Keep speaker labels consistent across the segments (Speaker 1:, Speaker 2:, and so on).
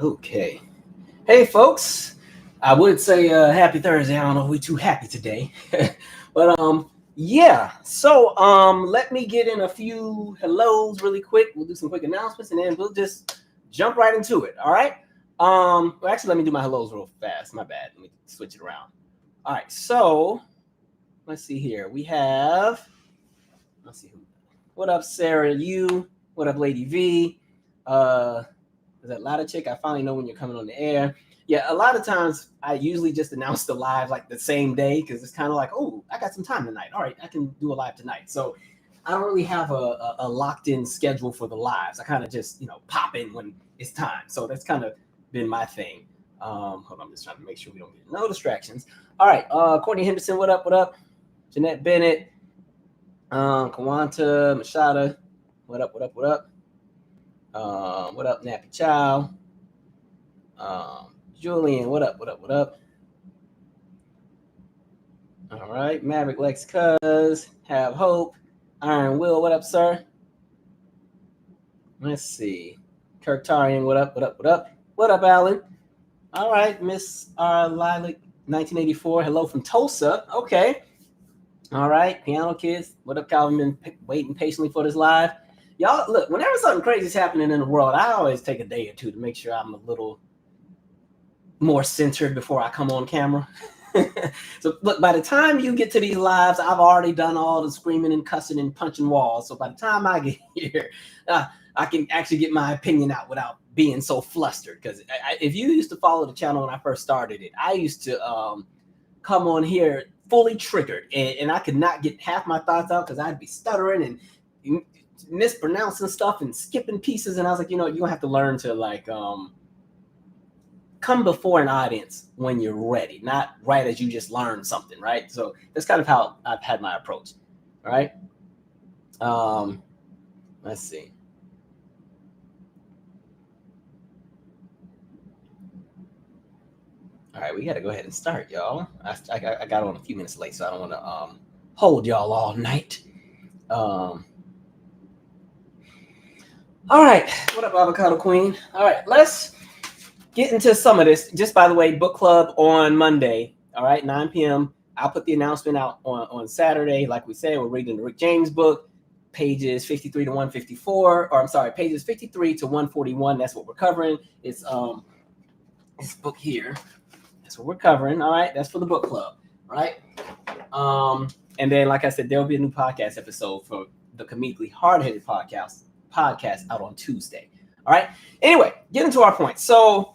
Speaker 1: Okay. Hey, folks. I would say happy Thursday. I don't know if we're too happy today. but yeah. So let me get in a few hellos really quick. We'll do some quick announcements and then we'll just jump right into it. All right. Well, actually, let me do my hellos real fast. My bad. Let me switch it around. All right. So let's see here. We have let's see who. What up, Sarah? You. What up, Lady V? Is that Lotta Chick? I finally know when you're coming on the air. Yeah, a lot of times I usually just announce the live like the same day because it's kind of like, oh, I got some time tonight. All right, I can do a live tonight. So I don't really have a locked in schedule for the lives. I kind of just, pop in when it's time. So that's kind of been my thing. Hold on, I'm just trying to make sure we don't get no distractions. All right, Courtney Henderson, what up, what up? Jeanette Bennett, Kawanta, Mashada, what up, what up, what up? What up, Nappy Chow? Julian, what up, what up, what up? All right, Maverick Lex Cuz, Have Hope, Iron Will, what up, sir? Let's see. Kirk Tarian, what up, what up, what up? What up, Alan? All right, Miss Lilac 1984, hello from Tulsa. Okay. All right, Piano Kids, what up, Calvin? Been waiting patiently for this live. Y'all, look, whenever something crazy is happening in the world, I always take a day or two to make sure I'm a little more centered before I come on camera. So look, by the time you get to these lives, I've already done all the screaming and cussing and punching walls. So by the time I get here, I can actually get my opinion out without being so flustered. Because if you used to follow the channel when I first started it, I used to come on here fully triggered. And I could not get half my thoughts out because I'd be stuttering and mispronouncing stuff and skipping pieces. And I was like, you're going to have to learn to come before an audience when you're ready, not right as you just learned something, right? So that's kind of how I've had my approach, all right? Let's see. All right, we got to go ahead and start, y'all. I got on a few minutes late, so I don't want to hold y'all all night. All right, what up, Avocado Queen? All right, let's get into some of this. Just by the way, book club on Monday, all right, 9 p.m. I'll put the announcement out on Saturday. Like we said, we're reading the Rick James book, pages 53 to 154, or I'm sorry, pages 53 to 141. That's what we're covering. It's this book here. That's what we're covering. All right, that's for the book club, right? And then, like I said, there'll be a new podcast episode for the Comedically Hard-Headed podcast out on Tuesday. All right. Anyway, getting to our point. So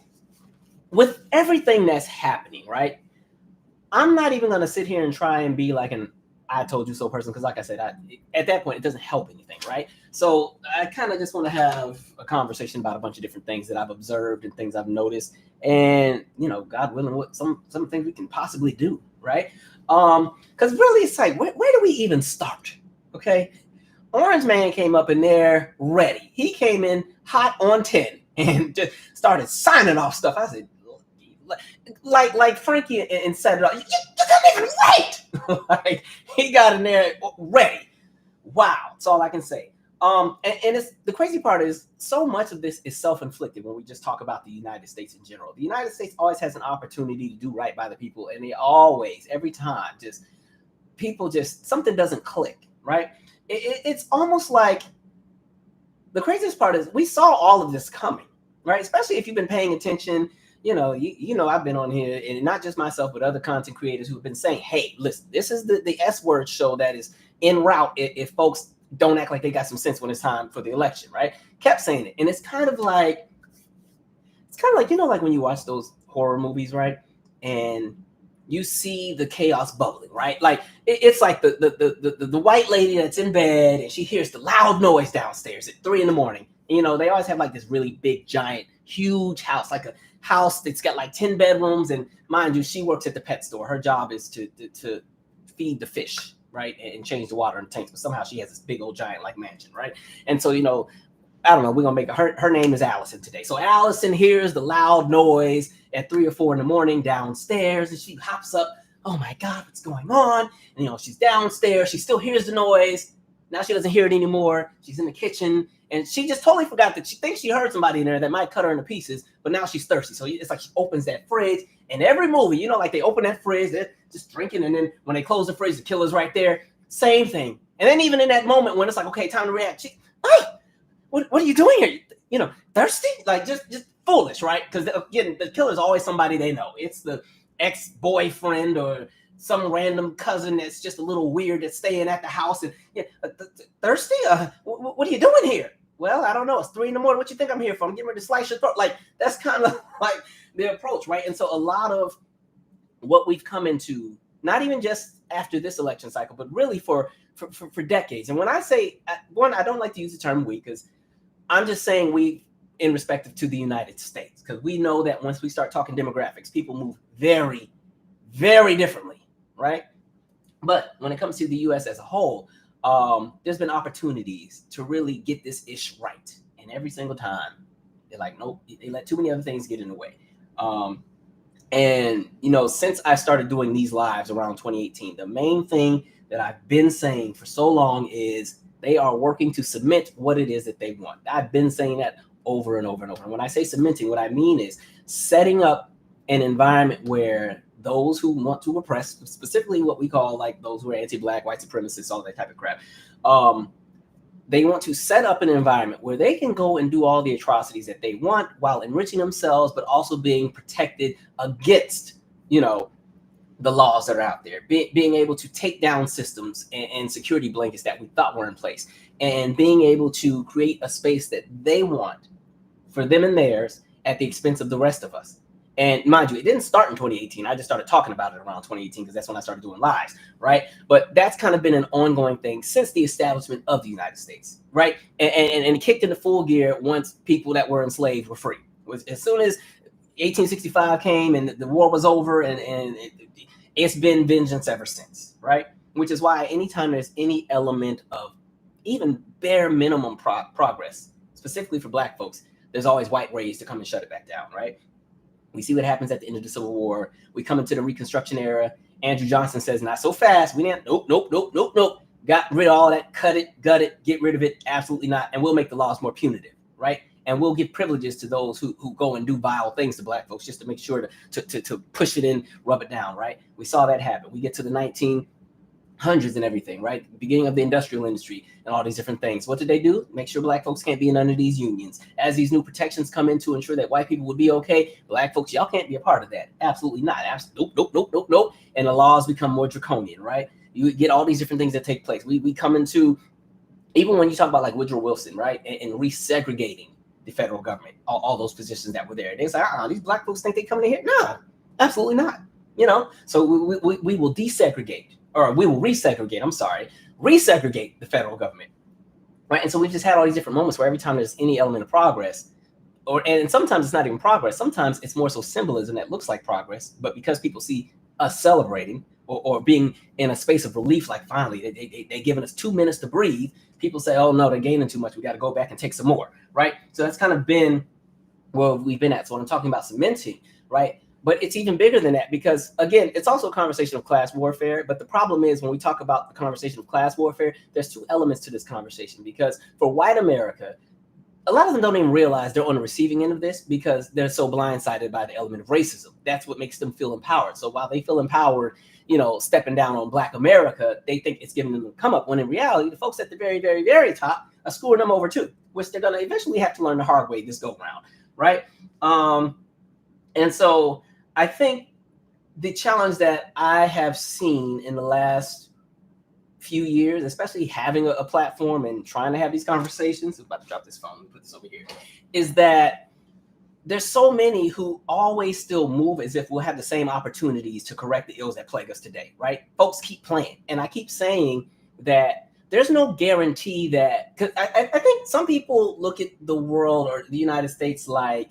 Speaker 1: with everything that's happening, right, I'm not even going to sit here and try and be like an I told you so person, because like I said, at that point, it doesn't help anything, right? So I kind of just want to have a conversation about a bunch of different things that I've observed and things I've noticed, and, God willing, what some things we can possibly do, right? Because really, it's like, where do we even start, okay? Orange Man came up in there ready. He came in hot on 10 and just started signing off stuff. I said, like Frankie and set it up. You couldn't even wait. Like, he got in there ready. Wow, that's all I can say. And it's the crazy part is so much of this is self-inflicted when we just talk about the United States in general. The United States always has an opportunity to do right by the people, and they always, every time, something doesn't click, right? It's almost like the craziest part is we saw all of this coming, right? Especially if you've been paying attention. I've been on here, and not just myself, but other content creators who have been saying, hey, listen, this is the S-word show that is en route if folks don't act like they got some sense when it's time for the election, right? Kept saying it. And it's kind of like, like when you watch those horror movies, right? And you see the chaos bubbling, right? Like it's like the white lady that's in bed and she hears the loud noise downstairs at 3 a.m. They always have like this really big, giant, huge house, like a house that's got like 10 bedrooms. And mind you, she works at the pet store. Her job is to feed the fish, right? And change the water in tanks. But somehow she has this big old giant like mansion, right? And so, I don't know, we're going to make her name is Allison today. So Allison hears the loud noise at 3 or 4 a.m. downstairs, and she hops up. Oh my God, what's going on? And, she's downstairs. She still hears the noise. Now she doesn't hear it anymore. She's in the kitchen and she just totally forgot that she thinks she heard somebody in there that might cut her into pieces, but now she's thirsty. So it's like she opens that fridge. And every movie, you know, like they open that fridge, they're just drinking, and then when they close the fridge, the killer's right there. Same thing. And then even in that moment when it's like, okay, time to react, what are you doing here? You know, thirsty? Like just foolish, right? Because again, the killer's always somebody they know. It's the ex-boyfriend or some random cousin that's just a little weird that's staying at the house and thirsty? What are you doing here? Well, I don't know. It's 3 a.m. What you think I'm here for? I'm getting ready to slice your throat. Like that's kind of like the approach, right? And so a lot of what we've come into, not even just after this election cycle, but really for decades. And when I say one, I don't like to use the term we, because I'm just saying we in respect to the United States, because we know that once we start talking demographics, people move very, very differently, right? But when it comes to the U.S. as a whole, there's been opportunities to really get this ish right. And every single time, they're like, nope, they let too many other things get in the way. And, you know, since I started doing these lives around 2018, the main thing that I've been saying for so long is they are working to cement what it is that they want. I've been saying that over and over and over. And when I say cementing, what I mean is setting up an environment where those who want to oppress, specifically what we call like those who are anti-Black, white supremacists, all that type of crap, they want to set up an environment where they can go and do all the atrocities that they want while enriching themselves, but also being protected against, you know, the laws that are out there, being able to take down systems and security blankets that we thought were in place, and being able to create a space that they want for them and theirs at the expense of the rest of us. And mind you, it didn't start in 2018. I just started talking about it around 2018 because that's when I started doing lives, right? But that's kind of been an ongoing thing since the establishment of the United States, right? And it kicked into full gear once people that were enslaved were free. As soon as 1865 came and the war was over, and it's been vengeance ever since, right? Which is why anytime there's any element of even bare minimum progress, specifically for Black folks, there's always white rays to come and shut it back down, right? We see what happens at the end of the Civil War. We come into the Reconstruction era. Andrew Johnson says, not so fast. We didn't, nope. Got rid of all that, cut it, gut it, get rid of it. Absolutely not. And we'll make the laws more punitive, right? And we'll give privileges to those who go and do vile things to Black folks just to make sure to push it in, rub it down, right? We saw that happen. We get to the 1900s and everything, right? The beginning of the industrial industry and all these different things. What did they do? Make sure Black folks can't be in under these unions. As these new protections come in to ensure that white people would be okay, Black folks, y'all can't be a part of that. Absolutely not. Nope. And the laws become more draconian, right? You get all these different things that take place. We come into, even when you talk about like Woodrow Wilson, right? And resegregating the federal government, all those positions that were there. They say, these Black folks think they coming in here? No, absolutely not. You know, so we will desegregate, or we will resegregate, resegregate the federal government, right? And so we've just had all these different moments where every time there's any element of progress, and sometimes it's not even progress, sometimes it's more so symbolism that looks like progress, but because people see us celebrating or being in a space of relief, like finally they're giving us 2 minutes to breathe, people say, oh no, they're gaining too much, we got to go back and take some more, right? So that's kind of been where we've been at. So when I'm talking about cementing, right? But it's even bigger than that, because again, it's also a conversation of class warfare. But the problem is when we talk about the conversation of class warfare, there's 2 elements to this conversation, because for white America, a lot of them don't even realize they're on the receiving end of this because they're so blindsided by the element of racism. That's what makes them feel empowered. So while they feel empowered, you know, stepping down on Black America, they think it's giving them a come up, when in reality, the folks at the very, very, very top are screwing them over too, which they're going to eventually have to learn the hard way this go around, right? And so I think the challenge that I have seen in the last few years, especially having a platform and trying to have these conversations, I'm about to drop this phone and put this over here, is that there's so many who always still move as if we'll have the same opportunities to correct the ills that plague us today, right? Folks keep playing. And I keep saying that there's no guarantee that, because I think some people look at the world or the United States like,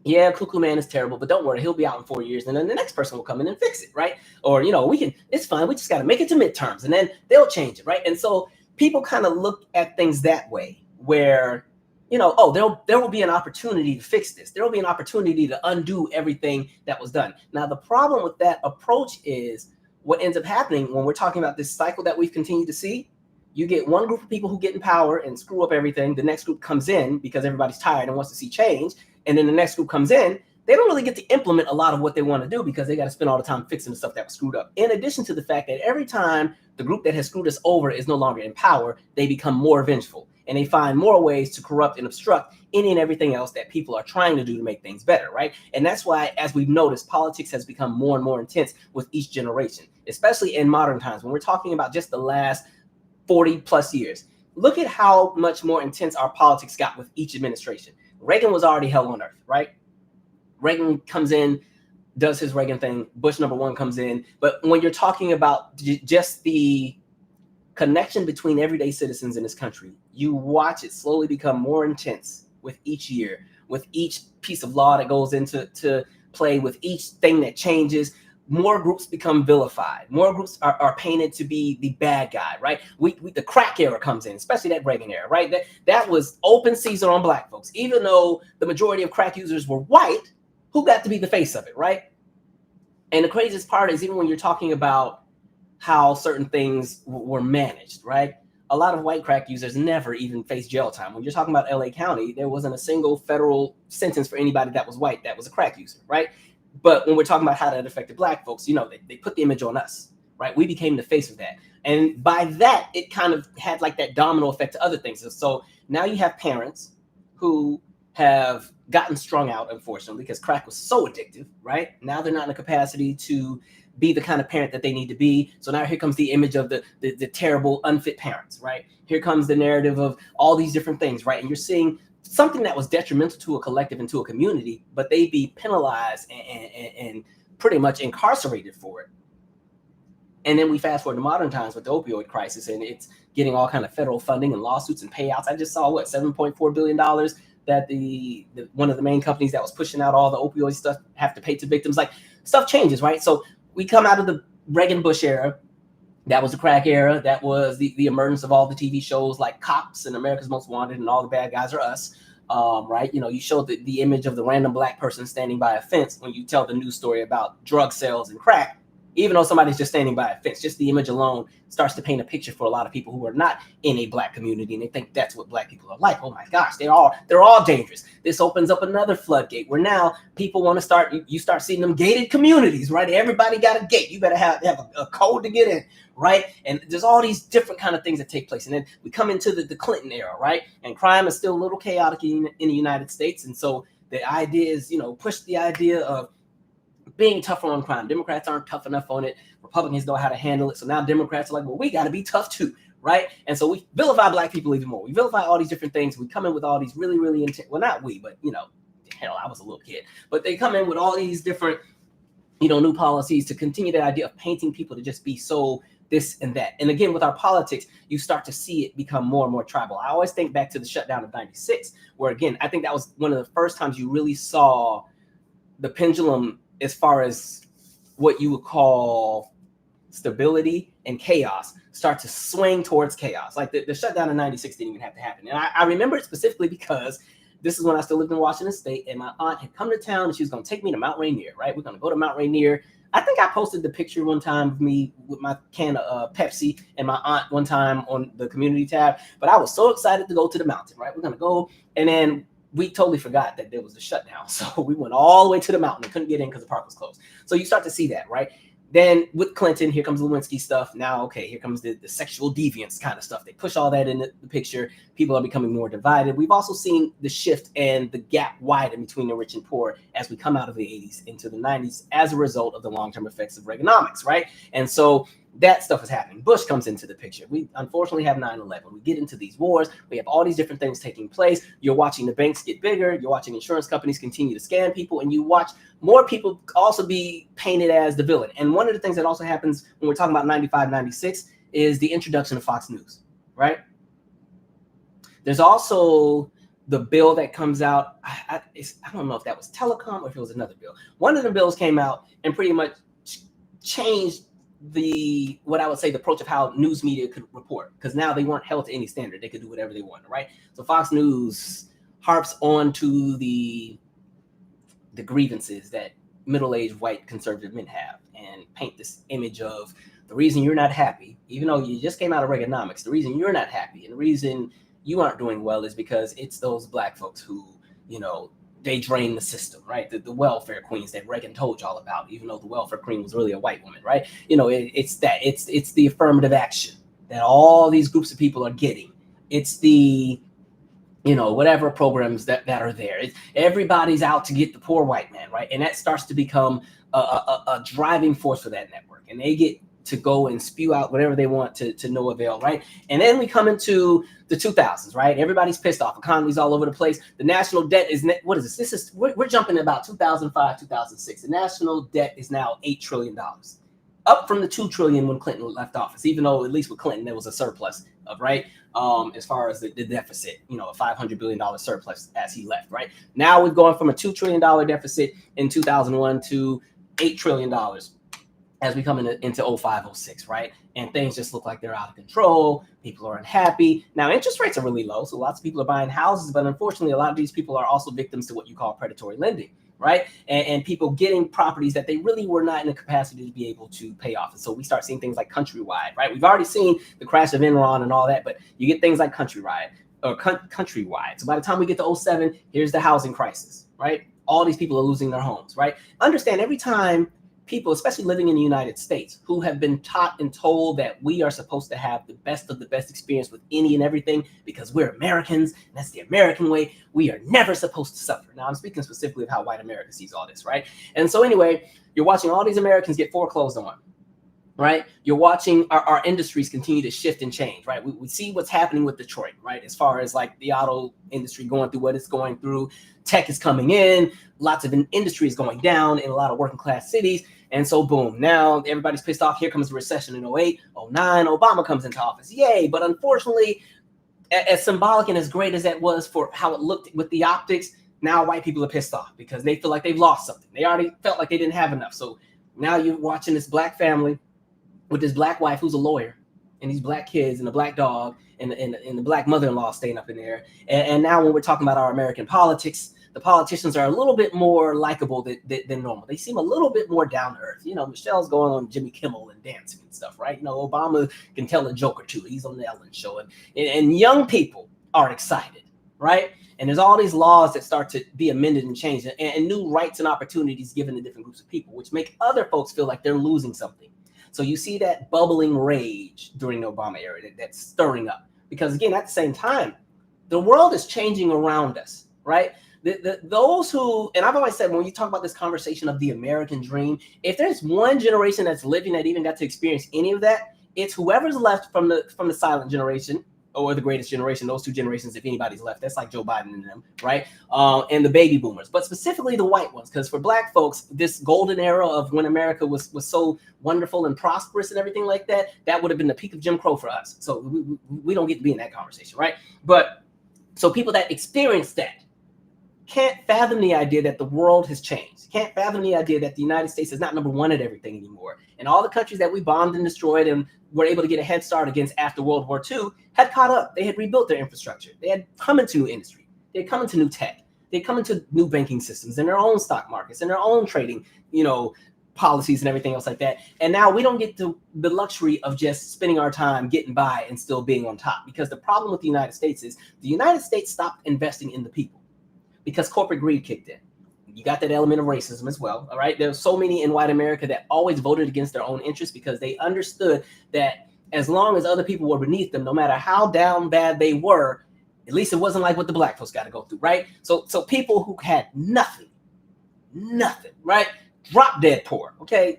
Speaker 1: yeah, Cuckoo Man is terrible, but don't worry, he'll be out in 4 years, and then the next person will come in and fix it, right? Or, you know, it's fine, we just got to make it to midterms, and then they'll change it, right? And so people kind of look at things that way, where, you know, oh, there will be an opportunity to fix this. There will be an opportunity to undo everything that was done. Now, the problem with that approach is what ends up happening when we're talking about this cycle that we've continued to see You get one group of people who get in power and screw up everything. The next group comes in because everybody's tired and wants to see change. And then the next group comes in. They don't really get to implement a lot of what they want to do because they got to spend all the time fixing the stuff that was screwed up. In addition to the fact that every time the group that has screwed us over is no longer in power, they become more vengeful and they find more ways to corrupt and obstruct any and everything else that people are trying to do to make things better, right? And that's why, as we've noticed, politics has become more and more intense with each generation, especially in modern times when we're talking about just the last 40 plus years. Look at how much more intense our politics got with each administration. Reagan was already hell on earth, right? Reagan comes in, does his Reagan thing. Bush #1 comes in. But when you're talking about just the connection between everyday citizens in this country, you watch it slowly become more intense with each year, with each piece of law that goes into play, with each thing that changes. More groups become vilified. More groups are painted to be the bad guy, right? The crack era comes in, especially that Reagan era, right? That was open season on black folks. Even though the majority of crack users were white, who got to be the face of it, right? And the craziest part is even when you're talking about how certain things were managed, right? A lot of white crack users never even faced jail time. When you're talking about LA County, there wasn't a single federal sentence for anybody that was white that was a crack user, right? But when we're talking about how that affected black folks, they put the image on us, right? We became the face of that. And by that, it kind of had like that domino effect to other things. So now you have parents who have gotten strung out, unfortunately, because crack was so addictive, right? Now they're not in a capacity to be the kind of parent that they need to be. So now here comes the image of the terrible, unfit parents, right? Here comes the narrative of all these different things, right? And you're seeing something that was detrimental to a collective and to a community, but they be penalized and pretty much incarcerated for it. And then we fast forward to modern times with the opioid crisis, and it's getting all kind of federal funding and lawsuits and payouts. I just saw $7.4 billion that the one of the main companies that was pushing out all the opioid stuff have to pay to victims. Like, stuff changes, right? So we come out of the Reagan Bush era. That was the crack era. That was the emergence of all the TV shows like Cops and America's Most Wanted and All the Bad Guys Are Us, right? You show the image of the random black person standing by a fence when you tell the news story about drug sales and crack. Even though somebody's just standing by a fence, just the image alone starts to paint a picture for a lot of people who are not in a black community, and they think that's what black people are like. Oh my gosh, they're all dangerous. This opens up another floodgate where now people want to start. You start seeing them gated communities, right? Everybody got a gate. You better have a code to get in, right? And there's all these different kind of things that take place. And then we come into the Clinton era, right? And crime is still a little chaotic in the United States, and so the idea is, push the idea of being tougher on crime. Democrats aren't tough enough on it. Republicans know how to handle it. So now Democrats are like, well, we got to be tough too, right? And so we vilify black people even more. We vilify all these different things. We come in with all these really, really intense, well, not we, but, hell, I was a little kid. But they come in with all these different, new policies to continue that idea of painting people to just be so this and that. And again, with our politics, you start to see it become more and more tribal. I always think back to the shutdown of '96, where, again, I think that was one of the first times you really saw the pendulum as far as what you would call stability and chaos start to swing towards chaos. Like the shutdown in '96 didn't even have to happen. And I remember it specifically because this is when I still lived in Washington State, and my aunt had come to town and she was going to take me to Mount Rainier, right? We're going to go to Mount Rainier. I think I posted the picture one time of me with my can of Pepsi and my aunt one time on the community tab. But I was so excited to go to the mountain, right? We're going to go. And then we totally forgot that there was a shutdown. So we went all the way to the mountain and couldn't get in because the park was closed. So you start to see that, right? Then with Clinton, here comes Lewinsky stuff. Now, okay, here comes the sexual deviance kind of stuff. They push all that in the picture. People are becoming more divided. We've also seen the shift and the gap widen between the rich and poor as we come out of the 80s into the 90s as a result of the long-term effects of Reaganomics, right? And so that stuff is happening. Bush comes into the picture. We unfortunately have 9/11. We get into these wars. We have all these different things taking place. You're watching the banks get bigger. You're watching insurance companies continue to scam people. And you watch more people also be painted as the villain. And one of the things that also happens when we're talking about 95, 96 is the introduction of Fox News, right? There's also the bill that comes out. I don't know if that was telecom or if it was another bill. One of the bills came out and pretty much changed what I would say the approach of how news media could report, because now they weren't held to any standard. They could do whatever they wanted, right? So Fox News harps on to the grievances that middle-aged white conservative men have and paint this image of the reason you're not happy, even though you just came out of Reaganomics, the reason you're not happy and the reason you aren't doing well is because it's those black folks who, they drain the system, right? The welfare queens that Reagan told y'all about, even though the welfare queen was really a white woman, right? It's the affirmative action that all these groups of people are getting. It's the, whatever programs that are there. Everybody's out to get the poor white man, right? And that starts to become a driving force for that network. And they get to go and spew out whatever they want to no avail, right? And then we come into the 2000s, right? Everybody's pissed off. Economy's all over the place. The national debt is, what is this? We're jumping about 2005, 2006. The national debt is now $8 trillion, up from the $2 trillion when Clinton left office, even though at least with Clinton, there was a surplus of, right? As far as the deficit, a $500 billion surplus as he left, right? Now we're going from a $2 trillion deficit in 2001 to $8 trillion as we come into 05, 06, right? And things just look like they're out of control. People are unhappy. Now, interest rates are really low, so lots of people are buying houses, but unfortunately, a lot of these people are also victims to what you call predatory lending, right? And people getting properties that they really were not in the capacity to be able to pay off. And so we start seeing things like Countrywide, right? We've already seen the crash of Enron and all that, but you get things like Countrywide. So by the time we get to 07, here's the housing crisis, right? All these people are losing their homes, right? Understand, every time people, especially living in the United States, who have been taught and told that we are supposed to have the best of the best experience with any and everything because we're Americans and that's the American way, we are never supposed to suffer. Now, I'm speaking specifically of how white America sees all this, right? And so anyway, you're watching all these Americans get foreclosed on, right? You're watching our industries continue to shift and change, right? We see what's happening with Detroit, right? As far as like the auto industry going through what it's going through, tech is coming in, lots of industry is going down in a lot of working class cities. And so boom, now everybody's pissed off. Here comes the recession in 08, 09, Obama comes into office. Yay. But unfortunately, as symbolic and as great as that was for how it looked with the optics, now white people are pissed off because they feel like they've lost something. They already felt like they didn't have enough. So now you're watching this black family with this black wife who's a lawyer and these black kids and a black dog and the black mother-in-law staying up in there. And now when we're talking about our American politics, the politicians are a little bit more likable than normal. They seem a little bit more down to earth. Michelle's going on Jimmy Kimmel and dancing and stuff, right? Obama can tell a joke or two. He's on the Ellen show. And young people are excited, right? And there's all these laws that start to be amended and changed and new rights and opportunities given to different groups of people, which make other folks feel like they're losing something. So you see that bubbling rage during the Obama era that's stirring up. Because again, at the same time, the world is changing around us, right? Those who, and I've always said, when you talk about this conversation of the American dream, if there's one generation that's living that even got to experience any of that, it's whoever's left from the silent generation or the greatest generation, those two generations, if anybody's left. That's like Joe Biden and them, right? And the baby boomers, but specifically the white ones, because for black folks, this golden era of when America was so wonderful and prosperous and everything like that, that would have been the peak of Jim Crow for us. So we don't get to be in that conversation, right? But so people that experience that can't fathom the idea that the world has changed. Can't fathom the idea that the United States is not number one at everything anymore. And all the countries that we bombed and destroyed and were able to get a head start against after World War II had caught up. They had rebuilt their infrastructure. They had come into new industry. They had come into new tech. They had come into new banking systems and their own stock markets and their own trading, policies and everything else like that. And now we don't get the luxury of just spending our time getting by and still being on top. Because the problem with the United States is the United States stopped investing in the people because corporate greed kicked in. You got that element of racism as well, all right? There's so many in white America that always voted against their own interests because they understood that as long as other people were beneath them, no matter how down bad they were, at least it wasn't like what the black folks got to go through, right? So people who had nothing, right? Drop dead poor, okay?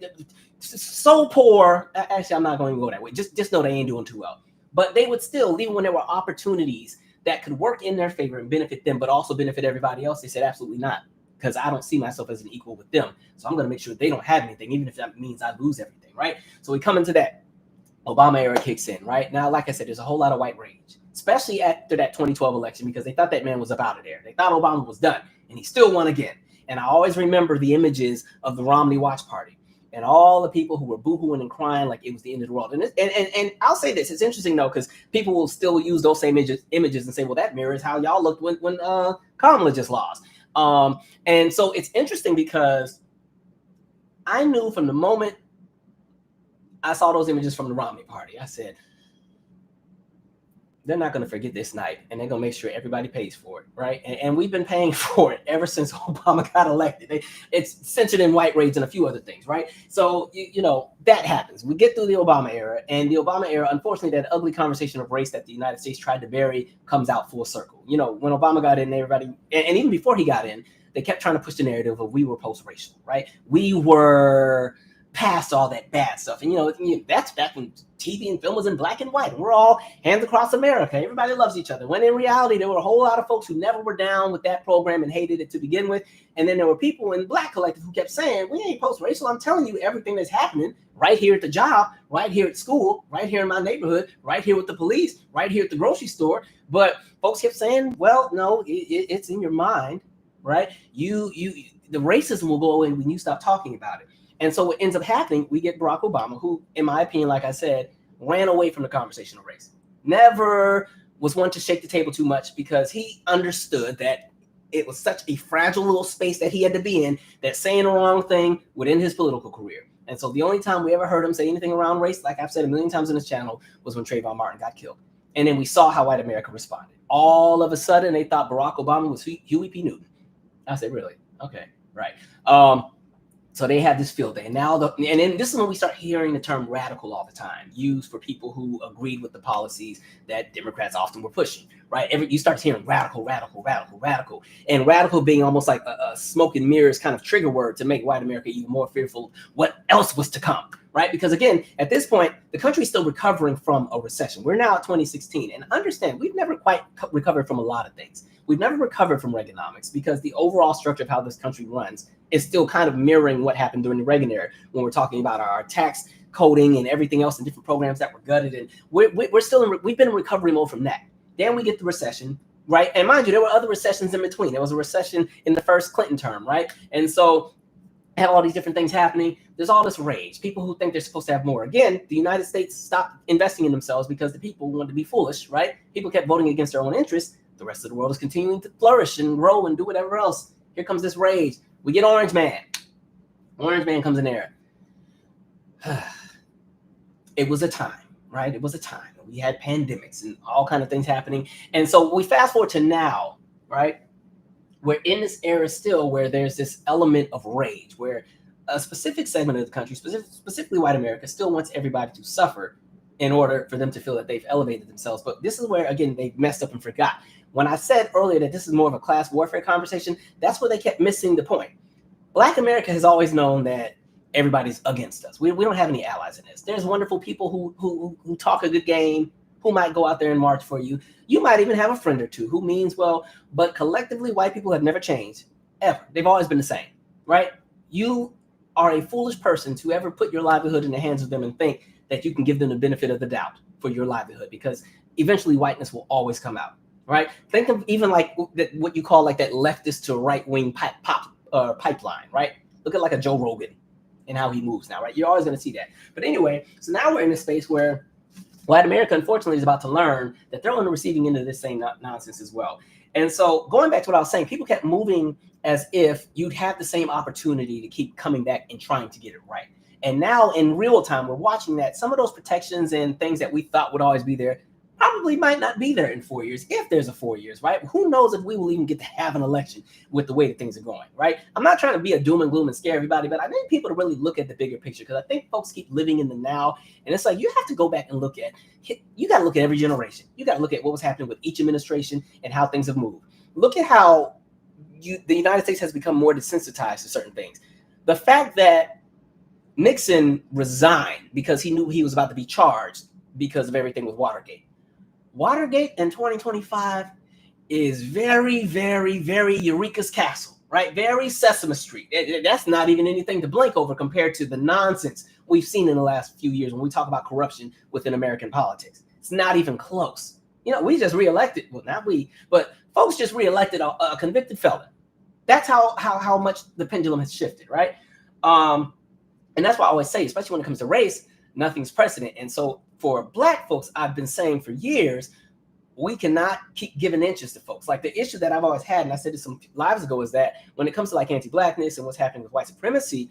Speaker 1: So poor, actually, I'm not going to go that way. Just know they ain't doing too well. But they would still, even when there were opportunities that could work in their favor and benefit them, but also benefit everybody else, they said, absolutely not, because I don't see myself as an equal with them. So I'm going to make sure they don't have anything, even if that means I lose everything, right? So we come into that. Obama era kicks in, right? Now, like I said, there's a whole lot of white rage, especially after that 2012 election, because they thought that man was up out of there. They thought Obama was done, and he still won again. And I always remember the images of the Romney watch party and all the people who were boohooing and crying like it was the end of the world. And I'll say this, it's interesting though, because people will still use those same images and say, well, that mirrors how y'all looked when Kamala just lost. And so it's interesting because I knew from the moment I saw those images from the Romney party. I said, they're not going to forget this night, and they're going to make sure everybody pays for it, right? And we've been paying for it ever since Obama got elected. It's censored in white raids and a few other things, right? So, that happens. We get through the Obama era, and the Obama era, unfortunately, that ugly conversation of race that the United States tried to bury comes out full circle. When Obama got in, everybody, and even before he got in, they kept trying to push the narrative of we were post-racial, right? We were past all that bad stuff. And that's back when TV and film was in black and white. And we're all hands across America. Everybody loves each other. When in reality, there were a whole lot of folks who never were down with that program and hated it to begin with. And then there were people in Black Collective who kept saying, we ain't post-racial. I'm telling you everything that's happening right here at the job, right here at school, right here in my neighborhood, right here with the police, right here at the grocery store. But folks kept saying, well, no, it's in your mind, right? The racism will go away when you stop talking about it. And so what ends up happening, we get Barack Obama, who, in my opinion, like I said, ran away from the conversation of race. Never was one to shake the table too much because he understood that it was such a fragile little space that he had to be in, that saying the wrong thing would end his political career. And so the only time we ever heard him say anything around race, like I've said a million times on this channel, was when Trayvon Martin got killed. And then we saw how white America responded. All of a sudden, they thought Barack Obama was Huey P. Newton. I said, really? Okay, right. So they had this field day. And then this is when we start hearing the term radical all the time, used for people who agreed with the policies that Democrats often were pushing, right? You start hearing radical, radical, radical, radical. And radical being almost like a smoke and mirrors kind of trigger word to make white America even more fearful of what else was to come, right? Because again, at this point, the country's still recovering from a recession. We're now at 2016. And understand, we've never quite recovered from a lot of things. We've never recovered from Reaganomics because the overall structure of how this country runs is still kind of mirroring what happened during the Reagan era when we're talking about our tax coding and everything else and different programs that were gutted. And we've been in recovery mode from that. Then we get the recession, right? And mind you, there were other recessions in between. There was a recession in the first Clinton term, right? And so have all these different things happening. There's all this rage. People who think they're supposed to have more. Again, the United States stopped investing in themselves because the people wanted to be foolish, right? People kept voting against their own interests. The rest of the world is continuing to flourish and grow and do whatever else. Here comes this rage. We get Orange Man. Orange Man comes in there. It was a time, right? It was a time. We had pandemics and all kinds of things happening. And so we fast forward to now, right? We're in this era still where there's this element of rage, where a specific segment of the country, specifically white America, still wants everybody to suffer in order for them to feel that they've elevated themselves. But this is where, again, they've messed up and forgot. When I said earlier that this is more of a class warfare conversation, that's where they kept missing the point. Black America has always known that everybody's against us. We don't have any allies in this. There's wonderful people who talk a good game, who might go out there and march for you. You might even have a friend or two who means well, but collectively, white people have never changed, ever. They've always been the same, right? You are a foolish person to ever put your livelihood in the hands of them and think that you can give them the benefit of the doubt for your livelihood, because eventually whiteness will always come out, right? Think of even like what you call like that leftist to right-wing pipeline, right? Look at like a Joe Rogan and how he moves now, right? You're always going to see that. But anyway, so now we're in a space where white America, unfortunately, is about to learn that they're on the receiving end of this same nonsense as well. And so going back to what I was saying, people kept moving as if you'd have the same opportunity to keep coming back and trying to get it right. And now in real time, we're watching that some of those protections and things that we thought would always be there probably might not be there in 4 years, if there's a 4 years, right? Who knows if we will even get to have an election with the way that things are going, right? I'm not trying to be a doom and gloom and scare everybody, but I need people to really look at the bigger picture, because I think folks keep living in the now. And it's like, you have to go back and you got to look at every generation. You got to look at what was happening with each administration and how things have moved. Look at how the United States has become more desensitized to certain things. The fact that Nixon resigned because he knew he was about to be charged because of everything with Watergate. Watergate in 2025 is very, very, very Eureka's Castle, right? Very Sesame Street. That's not even anything to blink over compared to the nonsense we've seen in the last few years when we talk about corruption within American politics. It's not even close. We just reelected, well, not we, but folks just reelected a convicted felon. That's how much the pendulum has shifted, right? And that's why I always say, especially when it comes to race, nothing's precedent. And so for Black folks, I've been saying for years, we cannot keep giving inches to folks. Like the issue that I've always had, and I said this some lives ago, is that when it comes to like anti-Blackness and what's happening with white supremacy,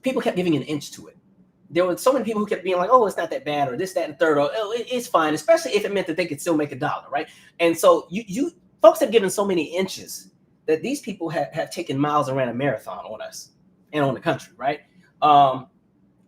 Speaker 1: people kept giving an inch to it. there were so many people who kept being like, oh, it's not that bad, or this, that, and the third, or oh, it's fine, especially if it meant that they could still make $1, right? And so you folks have given so many inches that these people have taken miles and ran a marathon on us and on the country, right?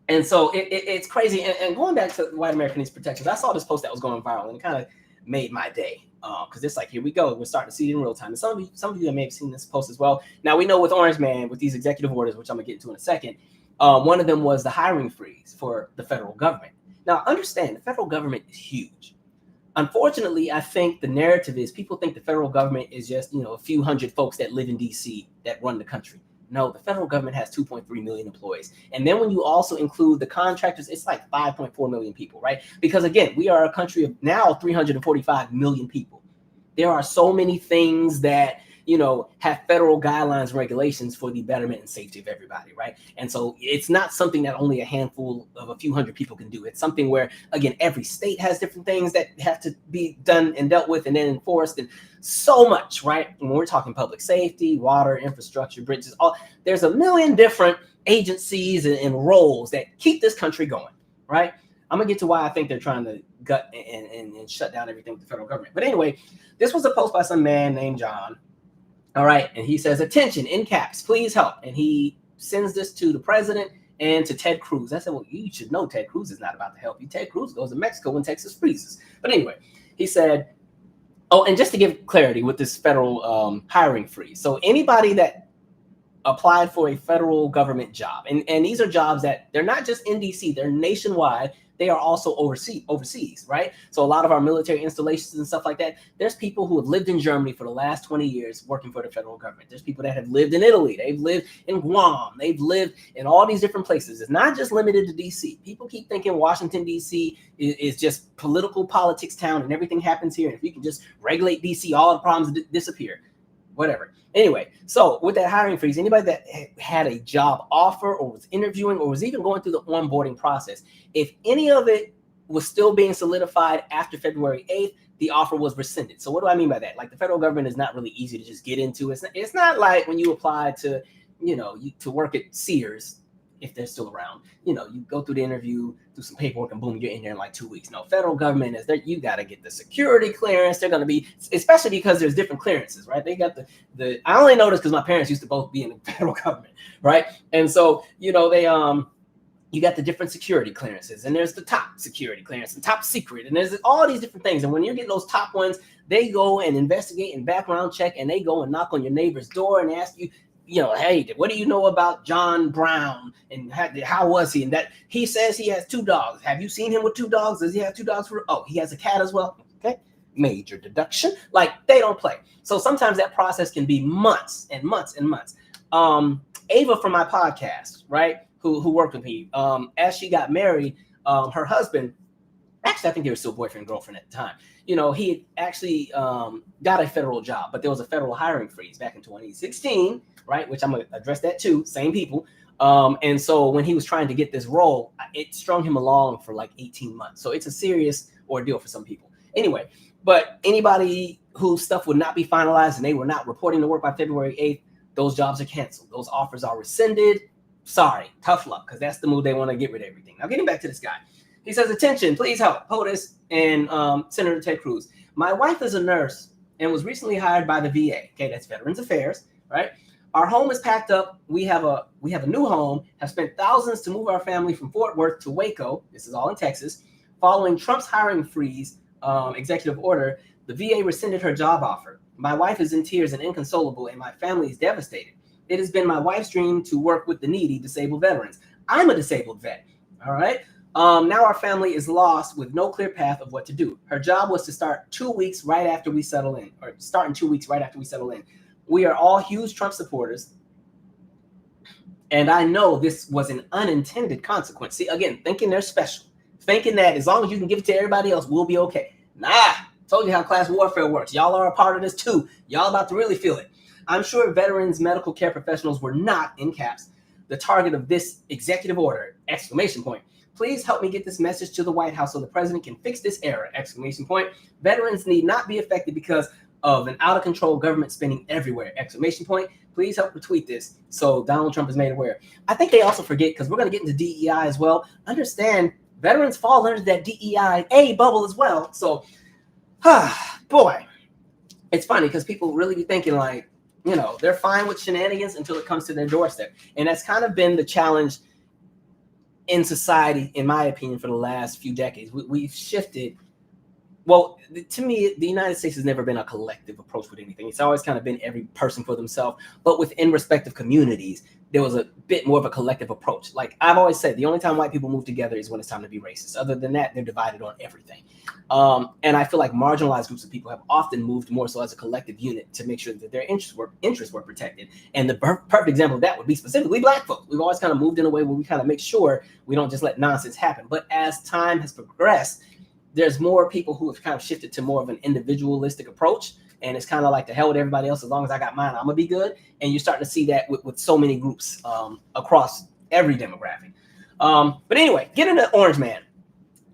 Speaker 1: And so it's crazy. And going back to white American needs protections, I saw this post that was going viral, and it kind of made my day, because it's like, here we go, we're starting to see it in real time. And some of you may have seen this post as well. Now, we know with Orange Man, with these executive orders, which I'm gonna get into in a second, one of them was the hiring freeze for the federal government. Now, understand, the federal government is huge. Unfortunately, I think the narrative is people think the federal government is just, a few hundred folks that live in DC that run the country. No, the federal government has 2.3 million employees. And then when you also include the contractors, it's like 5.4 million people, right? Because again, we are a country of now 345 million people. There are so many things that, have federal guidelines and regulations for the betterment and safety of everybody, right? And so it's not something that only a handful of a few hundred people can do. It's something where, again, every state has different things that have to be done and dealt with and then enforced, and so much, right? When we're talking public safety, water, infrastructure, bridges, there's a million different agencies and roles that keep this country going, right? I'm gonna get to why I think they're trying to gut and shut down everything with the federal government. But anyway, this was a post by some man named John. All right. And he says, attention, in caps, please help. And he sends this to the president and to Ted Cruz. I said, well, you should know Ted Cruz is not about to help you. Ted Cruz goes to Mexico when Texas freezes. But anyway, he said, oh, and just to give clarity with this federal hiring freeze. So anybody that applied for a federal government job, and these are jobs that they're not just in DC, they're nationwide. They are also overseas, right? So a lot of our military installations and stuff like that, there's people who have lived in Germany for the last 20 years working for the federal government. There's people that have lived in Italy. They've lived in Guam. They've lived in all these different places. It's not just limited to DC. People keep thinking Washington, DC is just politics town and everything happens here. And if you can just regulate DC, all the problems disappear. Whatever. Anyway, so with that hiring freeze, anybody that had a job offer or was interviewing or was even going through the onboarding process, if any of it was still being solidified after February 8th, the offer was rescinded. So what do I mean by that? Like, the federal government is not really easy to just get into. It's not like when you apply to, to work at Sears, if they're still around, you go through the interview, do some paperwork, and boom, you're in there in like 2 weeks. No, federal government is there. You got to get the security clearance. They're going to be, especially because there's different clearances, right? They got the I only know this because my parents used to both be in the federal government, right? And so, they, you got the different security clearances, and there's the top security clearance and top secret, and there's all these different things. And when you're getting those top ones, they go and investigate and background check, and they go and knock on your neighbor's door and ask you, hey, what do you know about John Brown, and how was he? And that he says he has 2 dogs. Have you seen him with 2 dogs? Does he have 2 dogs? He has a cat as well. Okay, major deduction. Like, they don't play. So sometimes that process can be months and months and months. Ava from my podcast, right, who worked with me, as she got married, her husband, actually, I think they were still boyfriend and girlfriend at the time. He had actually got a federal job, but there was a federal hiring freeze back in 2016, right? Which I'm going to address that too, same people. And so when he was trying to get this role, it strung him along for like 18 months. So it's a serious ordeal for some people. Anyway, but anybody whose stuff would not be finalized and they were not reporting to work by February 8th, those jobs are canceled. Those offers are rescinded. Sorry, tough luck, because that's the move. They want to get rid of everything. Now, getting back to this guy. He says, attention, please help POTUS and Senator Ted Cruz. My wife is a nurse and was recently hired by the VA. Okay, that's Veterans Affairs, right? Our home is packed up. We have a new home, have spent thousands to move our family from Fort Worth to Waco. This is all in Texas. Following Trump's hiring freeze executive order, the VA rescinded her job offer. My wife is in tears and inconsolable, and my family is devastated. It has been my wife's dream to work with the needy disabled veterans. I'm a disabled vet, all right? Now our family is lost with no clear path of what to do. Her job was to start 2 weeks right after we settle in, or start in 2 weeks right after we settle in. We are all huge Trump supporters, and I know this was an unintended consequence. See, again, thinking they're special, thinking that as long as you can give it to everybody else, we'll be okay. Nah, told you how class warfare works. Y'all are a part of this too. Y'all about to really feel it. I'm sure veterans, medical care professionals were not, in caps, the target of this executive order, exclamation point. Please help me get this message to the White House so the president can fix this error, exclamation point. Veterans need not be affected because of an out-of-control government spending everywhere, exclamation point. Please help retweet this so Donald Trump is made aware. I think they also forget, because we're going to get into DEI as well. Understand, veterans fall under that DEI bubble as well. So, boy, it's funny because people really be thinking like, you know, they're fine with shenanigans until it comes to their doorstep. And that's kind of been the challenge in society, in my opinion, for the last few decades. We've shifted. Well, to me, the United States has never been a collective approach with anything. It's always kind of been every person for themselves. But within respective communities, there was a bit more of a collective approach. Like I've always said, the only time white people move together is when it's time to be racist. Other than that, they're divided on everything. And I feel like marginalized groups of people have often moved more so as a collective unit to make sure that their interests were protected. And the perfect example of that would be specifically Black folks. We've always kind of moved in a way where we kind of make sure we don't just let nonsense happen. But as time has progressed, there's more people who have kind of shifted to more of an individualistic approach. And it's kind of like, the hell with everybody else. As long as I got mine, I'm going to be good. And you're starting to see that with so many groups across every demographic. But anyway, get into Orange Man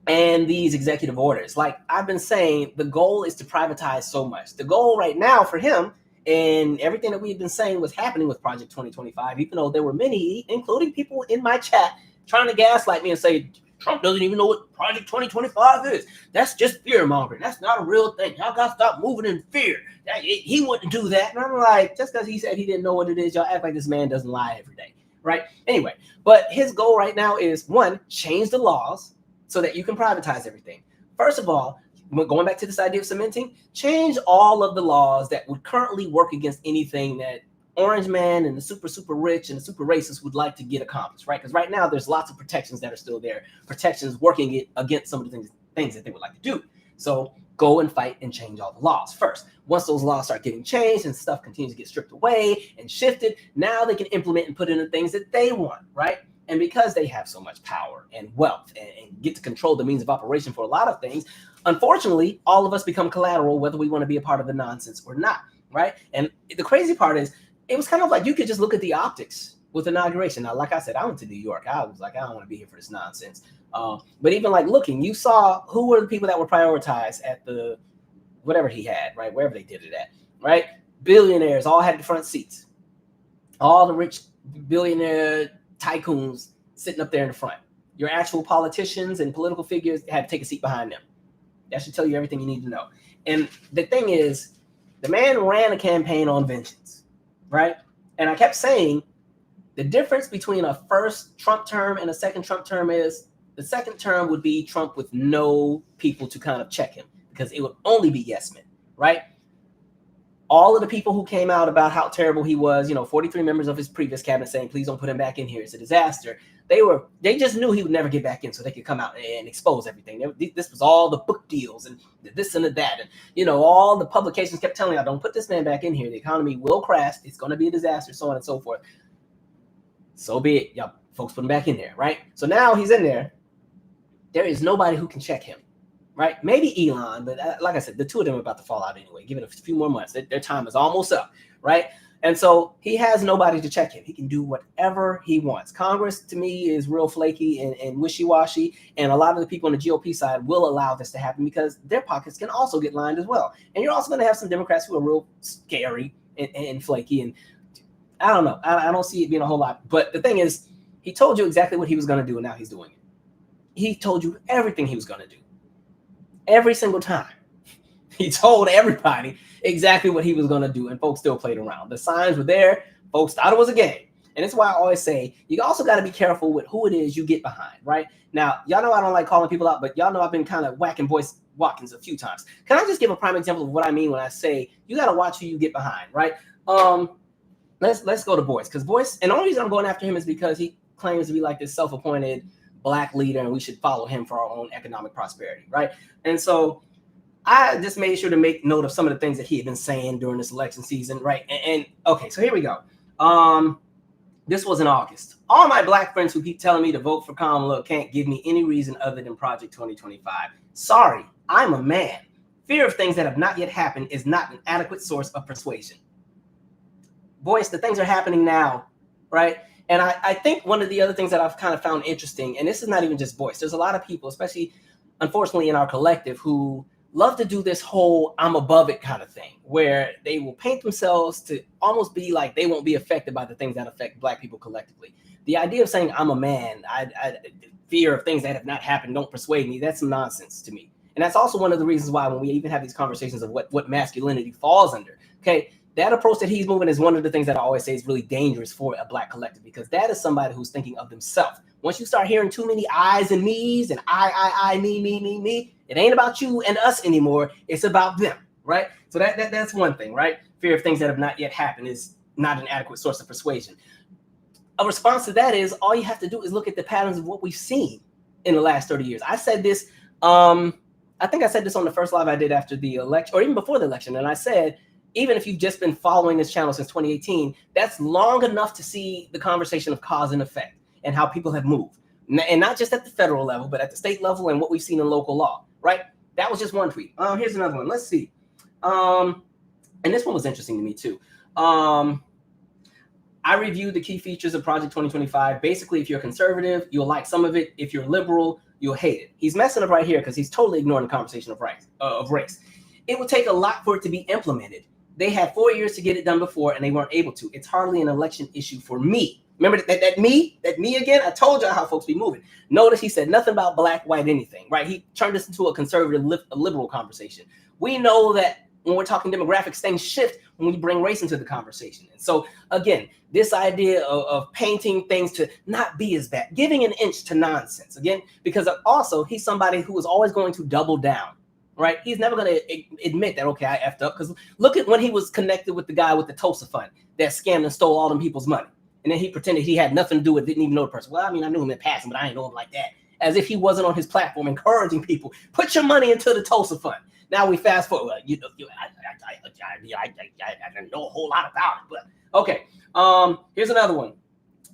Speaker 1: and these executive orders. Like I've been saying, the goal is to privatize so much. The goal right now for him, and everything that we've been saying was happening with Project 2025, even though there were many, including people in my chat, trying to gaslight me and say, Trump doesn't even know what Project 2025 is. That's just fear mongering. That's not a real thing. Y'all got to stop moving in fear. He wouldn't do that. And I'm like, just because he said he didn't know what it is, y'all act like this man doesn't lie every day, right? Anyway, but his goal right now is, one, change the laws so that you can privatize everything. First of all, going back to this idea of cementing, change all of the laws that would currently work against anything that Orange Man and the super rich and the super racist would like to get accomplished, right? Because right now there's lots of protections that are still there, protections working it against some of the things that they would like to do. So go and fight and change all the laws first. Once those laws start getting changed and stuff continues to get stripped away and shifted, now they can implement and put in the things that they want, right? And because they have so much power and wealth and get to control the means of operation for a lot of things, unfortunately, all of us become collateral, whether we want to be a part of the nonsense or not, right? And the crazy part is, it was kind of like you could just look at the optics with inauguration. Now, like I said, I went to New York. I was like, I don't want to be here for this nonsense. But even like looking, you saw who were the people that were prioritized at the whatever he had, right? Wherever they did it at, right? Billionaires all had the front seats. All the rich billionaire tycoons sitting up there in the front. Your actual politicians and political figures had to take a seat behind them. That should tell you everything you need to know. And the thing is, the man ran a campaign on vengeance. Right. And I kept saying the difference between a first Trump term and a second Trump term is the second term would be Trump with no people to kind of check him, because it would only be yes men. Right. All of the people who came out about how terrible he was, 43 members of his previous cabinet saying, please don't put him back in here. It's a disaster. They just knew he would never get back in, so they could come out and expose everything. This was all the book deals and this and that. And, all the publications kept telling you, don't put this man back in here. The economy will crash. It's going to be a disaster, so on and so forth. So be it. Y'all folks put him back in there, right? So now he's in there. There is nobody who can check him, right? Maybe Elon, but like I said, the two of them are about to fall out anyway. Give it a few more months. Their time is almost up, right? And so he has nobody to check him. He can do whatever he wants. Congress, to me, is real flaky and wishy-washy. And a lot of the people on the GOP side will allow this to happen because their pockets can also get lined as well. And you're also going to have some Democrats who are real scary and flaky. And I don't know. I don't see it being a whole lot. But the thing is, he told you exactly what he was going to do, and now he's doing it. He told you everything he was going to do. Every single time. He told everybody exactly what he was going to do, and folks still played around. The signs were there. Folks thought it was a game. And that's why I always say, you also got to be careful with who it is you get behind, right? Now, y'all know I don't like calling people out, but y'all know I've been kind of whacking Boyce Watkins a few times. Can I just give a prime example of what I mean when I say you got to watch who you get behind, right? Let's go to Boyce, because Boyce, and the only reason I'm going after him is because he claims to be like this self-appointed Black leader, and we should follow him for our own economic prosperity, right? And so I just made sure to make note of some of the things that he had been saying during this election season, right? And okay, so here we go. This was in August. All my Black friends who keep telling me to vote for Kamala can't give me any reason other than Project 2025. Sorry, I'm a man. Fear of things that have not yet happened is not an adequate source of persuasion. Boyce, the things are happening now, right? And I think one of the other things that I've kind of found interesting, and this is not even just Boyce, there's a lot of people, especially, unfortunately, in our collective who love to do this whole I'm above it kind of thing, where they will paint themselves to almost be like they won't be affected by the things that affect Black people collectively. The idea of saying I'm a man, I fear of things that have not happened don't persuade me. That's some nonsense to me. And that's also one of the reasons why when we even have these conversations of what masculinity falls under, okay, that approach that he's moving is one of the things that I always say is really dangerous for a Black collective, because that is somebody who's thinking of themselves. Once you start hearing too many I's and me's and I, me, it ain't about you and us anymore. It's about them, right? So that's one thing, right? Fear of things that have not yet happened is not an adequate source of persuasion. A response to that is all you have to do is look at the patterns of what we've seen in the last 30 years. I said this, I think I said this on the first live I did after the election, or even before the election. And I said, even if you've just been following this channel since 2018, that's long enough to see the conversation of cause and effect and how people have moved. And not just at the federal level, but at the state level and what we've seen in local law, right? That was just one tweet. Here's another one. Let's see. And this one was interesting to me too. I reviewed the key features of Project 2025. Basically, if you're conservative, you'll like some of it. If you're liberal, you'll hate it. He's messing up right here because he's totally ignoring the conversation of race. It would take a lot for it to be implemented. They had 4 years to get it done before, and they weren't able to. It's hardly an election issue for me. Remember that me again? I told y'all how folks be moving. Notice he said nothing about black, white, anything, right? He turned this into a conservative, liberal conversation. We know that when we're talking demographics, things shift when we bring race into the conversation. And so, again, this idea of painting things to not be as bad, giving an inch to nonsense, again, because also he's somebody who is always going to double down, right? He's never going to admit that, okay, I effed up, because look at when he was connected with the guy with the Tulsa fund that scammed and stole all them people's money. And then he pretended he had nothing to do with it, didn't even know the person. Well, I mean, I knew him in passing, but I didn't know him like that. As if he wasn't on his platform encouraging people, put your money into the Tulsa fund. Now we fast forward. Well, I didn't know a whole lot about it, but okay. Here's another one.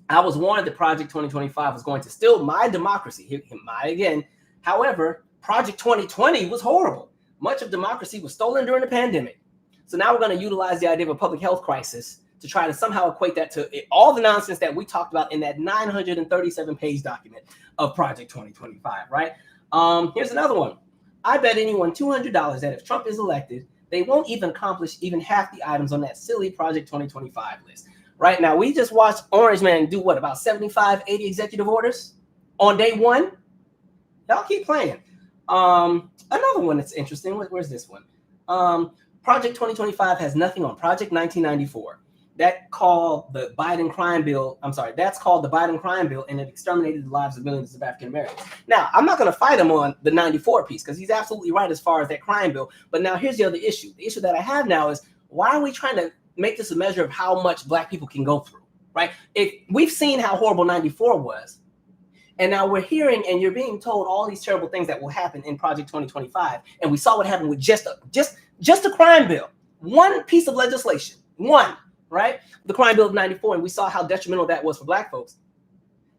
Speaker 1: I was warned that Project 2025 was going to steal my democracy. Again. However, Project 2020 was horrible. Much of democracy was stolen during the pandemic. So now we're going to utilize the idea of a public health crisis to try to somehow equate that to all the nonsense that we talked about in that 937-page document of Project 2025, right? Here's another one. I bet anyone $200 that if Trump is elected, they won't even accomplish even half the items on that silly Project 2025 list. Right now, we just watched Orange Man do what, about 75, 80 executive orders on day one? Y'all keep playing. Another one that's interesting. Where's this one? Project 2025 has nothing on Project 1994. That's called the Biden crime bill, and it exterminated the lives of millions of African Americans. Now, I'm not going to fight him on the 94 piece because he's absolutely right as far as that crime bill. But now here's the other issue. The issue that I have now is, why are we trying to make this a measure of how much black people can go through, right? If we've seen how horrible 94 was, and now we're hearing and you're being told all these terrible things that will happen in Project 2025, and we saw what happened with just a crime bill, one piece of legislation, one. Right? The crime bill of 94, and we saw how detrimental that was for black folks.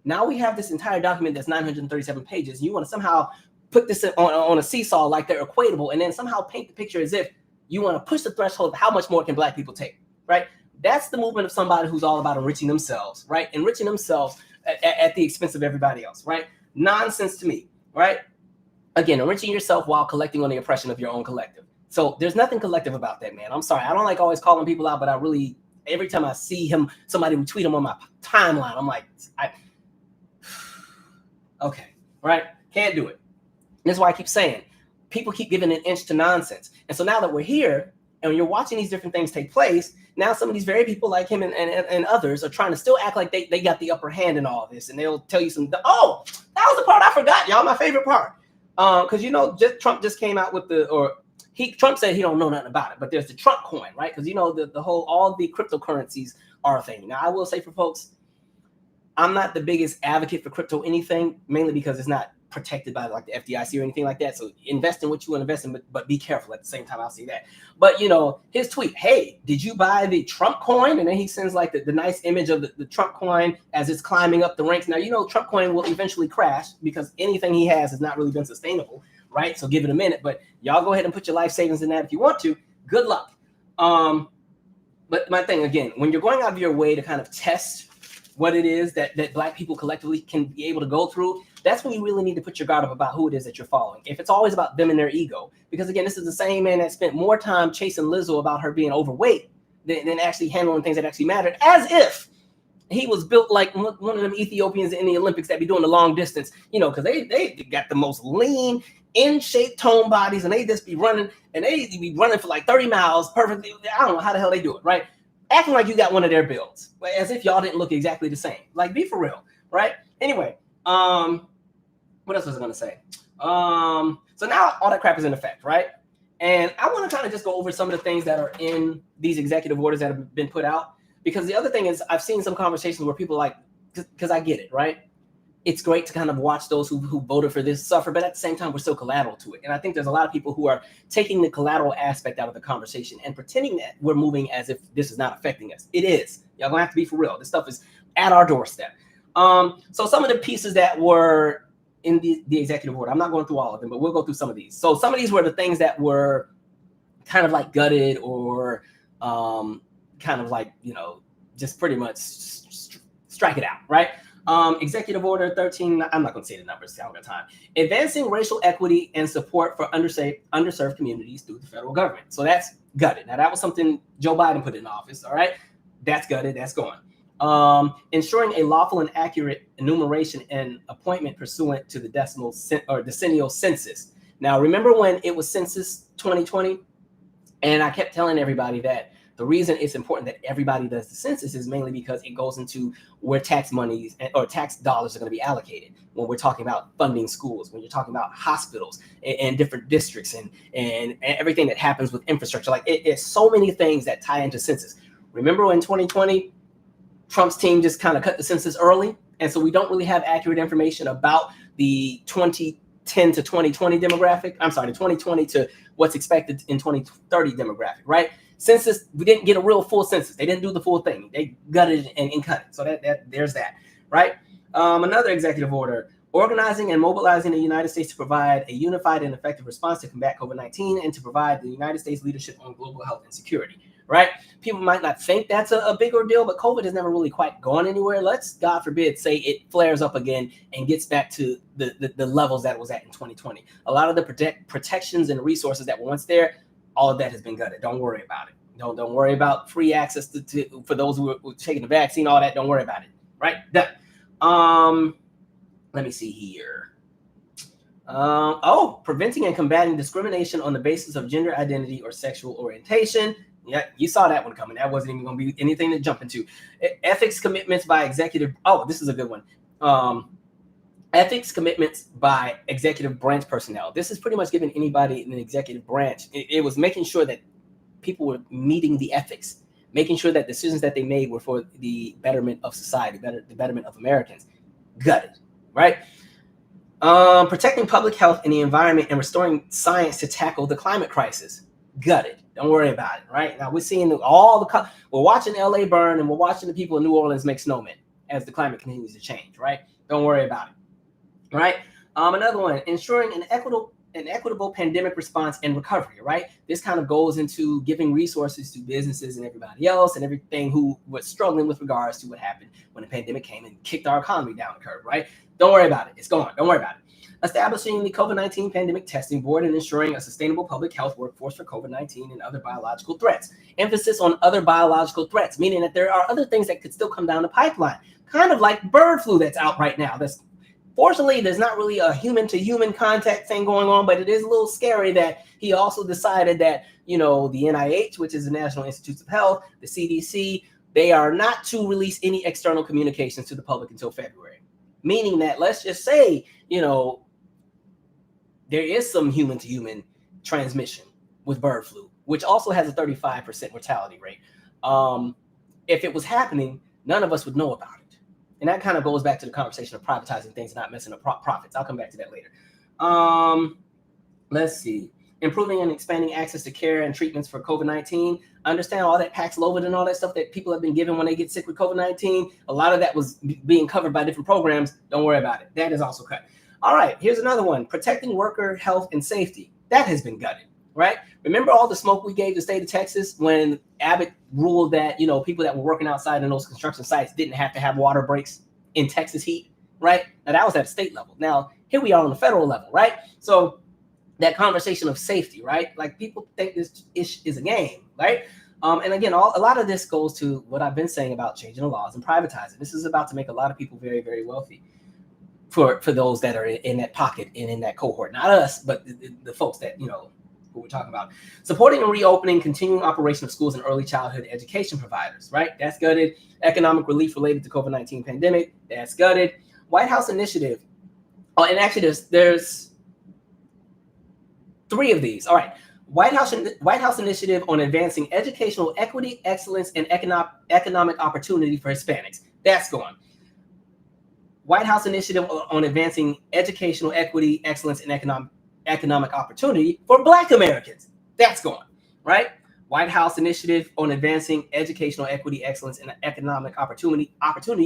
Speaker 1: Now we have this entire document that's 937 pages. You want to somehow put this on a seesaw like they're equatable, and then somehow paint the picture as if you want to push the threshold of how much more can black people take, right? That's the movement of somebody who's all about enriching themselves, right? Enriching themselves at the expense of everybody else, right? Nonsense to me, right? Again, enriching yourself while collecting on the oppression of your own collective. So there's nothing collective about that, man. I'm sorry. I don't like always calling people out, but I really... Every time I see him, somebody would tweet him on my timeline. I'm like, okay, right? Can't do it. That's why I keep saying, people keep giving an inch to nonsense. And so now that we're here and you're watching these different things take place, now some of these very people like him and others are trying to still act like they got the upper hand in all this. And they'll tell you that was the part I forgot, y'all, my favorite part. Because, Trump just came out with Trump said he don't know nothing about it, but there's the Trump coin, right? Because all the cryptocurrencies are a thing. Now, I will say for folks, I'm not the biggest advocate for crypto anything, mainly because it's not protected by like the FDIC or anything like that. So invest in what you want to invest in, but be careful at the same time. I'll say that. But his tweet, hey, did you buy the Trump coin? And then he sends like the nice image of the Trump coin as it's climbing up the ranks. Now, Trump coin will eventually crash because anything he has not really been sustainable. Right? So give it a minute, but y'all go ahead and put your life savings in that if you want to. Good luck. But my thing, again, when you're going out of your way to kind of test what it is that black people collectively can be able to go through, that's when you really need to put your guard up about who it is that you're following. If it's always about them and their ego, because again, this is the same man that spent more time chasing Lizzo about her being overweight than actually handling things that actually mattered, as if he was built like one of them Ethiopians in the Olympics that be doing the long distance, because they got the most lean, in shape, toned bodies, and they just be running, and they be running for like 30 miles perfectly. I don't know how the hell they do it, right? Acting like you got one of their builds, as if y'all didn't look exactly the same. Like, be for real, right? Anyway, what else was I going to say? So now all that crap is in effect, right? And I want to kind of just go over some of the things that are in these executive orders that have been put out. Because the other thing is, I've seen some conversations where people like, because I get it, right? It's great to kind of watch those who voted for this suffer, but at the same time, we're still collateral to it. And I think there's a lot of people who are taking the collateral aspect out of the conversation and pretending that we're moving as if this is not affecting us. It is. Y'all gonna have to be for real. This stuff is at our doorstep. So some of the pieces that were in the executive order, I'm not going through all of them, but we'll go through some of these. So some of these were the things that were kind of like gutted or kind of like, just pretty much strike it out, right? Executive Order 13, I'm not going to say the numbers, I don't got time. Advancing racial equity and support for underserved communities through the federal government. So that's gutted. Now, that was something Joe Biden put in office, all right? That's gutted, that's gone. Ensuring a lawful and accurate enumeration and appointment pursuant to the decennial census. Now, remember when it was Census 2020? And I kept telling everybody that the reason it's important that everybody does the census is mainly because it goes into where tax monies or tax dollars are going to be allocated. When we're talking about funding schools, when you're talking about hospitals and different districts and everything that happens with infrastructure, like it's so many things that tie into census. Remember when 2020, Trump's team just kind of cut the census early, and so we don't really have accurate information about the 2010 to 2020 demographic. I'm sorry, the 2020 to what's expected in 2030 demographic, right? Census, we didn't get a real full census. They didn't do the full thing. They gutted it and cut it. So that there's that, right? Another executive order, organizing and mobilizing the United States to provide a unified and effective response to combat COVID-19 and to provide the United States leadership on global health and security, right? People might not think that's a big ordeal, but COVID has never really quite gone anywhere. Let's, God forbid, say it flares up again and gets back to the levels that it was at in 2020. A lot of the protections and resources that were once there, all of that has been gutted. Don't worry about it. Don't worry about free access to for those who are taking the vaccine, all that. Don't worry about it, right? Done. Let me see here. Preventing and combating discrimination on the basis of gender identity or sexual orientation. Yeah, you saw that one coming. That wasn't even going to be anything to jump into. Ethics commitments by executive. Oh, this is a good one. Ethics commitments by executive branch personnel. This is pretty much giving anybody in an executive branch. It was making sure that people were meeting the ethics, making sure that decisions that they made were for the betterment of society, the betterment of Americans. Gutted, right? Protecting public health and the environment and restoring science to tackle the climate crisis. Gutted. Don't worry about it, right? Now we're seeing we're watching LA burn and we're watching the people in New Orleans make snowmen as the climate continues to change, right? Don't worry about it. Right. Another one, ensuring an equitable pandemic response and recovery. Right. This kind of goes into giving resources to businesses and everybody else and everything who was struggling with regards to what happened when the pandemic came and kicked our economy down the curve. Right. Don't worry about it. It's gone. Don't worry about it. Establishing the COVID-19 pandemic testing board and ensuring a sustainable public health workforce for COVID-19 and other biological threats. Emphasis on other biological threats, meaning that there are other things that could still come down the pipeline, kind of like bird flu that's out right now. Fortunately, there's not really a human-to-human contact thing going on, but it is a little scary that he also decided that, the NIH, which is the National Institutes of Health, the CDC, they are not to release any external communications to the public until February. Meaning that, let's just say, there is some human-to-human transmission with bird flu, which also has a 35% mortality rate. If it was happening, none of us would know about it. And that kind of goes back to the conversation of privatizing things and not messing up profits. I'll come back to that later. Let's see. Improving and expanding access to care and treatments for COVID-19. Understand all that Paxlovid and all that stuff that people have been given when they get sick with COVID-19. A lot of that was being covered by different programs. Don't worry about it. That is also cut. All right, here's another one. Protecting worker health and safety. That has been gutted, right? Remember all the smoke we gave the state of Texas when Abbott ruled that, people that were working outside in those construction sites didn't have to have water breaks in Texas heat? right? Now that was at a state level. Now here we are on the federal level, right? So that conversation of safety, right? Like people think this is a game, right? And again, a lot of this goes to what I've been saying about changing the laws and privatizing. This is about to make a lot of people very, very wealthy for those that are in that pocket and in that cohort. Not us, but the folks that, who we're talking about. Supporting and reopening continuing operation of schools and early childhood education providers, right? That's gutted. Economic relief related to COVID-19 pandemic, that's gutted. White House initiative. Oh, and actually there's 3 of these. All right. White House initiative on advancing educational equity, excellence, and economic opportunity for Hispanics. That's gone. White House initiative on advancing educational equity, excellence, and economic opportunity for Black Americans. That's gone, right? White House initiative on advancing educational equity, excellence, and economic opportunity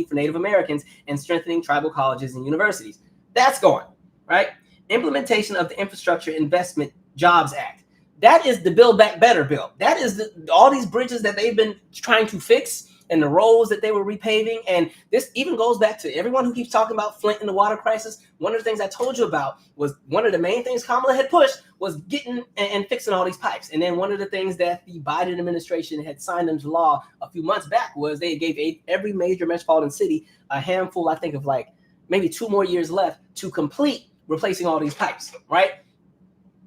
Speaker 1: for Native Americans and strengthening tribal colleges and universities. That's gone, right? Implementation of the Infrastructure Investment Jobs Act. That is the Build Back Better bill. That is all these bridges that they've been trying to fix and the roads that they were repaving. And this even goes back to everyone who keeps talking about Flint and the water crisis. One of the things I told you about was one of the main things Kamala had pushed was getting and fixing all these pipes. And then one of the things that the Biden administration had signed into law a few months back was they gave every major metropolitan city a handful, I think of like maybe 2 more years left to complete replacing all these pipes, right?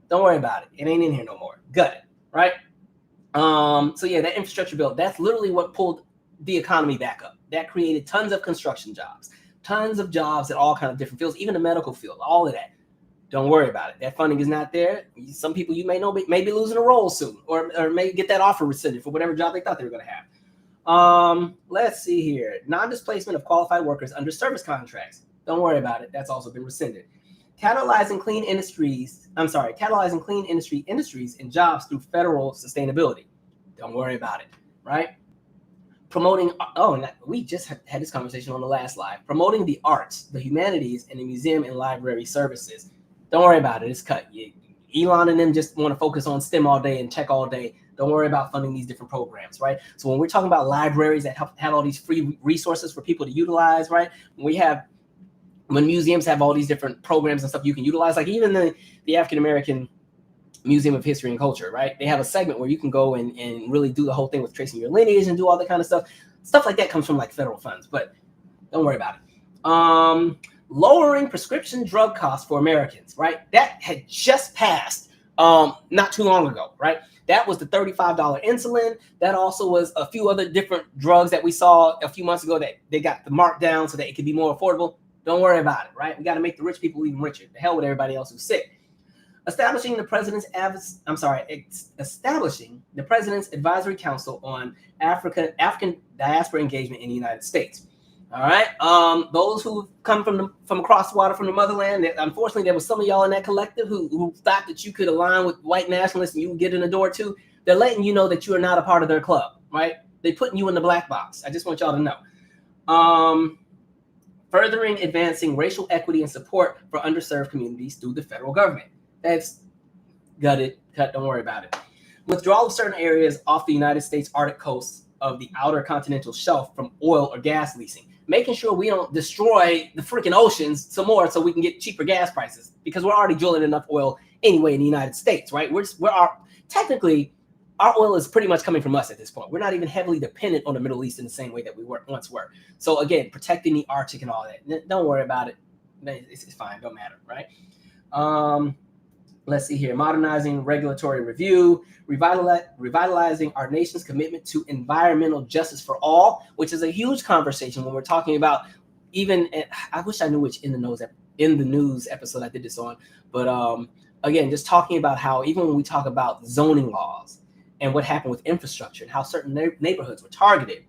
Speaker 1: Don't worry about it. It ain't in here no more. Gut it, right? So yeah, that infrastructure bill, that's literally what pulled the economy back up. That created tons of construction jobs, tons of jobs in all kinds of different fields, even the medical field, all of that. Don't worry about it. That funding is not there. Some people you may know may be losing a role soon, or may get that offer rescinded for whatever job they thought they were going to have. Let's see here. Non-displacement of qualified workers under service contracts. Don't worry about it. That's also been rescinded. Catalyzing clean industries and jobs through federal sustainability. Don't worry about it, right? Promoting, we just had this conversation on the last live. Promoting the arts, the humanities, and the museum and library services. Don't worry about it. It's cut. Elon and them just want to focus on STEM all day and tech all day. Don't worry about funding these different programs, right? So when we're talking about libraries that have all these free resources for people to utilize, right? When museums have all these different programs and stuff you can utilize, like even the African-American Museum of History and Culture, right? They have a segment where you can go and really do the whole thing with tracing your lineage and do all that kind of stuff. Stuff like that comes from like federal funds, but don't worry about it. Lowering prescription drug costs for Americans, right? That had just passed not too long ago, right? That was the $35 insulin. That also was a few other different drugs that we saw a few months ago that they got the mark down so that it could be more affordable. Don't worry about it, right? We got to make the rich people even richer. The hell with everybody else who's sick. Establishing the President's Advisory Council on African diaspora engagement in the United States. All right. Those who come from across the water from the motherland. Unfortunately, there was some of y'all in that collective who thought that you could align with white nationalists and you would get in the door too. They're letting you know that you are not a part of their club, right? They're putting you in the black box. I just want y'all to know. Furthering advancing racial equity and support for underserved communities through the federal government. That's cut. Don't worry about it. Withdrawal of certain areas off the United States Arctic coast of the outer continental shelf from oil or gas leasing. Making sure we don't destroy the freaking oceans some more so we can get cheaper gas prices because we're already drilling enough oil anyway in the United States, right? Technically, our oil is pretty much coming from us at this point. We're not even heavily dependent on the Middle East in the same way that we once were. So again, protecting the Arctic and all that. Don't worry about it. It's fine. Don't matter, right? Let's see here. Modernizing regulatory review, revitalizing our nation's commitment to environmental justice for all, which is a huge conversation when we're talking about I wish I knew which in the news episode I did this on, but again, just talking about how even when we talk about zoning laws and what happened with infrastructure and how certain neighborhoods were targeted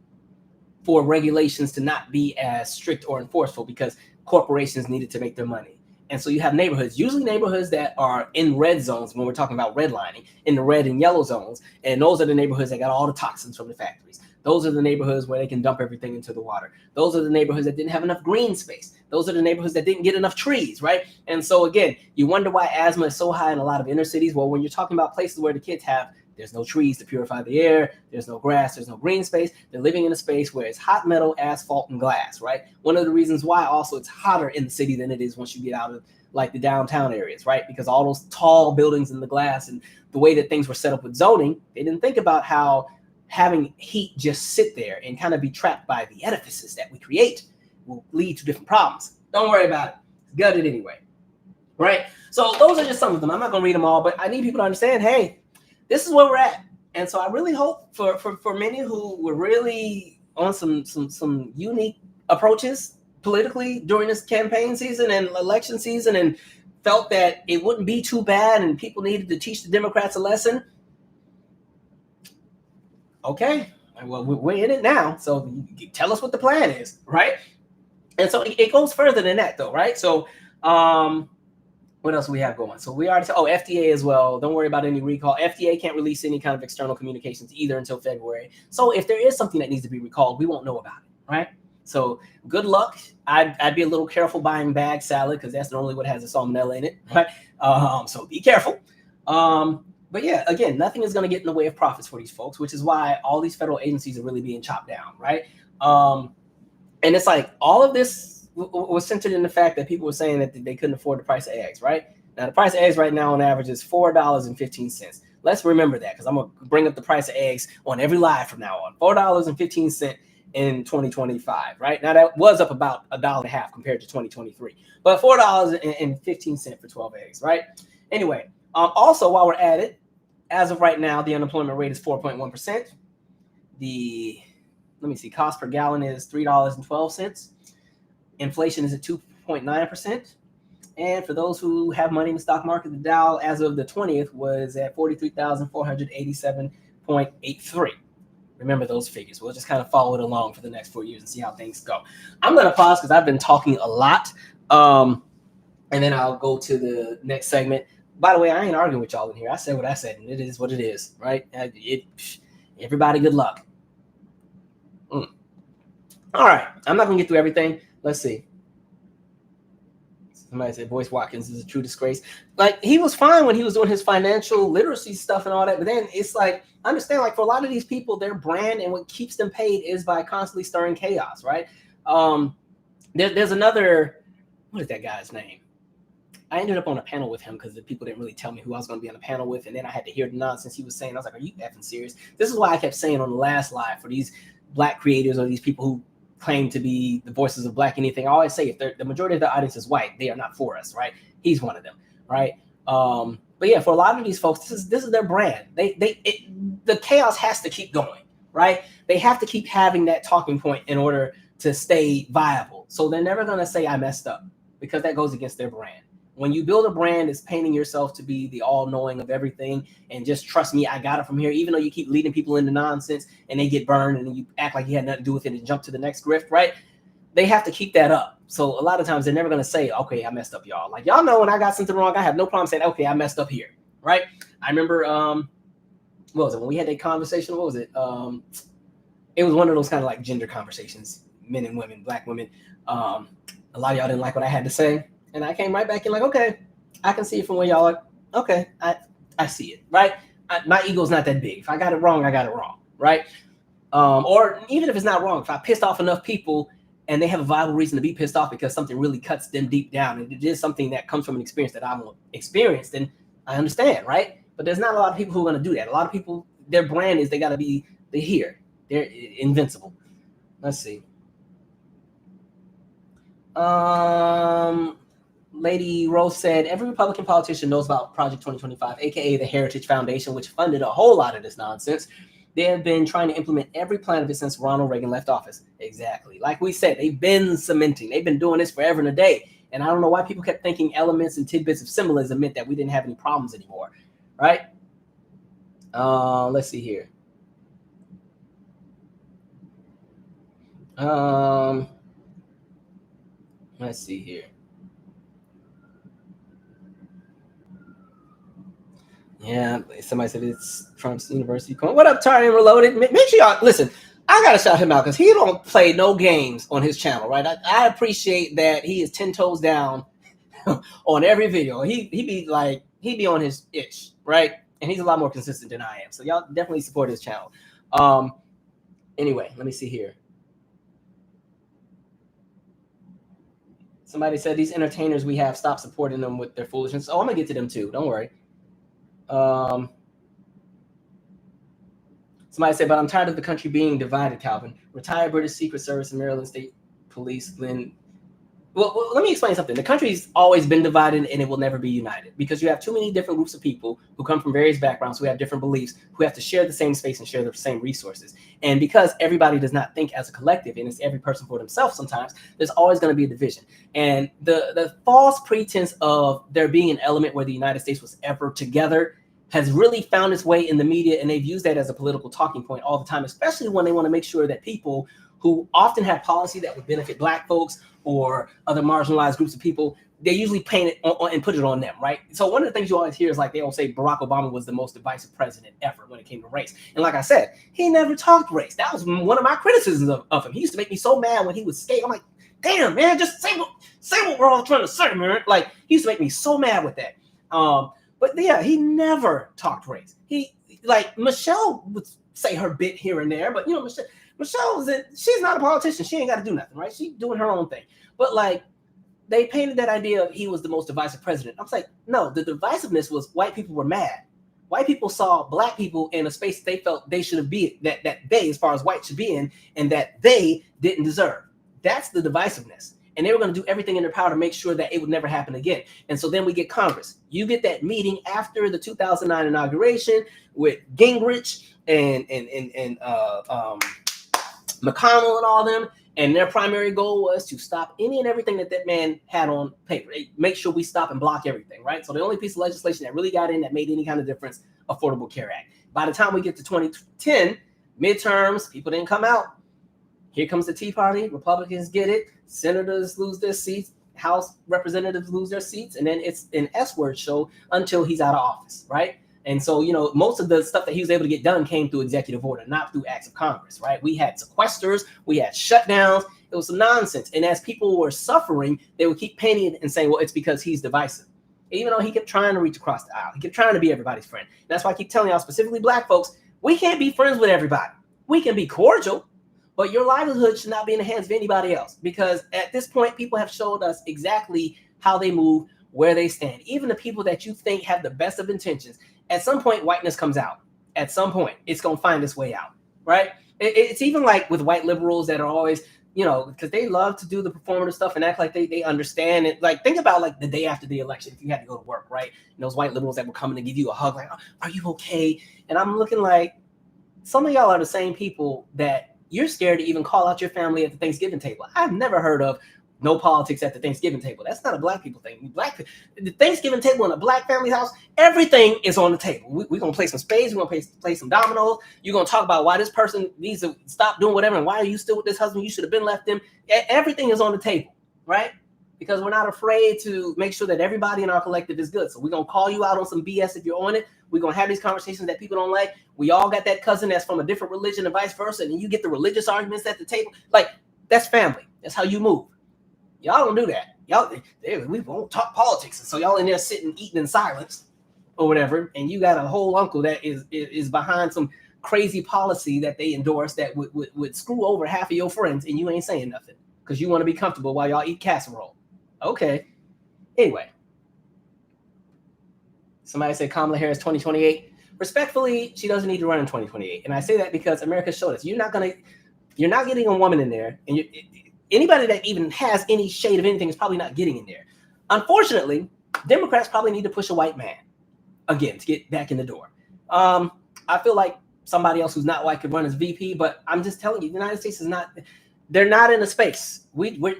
Speaker 1: for regulations to not be as strict or enforceable because corporations needed to make their money. And so you have neighborhoods, usually neighborhoods that are in red zones when we're talking about redlining, in the red and yellow zones. And those are the neighborhoods that got all the toxins from the factories. Those are the neighborhoods where they can dump everything into the water. Those are the neighborhoods that didn't have enough green space. Those are the neighborhoods that didn't get enough trees, right? And so again, you wonder why asthma is so high in a lot of inner cities. Well, when you're talking about places where the kids have There's no trees to purify the air. There's no grass. There's no green space. They're living in a space where it's hot metal, asphalt, and glass, right? One of the reasons why also it's hotter in the city than it is once you get out of like the downtown areas, right? Because all those tall buildings and the glass and the way that things were set up with zoning, they didn't think about how having heat just sit there and kind of be trapped by the edifices that we create will lead to different problems. Don't worry about it. It's gutted anyway, right? So those are just some of them. I'm not going to read them all, but I need people to understand, hey, this is where we're at. And so I really hope for many who were really on some unique approaches politically during this campaign season and election season and felt that it wouldn't be too bad and people needed to teach the Democrats a lesson. Okay, well, we're in it now. So tell us what the plan is, right? And so it goes further than that, though, right? So what else do we have going? So we already said, FDA as well. Don't worry about any recall. FDA can't release any kind of external communications either until February. So if there is something that needs to be recalled, we won't know about it, right? So good luck. I'd be a little careful buying bag salad because that's normally what has a salmonella in it, right? So be careful. But yeah, again, nothing is going to get in the way of profits for these folks, which is why all these federal agencies are really being chopped down, right? And it's like all of this was centered in the fact that people were saying that they couldn't afford the price of eggs, right? Now, the price of eggs right now on average is $4.15. Let's remember that because I'm going to bring up the price of eggs on every live from now on. $4.15 in 2025, right? Now, that was up about $1.50 compared to 2023, but $4.15 for 12 eggs, right? Anyway, also, while we're at it, as of right now, the unemployment rate is 4.1%. Let me see, cost per gallon is $3.12. Inflation is at 2.9%. And for those who have money in the stock market, the Dow as of the 20th was at 43,487.83. Remember those figures. We'll just kind of follow it along for the next 4 years and see how things go. I'm going to pause because I've been talking a lot. And then I'll go to the next segment. By the way, I ain't arguing with y'all in here. I said what I said, and it is what it is, right? Everybody, good luck. All right. I'm not going to get through everything. Let's see. Somebody said Boyce Watkins is a true disgrace. Like, he was fine when he was doing his financial literacy stuff and all that, but then it's like, understand, like, for a lot of these people, their brand and what keeps them paid is by constantly stirring chaos, right? There's another, what is that guy's name? I ended up on a panel with him because the people didn't really tell me who I was going to be on a panel with, and then I had to hear the nonsense he was saying. I was like, are you effing serious? This is why I kept saying on the last live for these Black creators or these people who claim to be the voices of Black anything. I always say if the majority of the audience is white, they are not for us, right? He's one of them, right? But yeah, for a lot of these folks, this is their brand. The chaos has to keep going, right? They have to keep having that talking point in order to stay viable. So they're never going to say I messed up because that goes against their brand. When you build a brand, it's painting yourself to be the all-knowing of everything and just trust me, I got it from here, even though you keep leading people into nonsense and they get burned and you act like you had nothing to do with it and jump to the next grift, right? They have to keep that up. So a lot of times they're never going to say, okay, I messed up, y'all. Like, y'all know when I got something wrong, I have no problem saying, okay, I messed up here, right? I remember, what was it? When we had that conversation, what was it? It was one of those kind of like gender conversations, men and women, Black women. A lot of y'all didn't like what I had to say. And I came right back and like, okay, I can see it from where y'all are. Okay, I see it, right? My ego's not that big. If I got it wrong, I got it wrong, right? Or even if it's not wrong, if I pissed off enough people and they have a viable reason to be pissed off because something really cuts them deep down and it is something that comes from an experience that I'm experienced, then I understand, right? But there's not a lot of people who are going to do that. A lot of people, their brand is they're here. They're invincible. Let's see. Lady Rose said, every Republican politician knows about Project 2025, aka the Heritage Foundation, which funded a whole lot of this nonsense. They have been trying to implement every plan of it since Ronald Reagan left office. Exactly. Like we said, they've been cementing. They've been doing this forever and a day. And I don't know why people kept thinking elements and tidbits of symbolism meant that we didn't have any problems anymore, right? Let's see here. Let's see here. Yeah, somebody said it's Trump's University. What up, Tarian Reloaded? Make sure y'all listen. I gotta shout him out because he don't play no games on his channel, right? I appreciate that he is 10 toes down on every video. He be on his itch, right? And he's a lot more consistent than I am. So y'all definitely support his channel. Anyway, let me see here. Somebody said these entertainers we have, stop supporting them with their foolishness. Oh, I'm gonna get to them too. Don't worry. Somebody said, but I'm tired of the country being divided, Calvin. Retired British Secret Service and Maryland State Police, Glenn. Well, let me explain something. The country's always been divided and it will never be united because you have too many different groups of people who come from various backgrounds, who have different beliefs, who have to share the same space and share the same resources. And because everybody does not think as a collective and it's every person for themselves sometimes, there's always going to be a division. And the false pretense of there being an element where the United States was ever together has really found its way in the media, and they've used that as a political talking point all the time, especially when they want to make sure that people who often have policy that would benefit Black folks or other marginalized groups of people, they usually paint it on and put it on them, right? So one of the things you always hear is like they all say Barack Obama was the most divisive president ever when it came to race. And like I said, he never talked race. That was one of my criticisms of him. He used to make me so mad when he would skate. I'm like, damn, man, just say what we're all trying to say, man. Like, he used to make me so mad with that. But yeah, he never talked race. He, like, Michele would say her bit here and there, but you know, Michelle she's not a politician. She ain't got to do nothing, right? She's doing her own thing. But like, they painted that idea of he was the most divisive president. I was like, no, the divisiveness was white people were mad. White people saw Black people in a space they felt they should be, that they, as far as white, should be in, and that they didn't deserve. That's the divisiveness. And they were going to do everything in their power to make sure that it would never happen again. And so then we get Congress. You get that meeting after the 2009 inauguration with Gingrich and McConnell and all them. And their primary goal was to stop any and everything that man had on paper. Make sure we stop and block everything, right? So the only piece of legislation that really got in that made any kind of difference, Affordable Care Act. By the time we get to 2010, midterms, people didn't come out. Here comes the Tea Party. Republicans get it. Senators lose their seats. House representatives lose their seats. And then it's an S-word show until he's out of office, right? And so, you know, most of the stuff that he was able to get done came through executive order, not through acts of Congress, right? We had sequesters. We had shutdowns. It was some nonsense. And as people were suffering, they would keep painting it and saying, well, it's because he's divisive. Even though he kept trying to reach across the aisle. He kept trying to be everybody's friend. And that's why I keep telling y'all, specifically Black folks, we can't be friends with everybody. We can be cordial, but your livelihood should not be in the hands of anybody else, because at this point, people have showed us exactly how they move, where they stand. Even the people that you think have the best of intentions, at some point, whiteness comes out. At some point, it's going to find its way out, right? It's even like with white liberals that are always, you know, because they love to do the performative stuff and act like they understand it. Like, think about like the day after the election, if you had to go to work, right? And those white liberals that were coming to give you a hug, like, oh, are you okay? And I'm looking like, some of y'all are the same people that you're scared to even call out your family at the Thanksgiving table. I've never heard of no politics at the Thanksgiving table. That's not a Black people thing. The Thanksgiving table in a Black family house, everything is on the table. We're going to play some spades. We're going to play some dominoes. You're going to talk about why this person needs to stop doing whatever and why are you still with this husband? You should have been left him. Everything is on the table, right? Because we're not afraid to make sure that everybody in our collective is good. So we're going to call you out on some BS if you're on it. We're going to have these conversations that people don't like. We all got that cousin that's from a different religion and vice versa. And you get the religious arguments at the table. Like, that's family. That's how you move. Y'all don't do that. Y'all, we won't talk politics. So y'all in there sitting, eating in silence or whatever. And you got a whole uncle that is behind some crazy policy that they endorse that would screw over half of your friends. And you ain't saying nothing because you want to be comfortable while y'all eat casserole. Okay. Anyway. Somebody said Kamala Harris 2028. Respectfully, she doesn't need to run in 2028. And I say that because America showed us. You're not getting a woman in there. And anybody that even has any shade of anything is probably not getting in there. Unfortunately, Democrats probably need to push a white man again to get back in the door. I feel like somebody else who's not white could run as VP, but I'm just telling you, the United States is not, they're not in a space.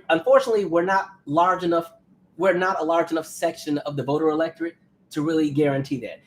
Speaker 1: Unfortunately, we're not large enough. We're not a large enough section of the voter electorate to really guarantee that.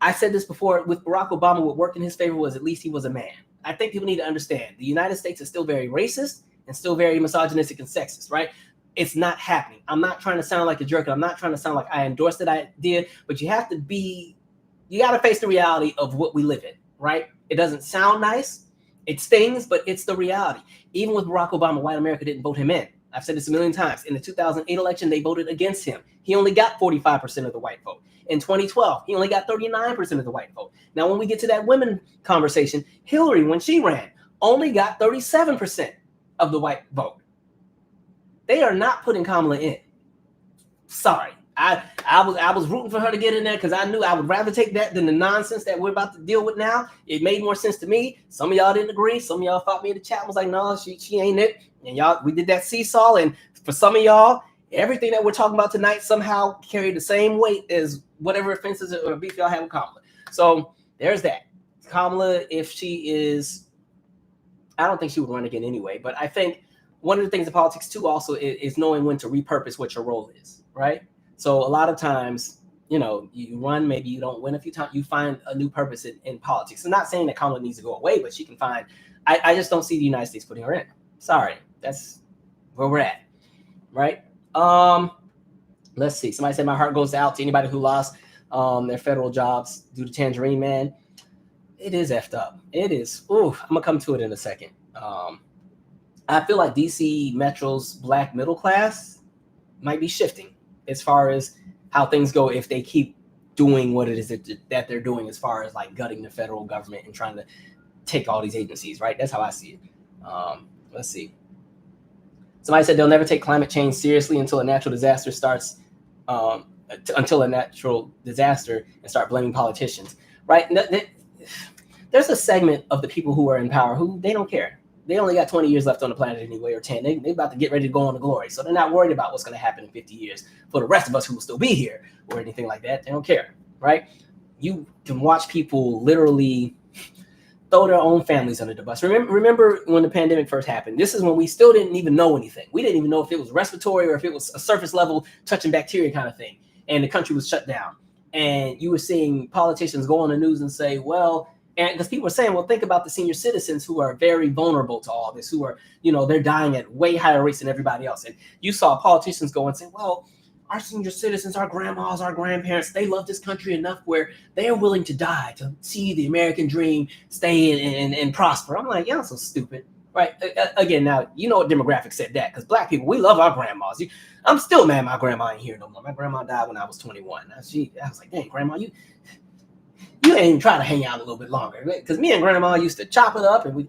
Speaker 1: I said this before with Barack Obama, what worked in his favor was at least he was a man. I think people need to understand the United States is still very racist and still very misogynistic and sexist, right? It's not happening. I'm not trying to sound like a jerk. I'm not trying to sound like I endorse that idea, but you got to face the reality of what we live in, right? It doesn't sound nice. It stings, but it's the reality. Even with Barack Obama, white America didn't vote him in. I've said this a million times. In the 2008 election, they voted against him. He only got 45% of the white vote. In 2012, he only got 39% of the white vote. Now, when we get to that women conversation, Hillary, when she ran, only got 37% of the white vote. They are not putting Kamala in. Sorry. I was rooting for her to get in there because I knew I would rather take that than the nonsense that we're about to deal with now. It made more sense to me. Some of y'all didn't agree. Some of y'all fought me in the chat and was like, no, she ain't it. And y'all, we did that seesaw. And for some of y'all, everything that we're talking about tonight somehow carried the same weight as whatever offenses or beef y'all have with Kamala. So there's that. Kamala, if she is, I don't think she would run again anyway, but I think one of the things in politics too also is knowing when to repurpose what your role is, right? So a lot of times, you know, you run, maybe you don't win a few times, you find a new purpose in politics. I'm not saying that Kamala needs to go away, but she can find, I just don't see the United States putting her in. Sorry, that's where we're at, right? Let's see. Somebody said my heart goes out to anybody who lost their federal jobs due to Tangerine Man. It is effed up. It is. Ooh, I'm gonna come to it in a second. I feel like DC Metro's black middle class might be shifting as far as how things go if they keep doing what it is that they're doing as far as like gutting the federal government and trying to take all these agencies, right? That's how I see it. Let's see. Somebody said they'll never take climate change seriously until a natural disaster starts, until a natural disaster and start blaming politicians, right? There's a segment of the people who are in power who they don't care. They only got 20 years left on the planet anyway, or 10. They're about to get ready to go on to glory. So they're not worried about what's going to happen in 50 years for the rest of us who will still be here or anything like that. They don't care, right? You can watch people literally throw their own families under the bus. Remember when the pandemic first happened? This is when we still didn't even know anything. We didn't even know if it was respiratory or if it was a surface level touching bacteria kind of thing. And the country was shut down. And you were seeing politicians go on the news and say, well, and because people are saying, well, think about the senior citizens who are very vulnerable to all this, who are, you know, they're dying at way higher rates than everybody else. And you saw politicians go and say, well, our senior citizens, our grandmas, our grandparents, they love this country enough where they are willing to die to see the American dream stay and prosper. I'm like, y'all so stupid, right? Again, now, you know what demographics said that, because black people, we love our grandmas. I'm still mad my grandma ain't here no more. My grandma died when I was 21. I was like, dang, grandma, you ain't even try to hang out a little bit longer. Because me and grandma used to chop it up and we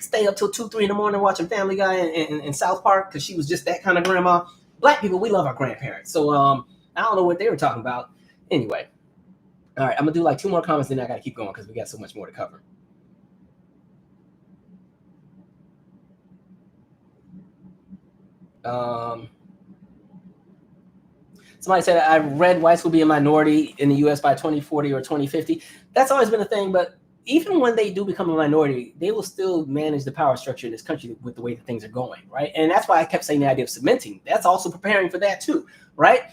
Speaker 1: stay up till 2, 3 in the morning watching Family Guy in South Park because she was just that kind of grandma. Black people, we love our grandparents. So I don't know what they were talking about. Anyway. All right, I'm going to do like 2 more comments, then I got to keep going because we got so much more to cover. Somebody said, I read whites will be a minority in the U.S. by 2040 or 2050. That's always been a thing, but even when they do become a minority, they will still manage the power structure in this country with the way that things are going, right? And that's why I kept saying the idea of cementing. That's also preparing for that too, right?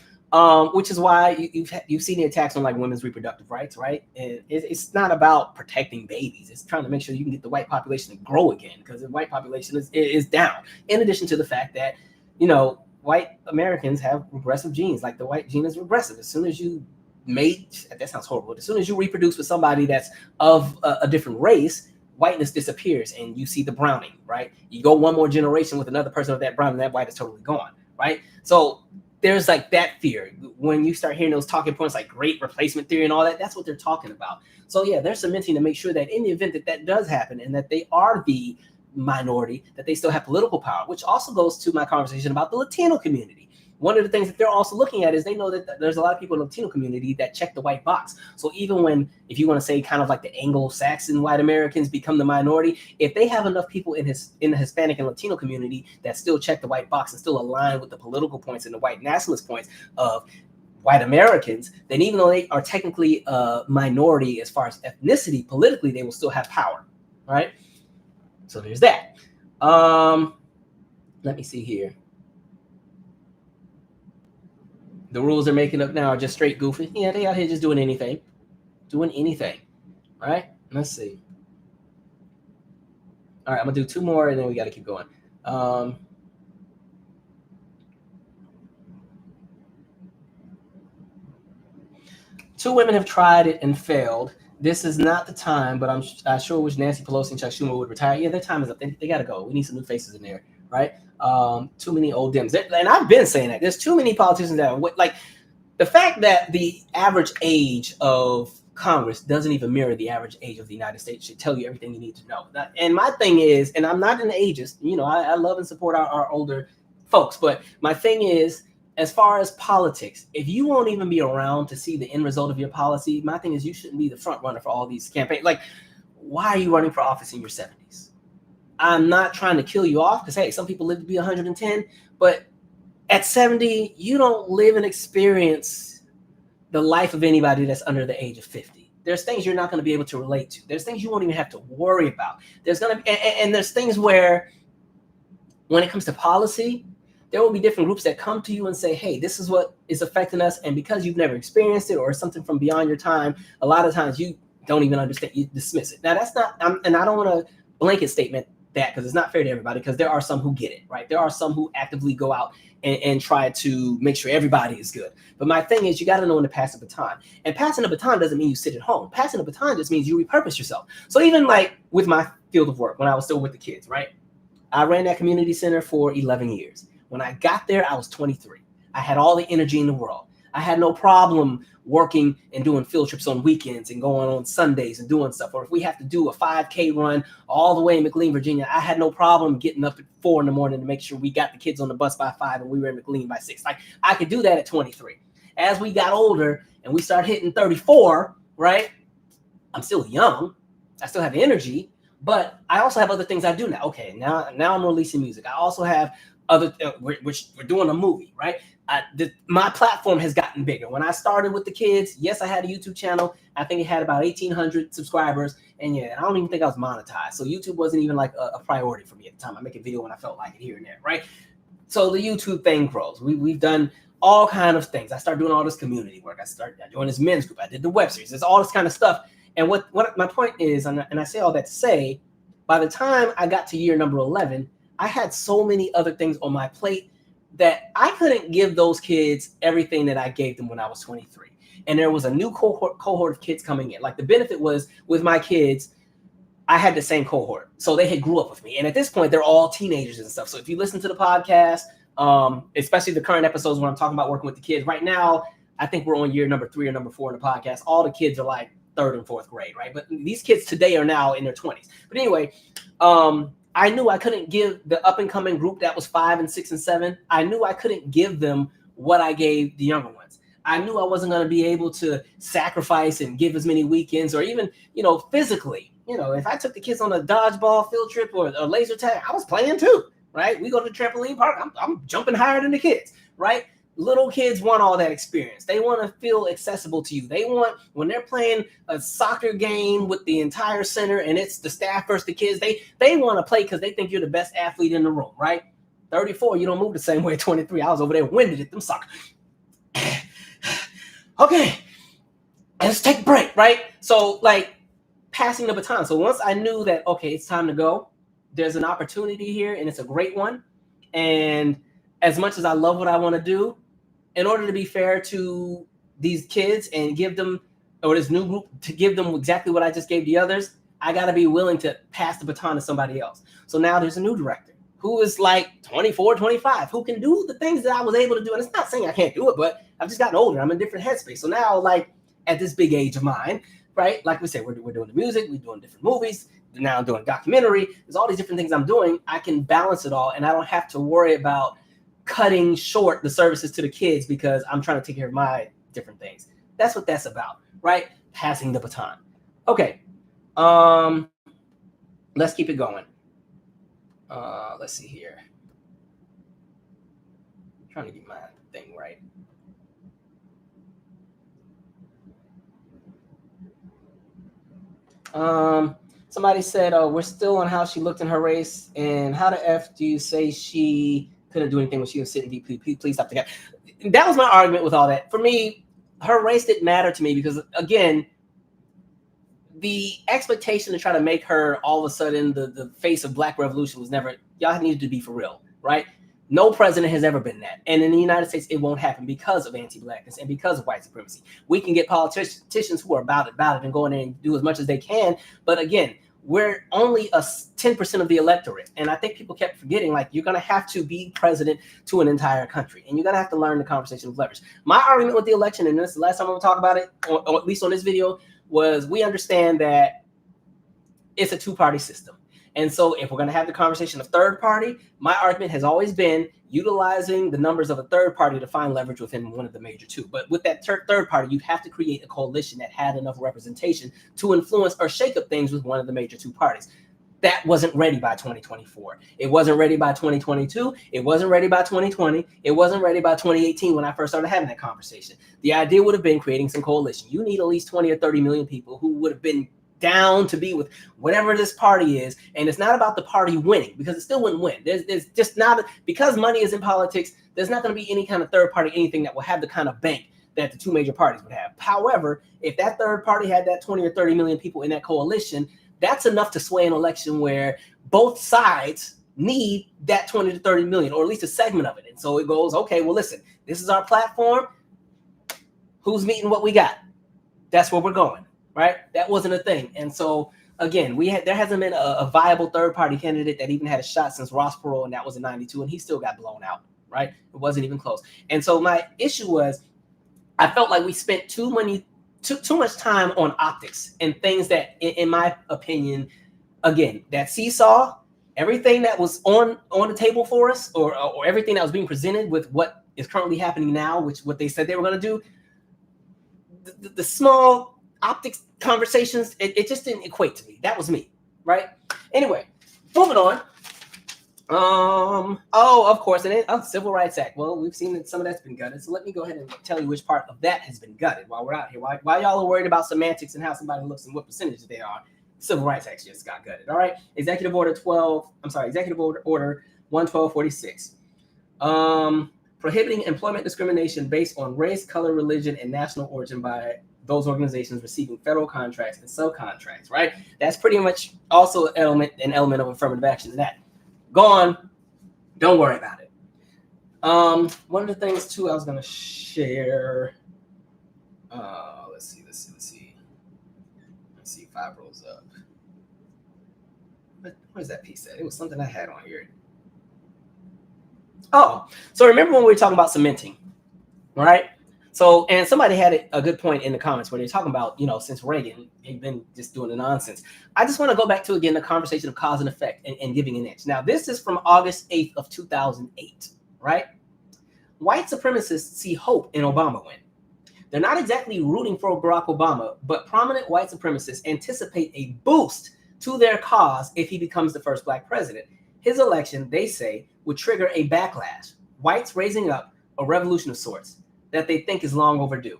Speaker 1: Which is why you've seen the attacks on like women's reproductive rights, right? And it's not about protecting babies. It's trying to make sure you can get the white population to grow again, because the white population is down. In addition to the fact that, you know, white Americans have regressive genes. Like the white gene is regressive. As soon as you mate, that sounds horrible. As soon as you reproduce with somebody that's of a different race, whiteness disappears and you see the browning, right? You go one more generation with another person of that brown and that white is totally gone, right? So there's like that fear. When you start hearing those talking points like great replacement theory and all that, that's what they're talking about. So yeah, they're cementing to make sure that in the event that that does happen and that they are the minority, that they still have political power, which also goes to my conversation about the Latino community. One of the things that they're also looking at is they know that there's a lot of people in the Latino community that check the white box. So even when, if you want to say kind of like the Anglo-Saxon white Americans become the minority, if they have enough people in the Hispanic and Latino community that still check the white box and still align with the political points and the white nationalist points of white Americans, then even though they are technically a minority as far as ethnicity, politically, they will still have power, right? So there's that. Let me see here. The rules they're making up now are just straight goofy. Yeah, they out here just doing anything, right? Let's see. All right, I'm gonna do 2 more and then we got to keep going. 2 women have tried it and failed. This is not the time, but I sure wish Nancy Pelosi and Chuck Schumer would retire. Yeah, their time is up. They got to go. We need some new faces in there right? Too many old Dems. And I've been saying that. There's too many politicians that are like the fact that the average age of Congress doesn't even mirror the average age of the United States should tell you everything you need to know. And my thing is, and I'm not an ageist, you know, I love and support our older folks, but my thing is, as far as politics, if you won't even be around to see the end result of your policy, my thing is you shouldn't be the front runner for all these campaigns. Like, why are you running for office in your 70s? I'm not trying to kill you off because, hey, some people live to be 110, but at 70, you don't live and experience the life of anybody that's under the age of 50. There's things you're not going to be able to relate to. There's things you won't even have to worry about. There's going to be, and there's things where when it comes to policy, there will be different groups that come to you and say, hey, this is what is affecting us. And because you've never experienced it or something from beyond your time, a lot of times you don't even understand, you dismiss it. Now, that's not, and I don't want to blanket statement that because it's not fair to everybody, because there are some who get it, right? There are some who actively go out and try to make sure everybody is good. But my thing is, you got to know when to pass the baton. And passing the baton doesn't mean you sit at home. Passing the baton just means you repurpose yourself. So even like with my field of work, when I was still with the kids, right? I ran that community center for 11 years. When I got there, I was 23. I had all the energy in the world. I had no problem working and doing field trips on weekends and going on Sundays and doing stuff. Or if we have to do a 5K run all the way in McLean, Virginia, I had no problem getting up at 4 a.m. to make sure we got the kids on the bus by 5 and we were in McLean by 6. Like, I could do that at 23. As we got older and we started hitting 34, right? I'm still young. I still have energy, but I also have other things I do now. Okay, now I'm releasing music. I also have other, which we're doing a movie, right? My platform has gotten bigger. When I started with the kids, yes, I had a YouTube channel. I think it had about 1,800 subscribers. And yeah, I don't even think I was monetized. So YouTube wasn't even like a priority for me at the time. I make a video when I felt like it here and there, right? So the YouTube thing grows. We've done all kind of things. I started doing all this community work. I joined this men's group. I did the web series. There's all this kind of stuff. And what my point is, and I say all that to say, by the time I got to year number 11, I had so many other things on my plate that I couldn't give those kids everything that I gave them when I was 23. And there was a new cohort of kids coming in. Like, the benefit was with my kids, I had the same cohort. So they had grew up with me. And at this point, they're all teenagers and stuff. So if you listen to the podcast, especially the current episodes when I'm talking about working with the kids, right now, I think we're on year number 3 or number 4 in the podcast. All the kids are like 3rd and 4th grade, right? But these kids today are now in their 20s. But anyway, I knew I couldn't give the up and coming group that was 5 and 6 and 7. I knew I couldn't give them what I gave the younger ones. I knew I wasn't going to be able to sacrifice and give as many weekends or even, physically, if I took the kids on a dodgeball field trip or a laser tag, I was playing too, right? We go to the trampoline park. I'm jumping higher than the kids, right? Little kids want all that experience. They want to feel accessible to you. They want, when they're playing a soccer game with the entire center and it's the staff versus the kids, they want to play because they think you're the best athlete in the room, right? 34, you don't move the same way. 23, I was over there winded at them soccer. Okay, let's take a break, right? So, like, passing the baton. So once I knew that, okay, it's time to go, there's an opportunity here and it's a great one. And as much as I love what I want to do, in order to be fair to these kids and give them, or this new group, to give them exactly what I just gave the others, I got to be willing to pass the baton to somebody else. So now there's a new director who is like 24, 25, who can do the things that I was able to do. And it's not saying I can't do it, but I've just gotten older. I'm in a different headspace. So now, like, at this big age of mine, right? Like we said, we're doing the music, we're doing different movies. Now I'm doing a documentary. There's all these different things I'm doing. I can balance it all, and I don't have to worry about cutting short the services to the kids because I'm trying to take care of my different things. That's what that's about, right? Passing the baton. Okay. Let's keep it going. Let's see here. I'm trying to get my thing right. Somebody said, we're still on how she looked in her race, and how the F do you say she couldn't do anything when she was sitting deep? Please stop the guy. That was my argument with all that. For me, her race didn't matter to me because, again, the expectation to try to make her all of a sudden the face of Black Revolution was never, y'all needed to be for real, right? No president has ever been that. And in the United States, it won't happen because of anti-Blackness and because of white supremacy. We can get politicians who are about it and go in there and do as much as they can. But again, we're only 10% of the electorate. And I think people kept forgetting, like, you're going to have to be president to an entire country, and you're going to have to learn the conversation of leverage. My argument with the election, and this is the last time I'm going to talk about it, or at least on this video, was we understand that it's a two-party system. And so if we're going to have the conversation of third party, my argument has always been utilizing the numbers of a third party to find leverage within one of the major two. But with that third party, you have to create a coalition that had enough representation to influence or shake up things with one of the major two parties. That wasn't ready by 2024. It wasn't ready by 2022. It wasn't ready by 2020. It wasn't ready by 2018 when I first started having that conversation. The idea would have been creating some coalition. You need at least 20 or 30 million people who would have been down to be with whatever this party is. And it's not about the party winning, because it still wouldn't win. There's just not, because money is in politics, there's not going to be any kind of third party anything that will have the kind of bank that the two major parties would have. However, if that third party had that 20 or 30 million people in that coalition, that's enough to sway an election where both sides need that 20 to 30 million, or at least a segment of it. And so it goes, okay, well, listen, this is our platform. Who's meeting what we got? That's where we're going. Right? That wasn't a thing. And so again, there hasn't been a viable third party candidate that even had a shot since Ross Perot, and that was in 92, and he still got blown out. Right? It wasn't even close. And so my issue was, I felt like we spent too much time on optics and things that, in my opinion, again, that seesaw, everything that was on the table for us, or everything that was being presented with what is currently happening now, which what they said they were going to do, the small optics conversations, it just didn't equate to me. That was me, right? Anyway, moving on. Of course, and Civil Rights Act. Well, we've seen that some of that's been gutted. So let me go ahead and tell you which part of that has been gutted while we're out here. Why y'all are worried about semantics and how somebody looks and what percentage they are. Civil Rights Act just got gutted. All right. Executive Order 11246. Prohibiting employment discrimination based on race, color, religion, and national origin by those organizations receiving federal contracts and subcontracts, right? That's pretty much also an element of affirmative action to that. Gone. Don't worry about it. One of the things too I was gonna share. Let's see. Five rows up. But where's that piece at? It was something I had on here. Oh, so remember when we were talking about cementing, right? So, and somebody had a good point in the comments where they're talking about, since Reagan, they've been just doing the nonsense. I just want to go back to, again, the conversation of cause and effect and giving an inch. Now, this is from August 8th of 2008, right? White supremacists see hope in Obama win. They're not exactly rooting for Barack Obama, but prominent white supremacists anticipate a boost to their cause if he becomes the first black president. His election, they say, would trigger a backlash, whites raising up a revolution of sorts that they think is long overdue.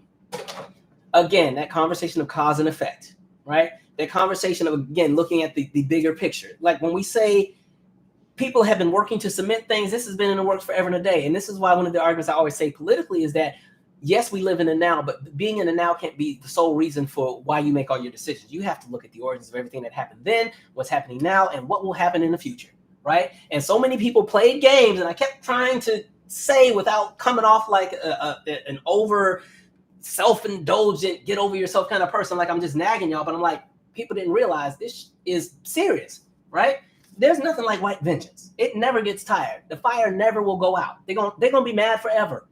Speaker 1: Again, that conversation of cause and effect, right? That conversation of, again, looking at the bigger picture. Like when we say people have been working to cement things, this has been in the works forever and a day. And this is why one of the arguments I always say politically is that, yes, we live in the now, but being in the now can't be the sole reason for why you make all your decisions. You have to look at the origins of everything that happened then, what's happening now, and what will happen in the future, right? And so many people played games, and I kept trying to say without coming off like an over self-indulgent, get over yourself kind of person, like I'm just nagging y'all, but I'm like, people didn't realize this is serious, right? There's nothing like white vengeance. It never gets tired. The fire never will go out. They're gonna be mad forever.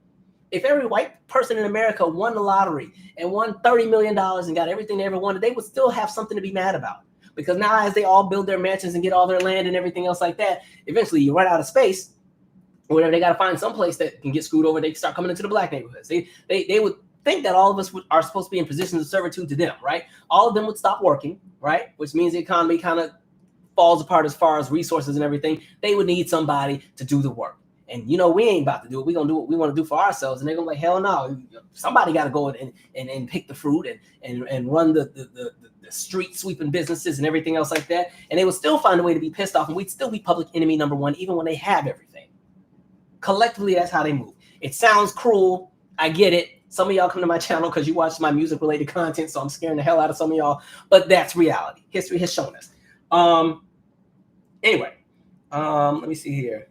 Speaker 1: If every white person in America won the lottery and won $30 million and got everything they ever wanted, they would still have something to be mad about. Because now as they all build their mansions and get all their land and everything else like that, eventually you run out of space. Whatever, they got to find some place that can get screwed over. They start coming into the black neighborhoods. They would think that all of us are supposed to be in positions of servitude to them, right? All of them would stop working, right? Which means the economy kind of falls apart as far as resources and everything. They would need somebody to do the work. And, we ain't about to do it. We're going to do what we want to do for ourselves. And they're going to be like, hell no. Somebody got to go and pick the fruit and run the street sweeping businesses and everything else like that. And they would still find a way to be pissed off. And we'd still be public enemy number one, even when they have everything. Collectively, that's how they move. It sounds cruel. I get it. Some of y'all come to my channel because you watch my music-related content, so I'm scaring the hell out of some of y'all. But that's reality. History has shown us. Anyway, let me see here.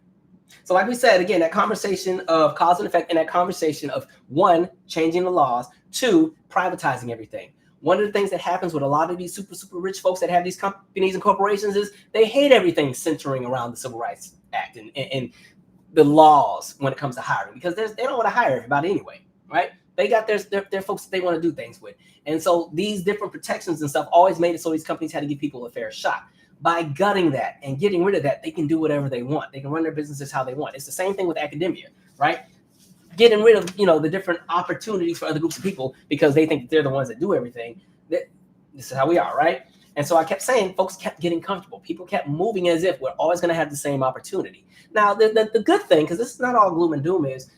Speaker 1: So like we said, again, that conversation of cause and effect and that conversation of, one, changing the laws, two, privatizing everything. One of the things that happens with a lot of these super, super rich folks that have these companies and corporations is they hate everything centering around the Civil Rights Act and the laws when it comes to hiring, because they don't want to hire everybody anyway, right? They got their folks that they want to do things with. And so these different protections and stuff always made it so these companies had to give people a fair shot. By gutting that and getting rid of that, they can do whatever they want. They can run their businesses how they want. It's the same thing with academia, right? Getting rid of, the different opportunities for other groups of people because they think they're the ones that do everything. This is how we are, right? And so I kept saying, folks kept getting comfortable. People kept moving as if we're always going to have the same opportunity. Now, the good thing, because this is not all gloom and doom, is,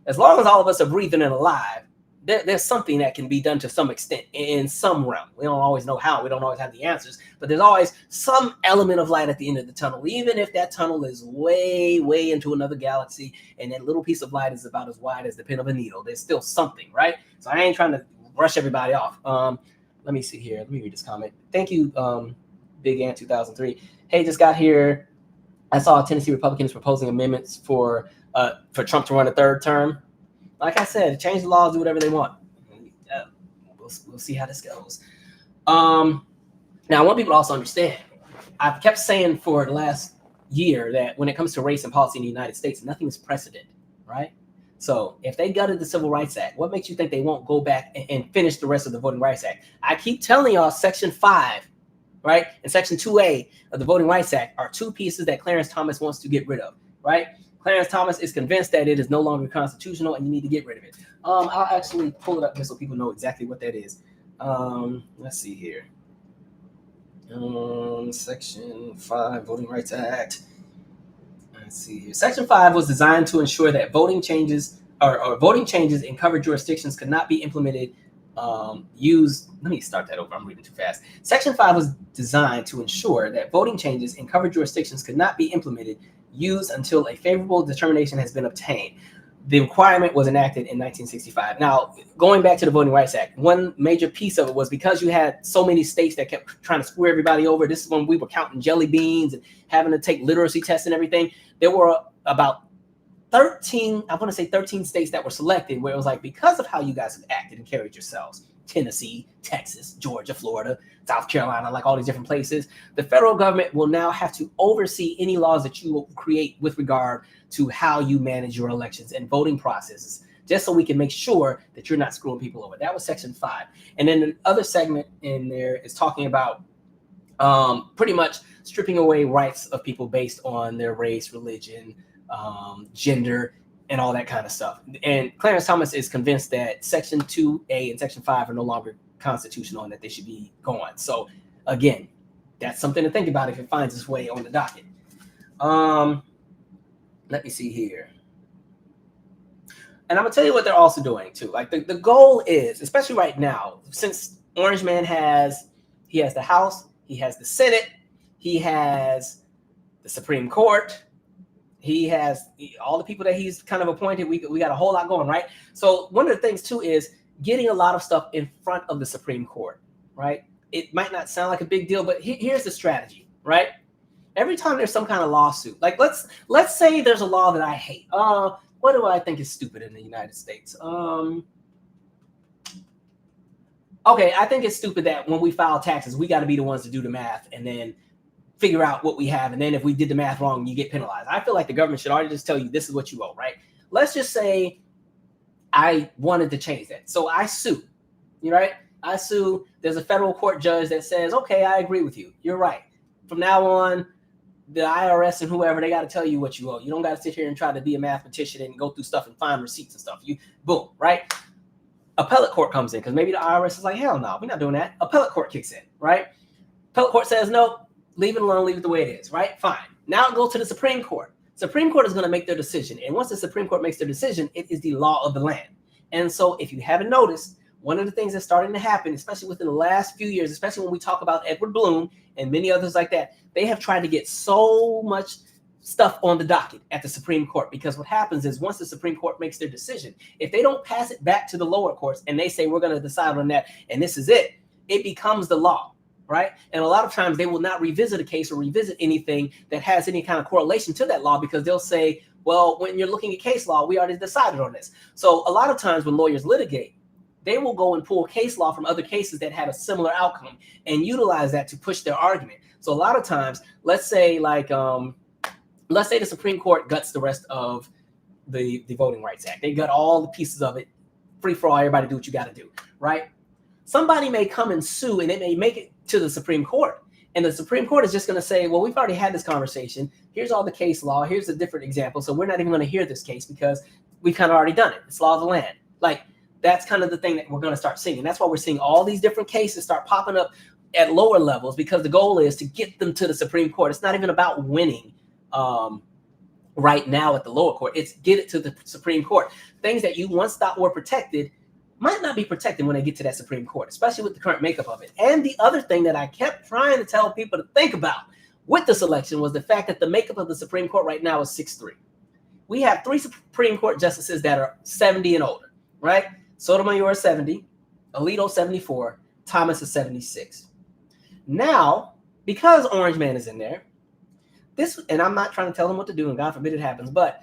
Speaker 1: as long as all of us are breathing and alive, there's something that can be done to some extent in some realm. We don't always know how. We don't always have the answers. But there's always some element of light at the end of the tunnel, even if that tunnel is way, way into another galaxy and that little piece of light is about as wide as the pin of a needle. There's still something, right? So I ain't trying to rush everybody off. Let me see here. Let me read this comment. Thank you, Big Ant 2003. Hey, just got here. I saw Tennessee Republicans proposing amendments for Trump to run a third term. Like I said, change the laws, do whatever they want. We'll see how this goes. Now, I want people to also understand, I've kept saying for the last year that when it comes to race and policy in the United States, nothing is precedent, right? So if they gutted the Civil Rights Act, what makes you think they won't go back and finish the rest of the Voting Rights Act? I keep telling y'all Section 5, right, and Section 2A of the Voting Rights Act are two pieces that Clarence Thomas wants to get rid of, right? Clarence Thomas is convinced that it is no longer constitutional and you need to get rid of it. I'll actually pull it up here so people know exactly what that is. Let's see here. Section 5, Voting Rights Act. Let's see here. Section 5 was designed to ensure that voting changes in covered jurisdictions could not be implemented, let me start that over. I'm reading too fast. Section 5 was designed to ensure that voting changes in covered jurisdictions could not be implemented, used until a favorable determination has been obtained. The requirement was enacted in 1965. Now, going back to the Voting Rights Act, one major piece of it was because you had so many states that kept trying to screw everybody over. This is when we were counting jelly beans and having to take literacy tests and everything. There were about 13 states that were selected where it was like, because of how you guys have acted and carried yourselves, Tennessee, Texas, Georgia, Florida, South Carolina, like all these different places, the federal government will now have to oversee any laws that you will create with regard to how you manage your elections and voting processes, just so we can make sure that you're not screwing people over. That was Section 5. And then the other segment in there is talking about pretty much stripping away rights of people based on their race, religion, gender, and all that kind of stuff. And Clarence Thomas is convinced that Section 2A and Section 5 are no longer constitutional and that they should be gone. So again, that's something to think about if it finds its way on the docket. Let me see here. And I'm gonna tell you what they're also doing too. Like the goal is, especially right now, since Orange Man has the House, he has the Senate, he has the Supreme Court, he has all the people that he's kind of appointed. We got a whole lot going, right? So one of the things too is getting a lot of stuff in front of the Supreme Court, right? It might not sound like a big deal, but here's the strategy, right? Every time there's some kind of lawsuit, like let's say there's a law that I hate. What do I think is stupid in the United States? Okay, I think it's stupid that when we file taxes, we got to be the ones to do the math and then figure out what we have. And then if we did the math wrong, you get penalized. I feel like the government should already just tell you this is what you owe, right? Let's just say I wanted to change that. So I sue, right? I sue. There's a federal court judge that says, okay, I agree with you. You're right. From now on, the IRS and whoever, they got to tell you what you owe. You don't got to sit here and try to be a mathematician and go through stuff and find receipts and stuff. You boom, right? Appellate court comes in because maybe the IRS is like, hell no, we're not doing that. Appellate court kicks in, right? Appellate court says, no, leave it alone, leave it the way it is, right? Fine. Now it goes to the Supreme Court. Supreme Court is going to make their decision. And once the Supreme Court makes their decision, it is the law of the land. And so if you haven't noticed, one of the things that's starting to happen, especially within the last few years, especially when we talk about Edward Bloom and many others like that, they have tried to get so much stuff on the docket at the Supreme Court, because what happens is once the Supreme Court makes their decision, if they don't pass it back to the lower courts and they say, we're going to decide on that and this is it, it becomes the law, right? And a lot of times they will not revisit a case or revisit anything that has any kind of correlation to that law, because they'll say, well, when you're looking at case law, we already decided on this. So a lot of times when lawyers litigate, they will go and pull case law from other cases that had a similar outcome and utilize that to push their argument. So a lot of times, let's say the Supreme Court guts the rest of the Voting Rights Act. They gut all the pieces of it, free for all, everybody do what you got to do, right? Somebody may come and sue and it may make it to the Supreme Court. And the Supreme Court is just going to say, well, we've already had this conversation. Here's all the case law. Here's a different example. So we're not even going to hear this case because we've kind of already done it. It's law of the land. Like, that's kind of the thing that we're going to start seeing. And that's why we're seeing all these different cases start popping up at lower levels, because the goal is to get them to the Supreme Court. It's not even about winning right now at the lower court. It's get it to the Supreme Court. Things that you once thought were protected might not be protected when they get to that Supreme Court, especially with the current makeup of it. And the other thing that I kept trying to tell people to think about with this election was the fact that the makeup of the Supreme Court right now is 6-3. We have 3 Supreme Court justices that are 70 and older, right? Sotomayor is 70, Alito 74, Thomas is 76. Now, because Orange Man is in there, this, and I'm not trying to tell him what to do, and God forbid it happens, but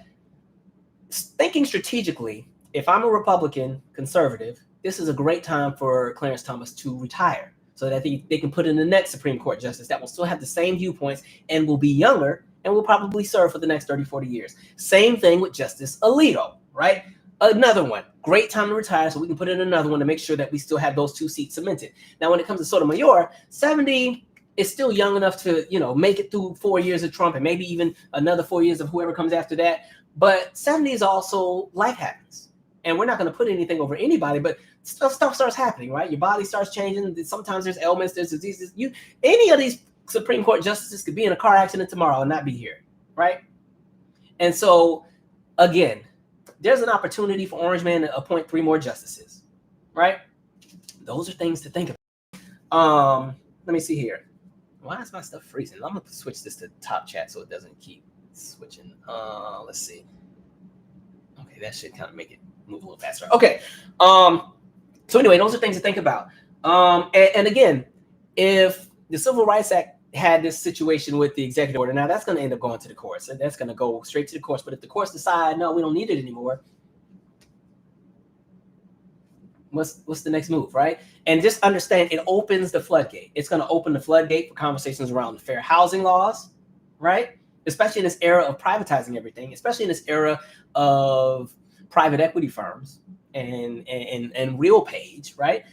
Speaker 1: thinking strategically, if I'm a Republican conservative, this is a great time for Clarence Thomas to retire so that they can put in the next Supreme Court justice that will still have the same viewpoints and will be younger and will probably serve for the next 30, 40 years. Same thing with Justice Alito, right? Another one, great time to retire so we can put in another one to make sure that we still have those 2 seats cemented. Now, when it comes to Sotomayor, 70 is still young enough to, make it through 4 years of Trump and maybe even another 4 years of whoever comes after that. But 70 is also, life happens. And we're not going to put anything over anybody, but stuff starts happening, right? Your body starts changing. Sometimes there's ailments, there's diseases. Any of these Supreme Court justices could be in a car accident tomorrow and not be here, right? And so, again, there's an opportunity for Orange Man to appoint 3 more justices, right? Those are things to think about. Let me see here. Why is my stuff freezing? I'm going to switch this to top chat so it doesn't keep switching. Let's see. Okay, that should kind of make it move a little faster. Okay. So anyway, those are things to think about. And again, if the Civil Rights Act had this situation with the executive order, now that's going to end up going to the courts. And that's going to go straight to the courts. But if the courts decide, no, we don't need it anymore, what's the next move, right? And just understand, it opens the floodgate. It's going to open the floodgate for conversations around fair housing laws, right? Especially in this era of privatizing everything, especially in this era of private equity firms and RealPage, right?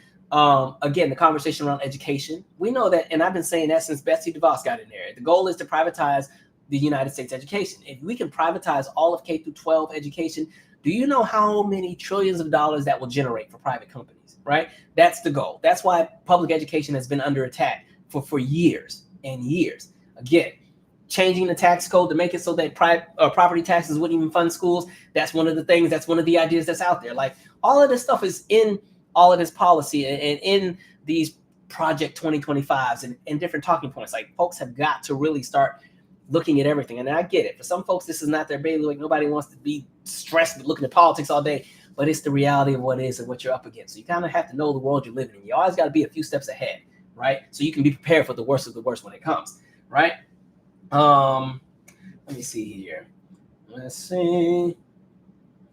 Speaker 1: Again, the conversation around education. We know that, and I've been saying that since Betsy DeVos got in there. The goal is to privatize the United States education. If we can privatize all of K through 12 education, do you know how many trillions of dollars that will generate for private companies, right? That's the goal. That's why public education has been under attack for years and years. Again, changing the tax code to make it so that property taxes wouldn't even fund schools. That's one of the things, that's one of the ideas that's out there. Like, all of this stuff is in all of this policy and in these Project 2025s and different talking points. Like, folks have got to really start looking at everything. And I get it. For some folks, this is not their bailiwick. Nobody wants to be stressed with looking at politics all day, but it's the reality of what it is and what you're up against. So you kind of have to know the world you're living in. You always got to be a few steps ahead, right? So you can be prepared for the worst of the worst when it comes, right? Let me see here. Let's see.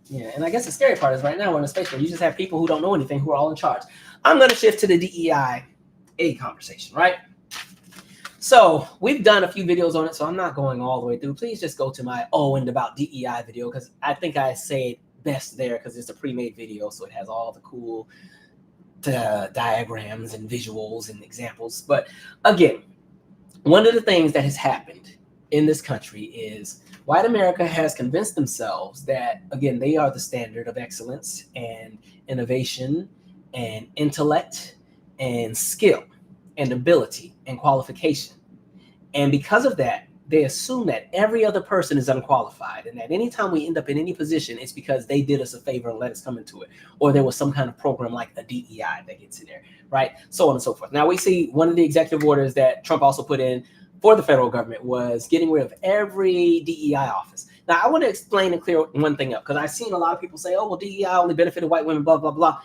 Speaker 1: Yeah, and I guess the scary part is right now we're in a space where you just have people who don't know anything who are all in charge. I'm going to shift to the DEIA conversation, right? So we've done a few videos on it, so I'm not going all the way through. Please just go to my Owens about DEI video, because I think I say it best there because it's a pre-made video, so it has all the cool diagrams and visuals and examples. But again, one of the things that has happened in this country is white America has convinced themselves that, again, they are the standard of excellence and innovation and intellect and skill and ability and qualification. And because of that, they assume that every other person is unqualified, and that anytime we end up in any position, it's because they did us a favor and let us come into it, or there was some kind of program like a DEI that gets in there, right? So on and so forth. Now, we see one of the executive orders that Trump also put in for the federal government was getting rid of every DEI office. Now, I want to explain and clear one thing up, because I've seen a lot of people say, oh, well, DEI only benefited white women, blah, blah, blah.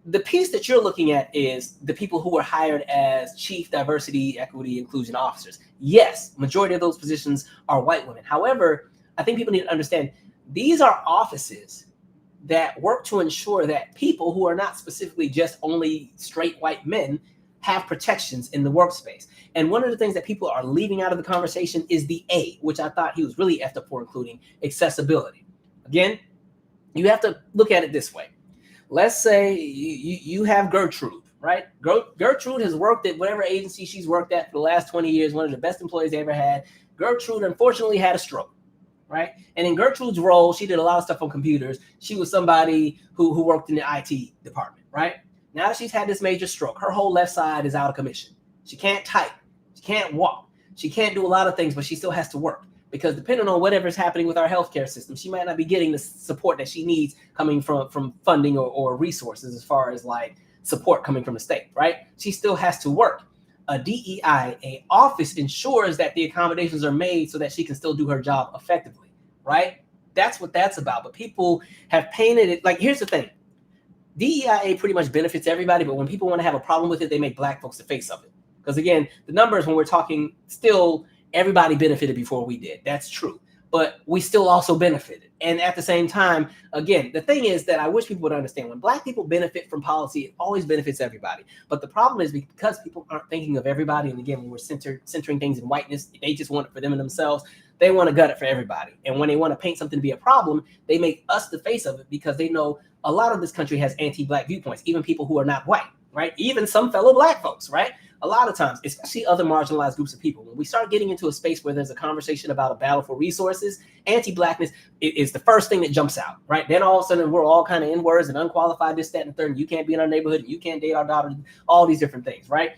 Speaker 1: The piece that you're looking at is the people who were hired as chief diversity, equity, inclusion officers. Yes, majority of those positions are white women. However, I think people need to understand these are offices that work to ensure that people who are not specifically just only straight white men have protections in the workspace. And one of the things that people are leaving out of the conversation is the A, which I thought he was really effed up for including, accessibility. Again, you have to look at it this way. Let's say you have Gertrude, right? Gertrude has worked at whatever agency she's worked at for the last 20 years, one of the best employees they ever had. Gertrude unfortunately had a stroke. Right. And in Gertrude's role, she did a lot of stuff on computers. She was somebody who worked in the IT department. Right. Now that she's had this major stroke, her whole left side is out of commission. She can't type. She can't walk. She can't do a lot of things, but she still has to work because depending on whatever's happening with our healthcare system, she might not be getting the support that she needs coming from funding or resources as far as like support coming from the state. Right. She still has to work. A DEI, a office ensures that the accommodations are made so that she can still do her job effectively, right? That's what that's about. But people have painted it like, here's the thing. DEIA pretty much benefits everybody, but when people want to have a problem with it, they make black folks the face of it. Because again, the numbers when we're talking, still everybody benefited before we did. That's true. But we still also benefited. And at the same time, again, the thing is that I wish people would understand when black people benefit from policy, it always benefits everybody. But the problem is because people aren't thinking of everybody. And again, when we're centering things in whiteness, they just want it for them and themselves. They want to gut it for everybody. And when they want to paint something to be a problem, they make us the face of it because they know a lot of this country has anti-black viewpoints, even people who are not white, right? Even some fellow black folks, right? A lot of times, especially other marginalized groups of people, when we start getting into a space where there's a conversation about a battle for resources, anti-blackness is the first thing that jumps out, right? Then all of a sudden, we're all kind of N-words and unqualified, this, that, and the third, and you can't be in our neighborhood, and you can't date our daughter, all these different things, right?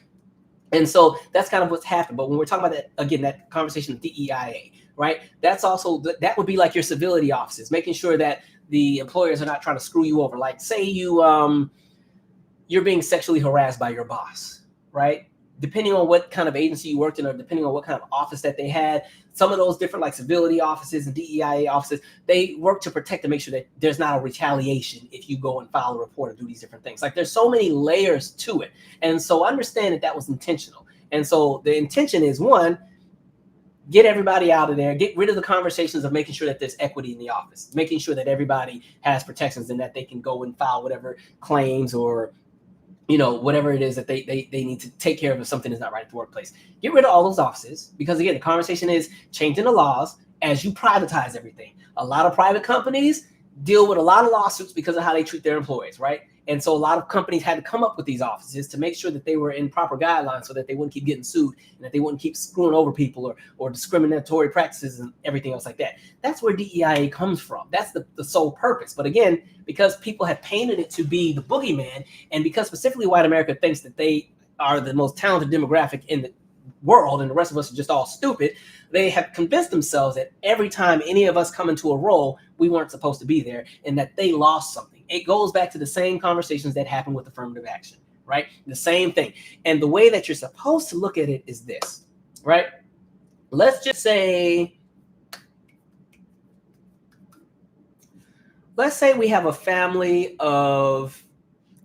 Speaker 1: And so that's kind of what's happened. But when we're talking about that, again, that conversation of DEIA, right? That's also, that would be like your civility offices, making sure that the employers are not trying to screw you over. Like say you're being sexually harassed by your boss, right? Depending on what kind of agency you worked in or depending on what kind of office that they had, some of those different like civility offices and DEIA offices, they work to protect and make sure that there's not a retaliation if you go and file a report or do these different things. Like there's so many layers to it. And so understand that that was intentional. And so the intention is one, get everybody out of there, get rid of the conversations of making sure that there's equity in the office, making sure that everybody has protections and that they can go and file whatever claims or whatever it is that they need to take care of if something is not right at the workplace. Get rid of all those offices because, again, the conversation is changing the laws as you privatize everything. A lot of private companies deal with a lot of lawsuits because of how they treat their employees, right? And so a lot of companies had to come up with these offices to make sure that they were in proper guidelines so that they wouldn't keep getting sued and that they wouldn't keep screwing over people or discriminatory practices and everything else like that. That's where DEIA comes from. That's the sole purpose. But again, because people have painted it to be the boogeyman, and because specifically white America thinks that they are the most talented demographic in the world and the rest of us are just all stupid, they have convinced themselves that every time any of us come into a role, we weren't supposed to be there and that they lost something. It goes back to the same conversations that happened with affirmative action, right? The same thing. And the way that you're supposed to look at it is this, right? Let's just say, we have a family of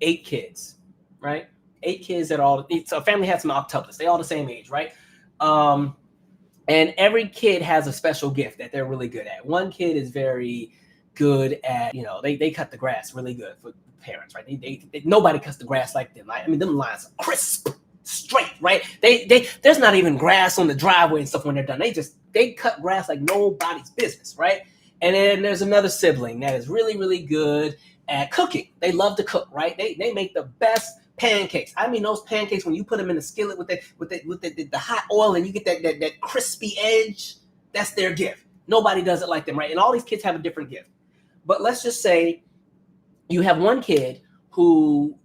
Speaker 1: 8 kids, right? 8 kids that all, it's a family has some octuplets. They all the same age, right? And every kid has a special gift that they're really good at. One kid is very good at, they cut the grass really good for parents, right? They nobody cuts the grass like them. Right? I mean, them lines are crisp, straight, right? There's not even grass on the driveway and stuff when they're done. They cut grass like nobody's business, right? And then there's another sibling that is really, really good at cooking. They love to cook, right? They make the best pancakes. I mean, those pancakes when you put them in the skillet with the hot oil and you get that crispy edge, that's their gift. Nobody does it like them, right? And all these kids have a different gift. But let's just say you have one kid who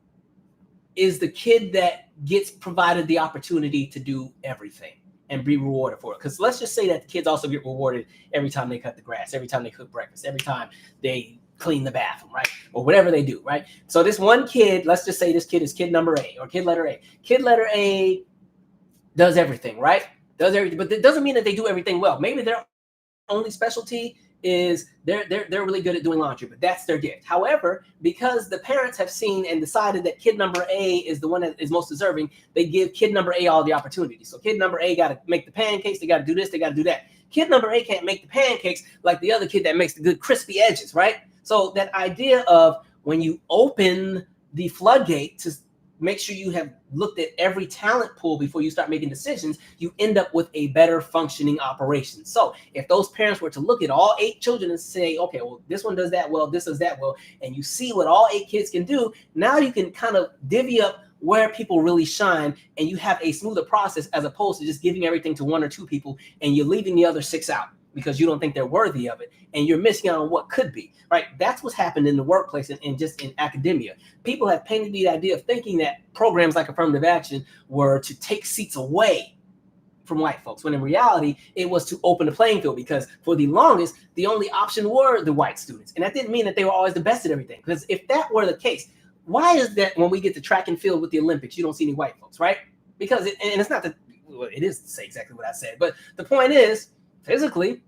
Speaker 1: is the kid that gets provided the opportunity to do everything and be rewarded for it. Because let's just say that the kids also get rewarded every time they cut the grass, every time they cook breakfast, every time they clean the bathroom, right? Or whatever they do, right? So this one kid, let's just say this kid is kid number A or kid letter A. Kid letter A does everything, right? Does everything, but it doesn't mean that they do everything well. Maybe their only specialty is they're really good at doing laundry, but that's their gift. However, because the parents have seen and decided that kid number A is the one that is most deserving, they give kid number A all the opportunities. So kid number A got to make the pancakes, they got to do this, they got to do that. Kid number A can't make the pancakes like the other kid that makes the good crispy edges, right? So that idea of when you open the floodgate to make sure you have looked at every talent pool before you start making decisions, you end up with a better functioning operation. So if those parents were to look at all 8 children and say, okay, well, this one does that well, this does that well, and you see what all 8 kids can do, now you can kind of divvy up where people really shine, and you have a smoother process as opposed to just giving everything to 1 or 2 people and you're leaving the other 6 out because you don't think they're worthy of it, and you're missing out on what could be, right? That's what's happened in the workplace and just in academia. People have painted the idea of thinking that programs like affirmative action were to take seats away from white folks, when in reality, it was to open the playing field, because for the longest, the only option were the white students. And that didn't mean that they were always the best at everything, because if that were the case, why is that when we get to track and field with the Olympics, you don't see any white folks, right? Because, and it's not that, well, it is to say exactly what I said, but the point is, physically,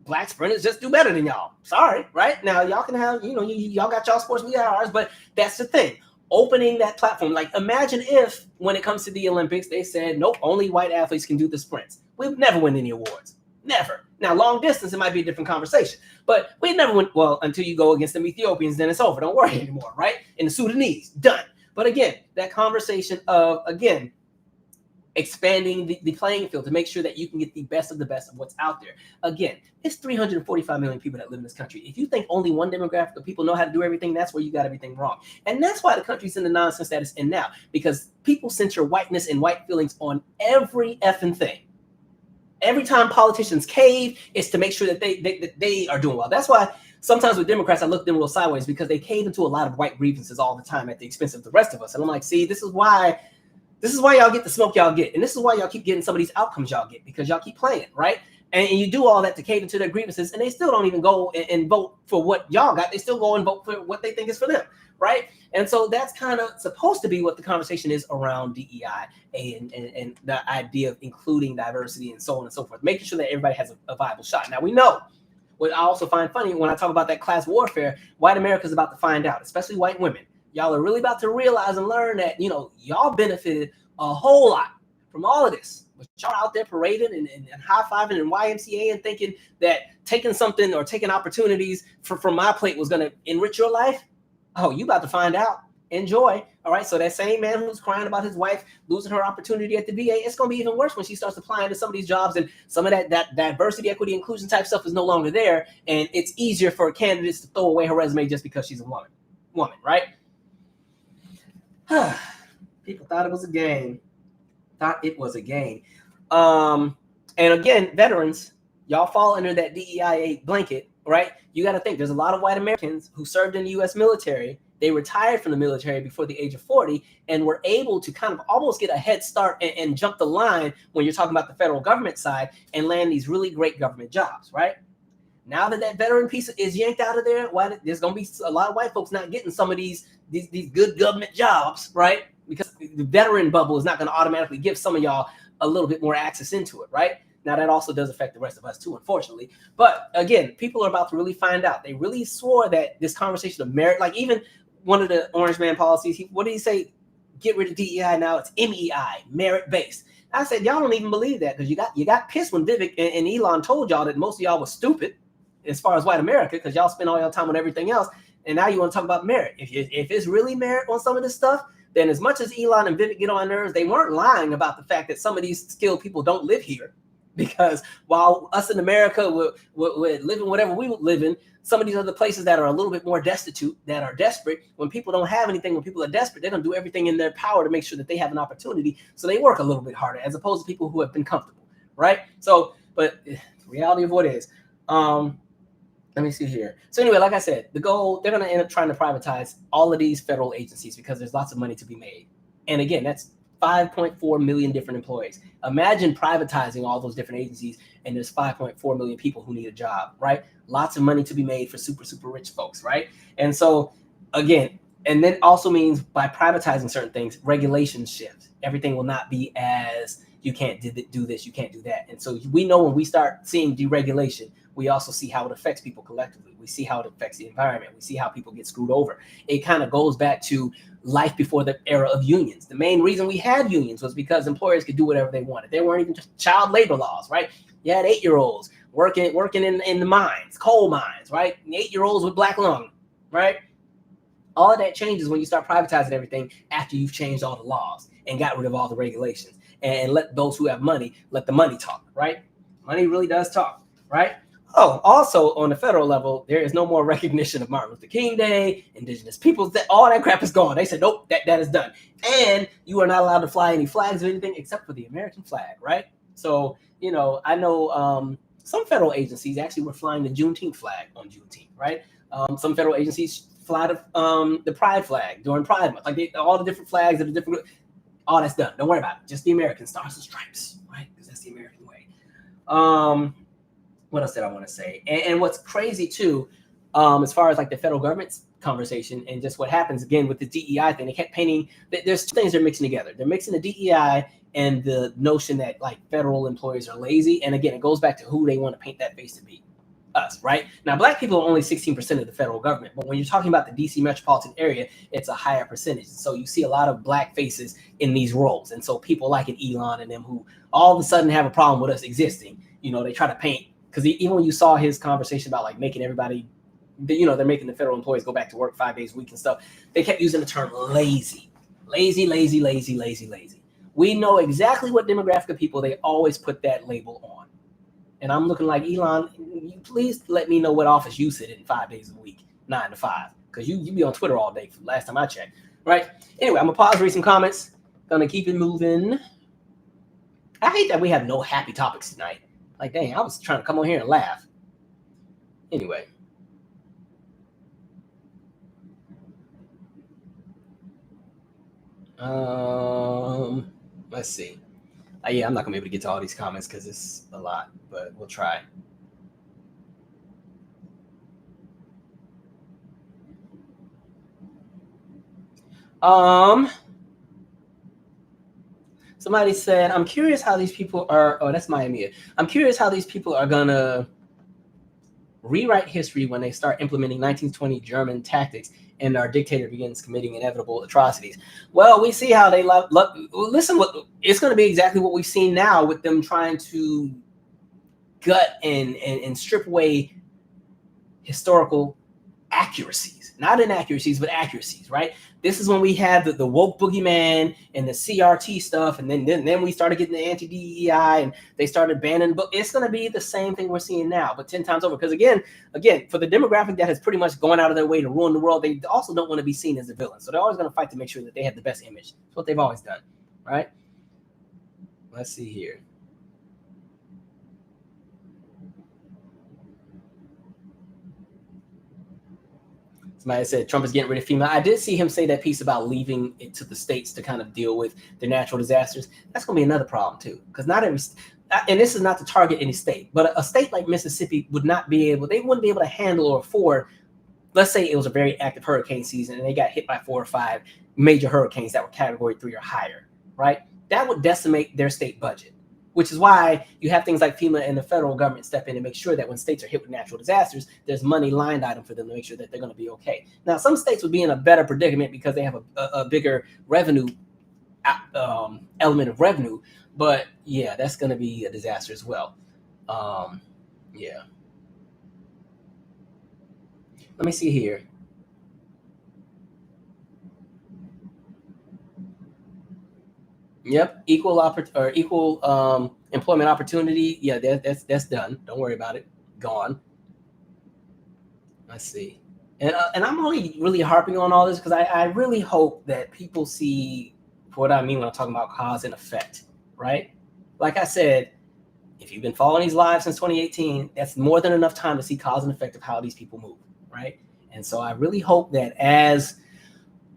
Speaker 1: black sprinters just do better than y'all. Sorry, right? Now, y'all can have, y'all got y'all sports, we got ours, but that's the thing. Opening that platform. Like, imagine if, when it comes to the Olympics, they said, nope, only white athletes can do the sprints. We would never win any awards. Never. Now, long distance, it might be a different conversation, but we never win, well, until you go against the Ethiopians, then it's over. Don't worry anymore, right? And the Sudanese, done. But again, that conversation of, again, expanding the playing field to make sure that you can get the best of what's out there. Again, it's 345 million people that live in this country. If you think only one demographic of people know how to do everything, that's where you got everything wrong. And that's why the country's in the nonsense that it's in now, because people center whiteness and white feelings on every effing thing. Every time politicians cave, it's to make sure that they are doing well. That's why sometimes with Democrats, I look at them real sideways, because they cave into a lot of white grievances all the time at the expense of the rest of us. And I'm like, see, this is why y'all get the smoke y'all get. And this is why y'all keep getting some of these outcomes y'all get, because y'all keep playing, right? And you do all that to cave into their grievances, and they still don't even go and vote for what y'all got. They still go and vote for what they think is for them, right? And so that's kind of supposed to be what the conversation is around DEI and the idea of including diversity and so on and so forth, making sure that everybody has a viable shot. Now, we know what I also find funny when I talk about that class warfare, white America is about to find out, especially white women. Y'all are really about to realize and learn that, y'all benefited a whole lot from all of this. But y'all out there parading and high-fiving and YMCA and thinking that taking something or taking opportunities from my plate was going to enrich your life. Oh, you about to find out. Enjoy. All right. So that same man who's crying about his wife losing her opportunity at the VA, it's going to be even worse when she starts applying to some of these jobs, and some of that diversity, equity, inclusion type stuff is no longer there. And it's easier for candidates to throw away her resume just because she's a woman, right? People thought it was a game. And again, veterans, y'all fall under that DEIA blanket, right? You got to think there's a lot of white Americans who served in the U.S. military. They retired from the military before the age of 40 and were able to kind of almost get a head start and jump the line when you're talking about the federal government side and land these really great government jobs, right? Now that veteran piece is yanked out of there, there's going to be a lot of white folks not getting some of these good government jobs, right? Because the veteran bubble is not going to automatically give some of y'all a little bit more access into it, right? Now, that also does affect the rest of us too, unfortunately. But again, people are about to really find out. They really swore that this conversation of merit, like even one of the Orange Man policies, what did he say? Get rid of DEI now. It's MEI, merit-based. I said, y'all don't even believe that, because you got pissed when Vivek and Elon told y'all that most of y'all was stupid as far as white America, because y'all spend all your time on everything else. And now you want to talk about merit. If it's really merit on some of this stuff, then as much as Elon and Vivek get on nerves, they weren't lying about the fact that some of these skilled people don't live here. Because while us in America would live in whatever we would live in, some of these other places that are a little bit more destitute, that are desperate, when people don't have anything, when people are desperate, they're going to do everything in their power to make sure that they have an opportunity. So they work a little bit harder as opposed to people who have been comfortable, right? So, but the reality of what is, let me see here. So anyway, like I said, the goal, they're going to end up trying to privatize all of these federal agencies because there's lots of money to be made. And again, that's 5.4 million different employees. Imagine privatizing all those different agencies, and there's 5.4 million people who need a job, right? Lots of money to be made for super, super rich folks, right? And so again, and then also means by privatizing certain things, regulations shift. Everything will not be as, you can't do this, you can't do that. And so we know when we start seeing deregulation, we also see how it affects people collectively. We see how it affects the environment. We see how people get screwed over. It kind of goes back to life before the era of unions. The main reason we had unions was because employers could do whatever they wanted. There weren't even just child labor laws, right? You had 8-year-olds working in the mines, coal mines, right? 8-year-olds with black lung, right? All of that changes when you start privatizing everything after you've changed all the laws and got rid of all the regulations and let those who have money, let the money talk, right? Money really does talk, right? Oh, also on the federal level, there is no more recognition of Martin Luther King Day, Indigenous peoples, all that crap is gone. They said, nope, that is done. And you are not allowed to fly any flags or anything except for the American flag, right? So, I know some federal agencies actually were flying the Juneteenth flag on Juneteenth, right? Some federal agencies fly the Pride flag during Pride Month. Like all the different flags that are different, all that's done. Don't worry about it. Just the American stars and stripes, right? Because that's the American way. What else did I want to say? And what's crazy too, as far as like the federal government's conversation and just what happens again with the DEI thing, they kept painting. There's two things they're mixing together. They're mixing the DEI and the notion that like federal employees are lazy. And again, it goes back to who they want to paint that face to be. Us, right? Now, black people are only 16% of the federal government, but when you're talking about the DC metropolitan area, it's a higher percentage. So you see a lot of black faces in these roles. And so people like an Elon and them who all of a sudden have a problem with us existing, they try to paint, because even when you saw his conversation about like making everybody, they're making the federal employees go back to work 5 days a week and stuff, they kept using the term lazy. Lazy. We know exactly what demographic of people they always put that label on. And I'm looking like, Elon, please let me know what office you sit in 5 days a week, 9 to 5, because you be on Twitter all day last time I checked, right? Anyway, I'm going to pause, read some comments. Going to keep it moving. I hate that we have no happy topics tonight. Like, dang, I was trying to come on here and laugh. Anyway. Let's see. Yeah, I'm not going to be able to get to all these comments because it's a lot, but we'll try. Somebody said, I'm curious how these people are, that's Miami. I'm curious how these people are going to rewrite history when they start implementing 1920 German tactics and our dictator begins committing inevitable atrocities. Well, we see how they listen. It's going to be exactly what we've seen now with them trying to gut and strip away historical accuracies, not inaccuracies, but accuracies, right? This is when we had the woke boogeyman and the CRT stuff, and then we started getting the anti-DEI, and they started banning. But it's going to be the same thing we're seeing now, but 10 times over. Because again, for the demographic that has pretty much gone out of their way to ruin the world, they also don't want to be seen as the villain. So they're always going to fight to make sure that they have the best image. That's what they've always done, right? Let's see here. Somebody said Trump is getting rid of FEMA. I did see him say that piece about leaving it to the states to kind of deal with the natural disasters. That's going to be another problem too, because not every, and this is not to target any state, but a state like Mississippi would not be able, they wouldn't be able to handle or afford. Let's say it was a very active hurricane season and they got hit by 4 or 5 major hurricanes that were category 3 or higher, right? That would decimate their state budget, which is why you have things like FEMA and the federal government step in and make sure that when states are hit with natural disasters, there's money line item for them to make sure that they're going to be okay. Now, some states would be in a better predicament because they have a bigger revenue element of revenue. But yeah, that's going to be a disaster as well. Yeah. Let me see here. Yep, equal employment opportunity. Yeah, that's done. Don't worry about it. Gone. Let's see. And I'm only really harping on all this because I really hope that people see what I mean when I'm talking about cause and effect, right? Like I said, if you've been following these lives since 2018, that's more than enough time to see cause and effect of how these people move, right? And so I really hope that as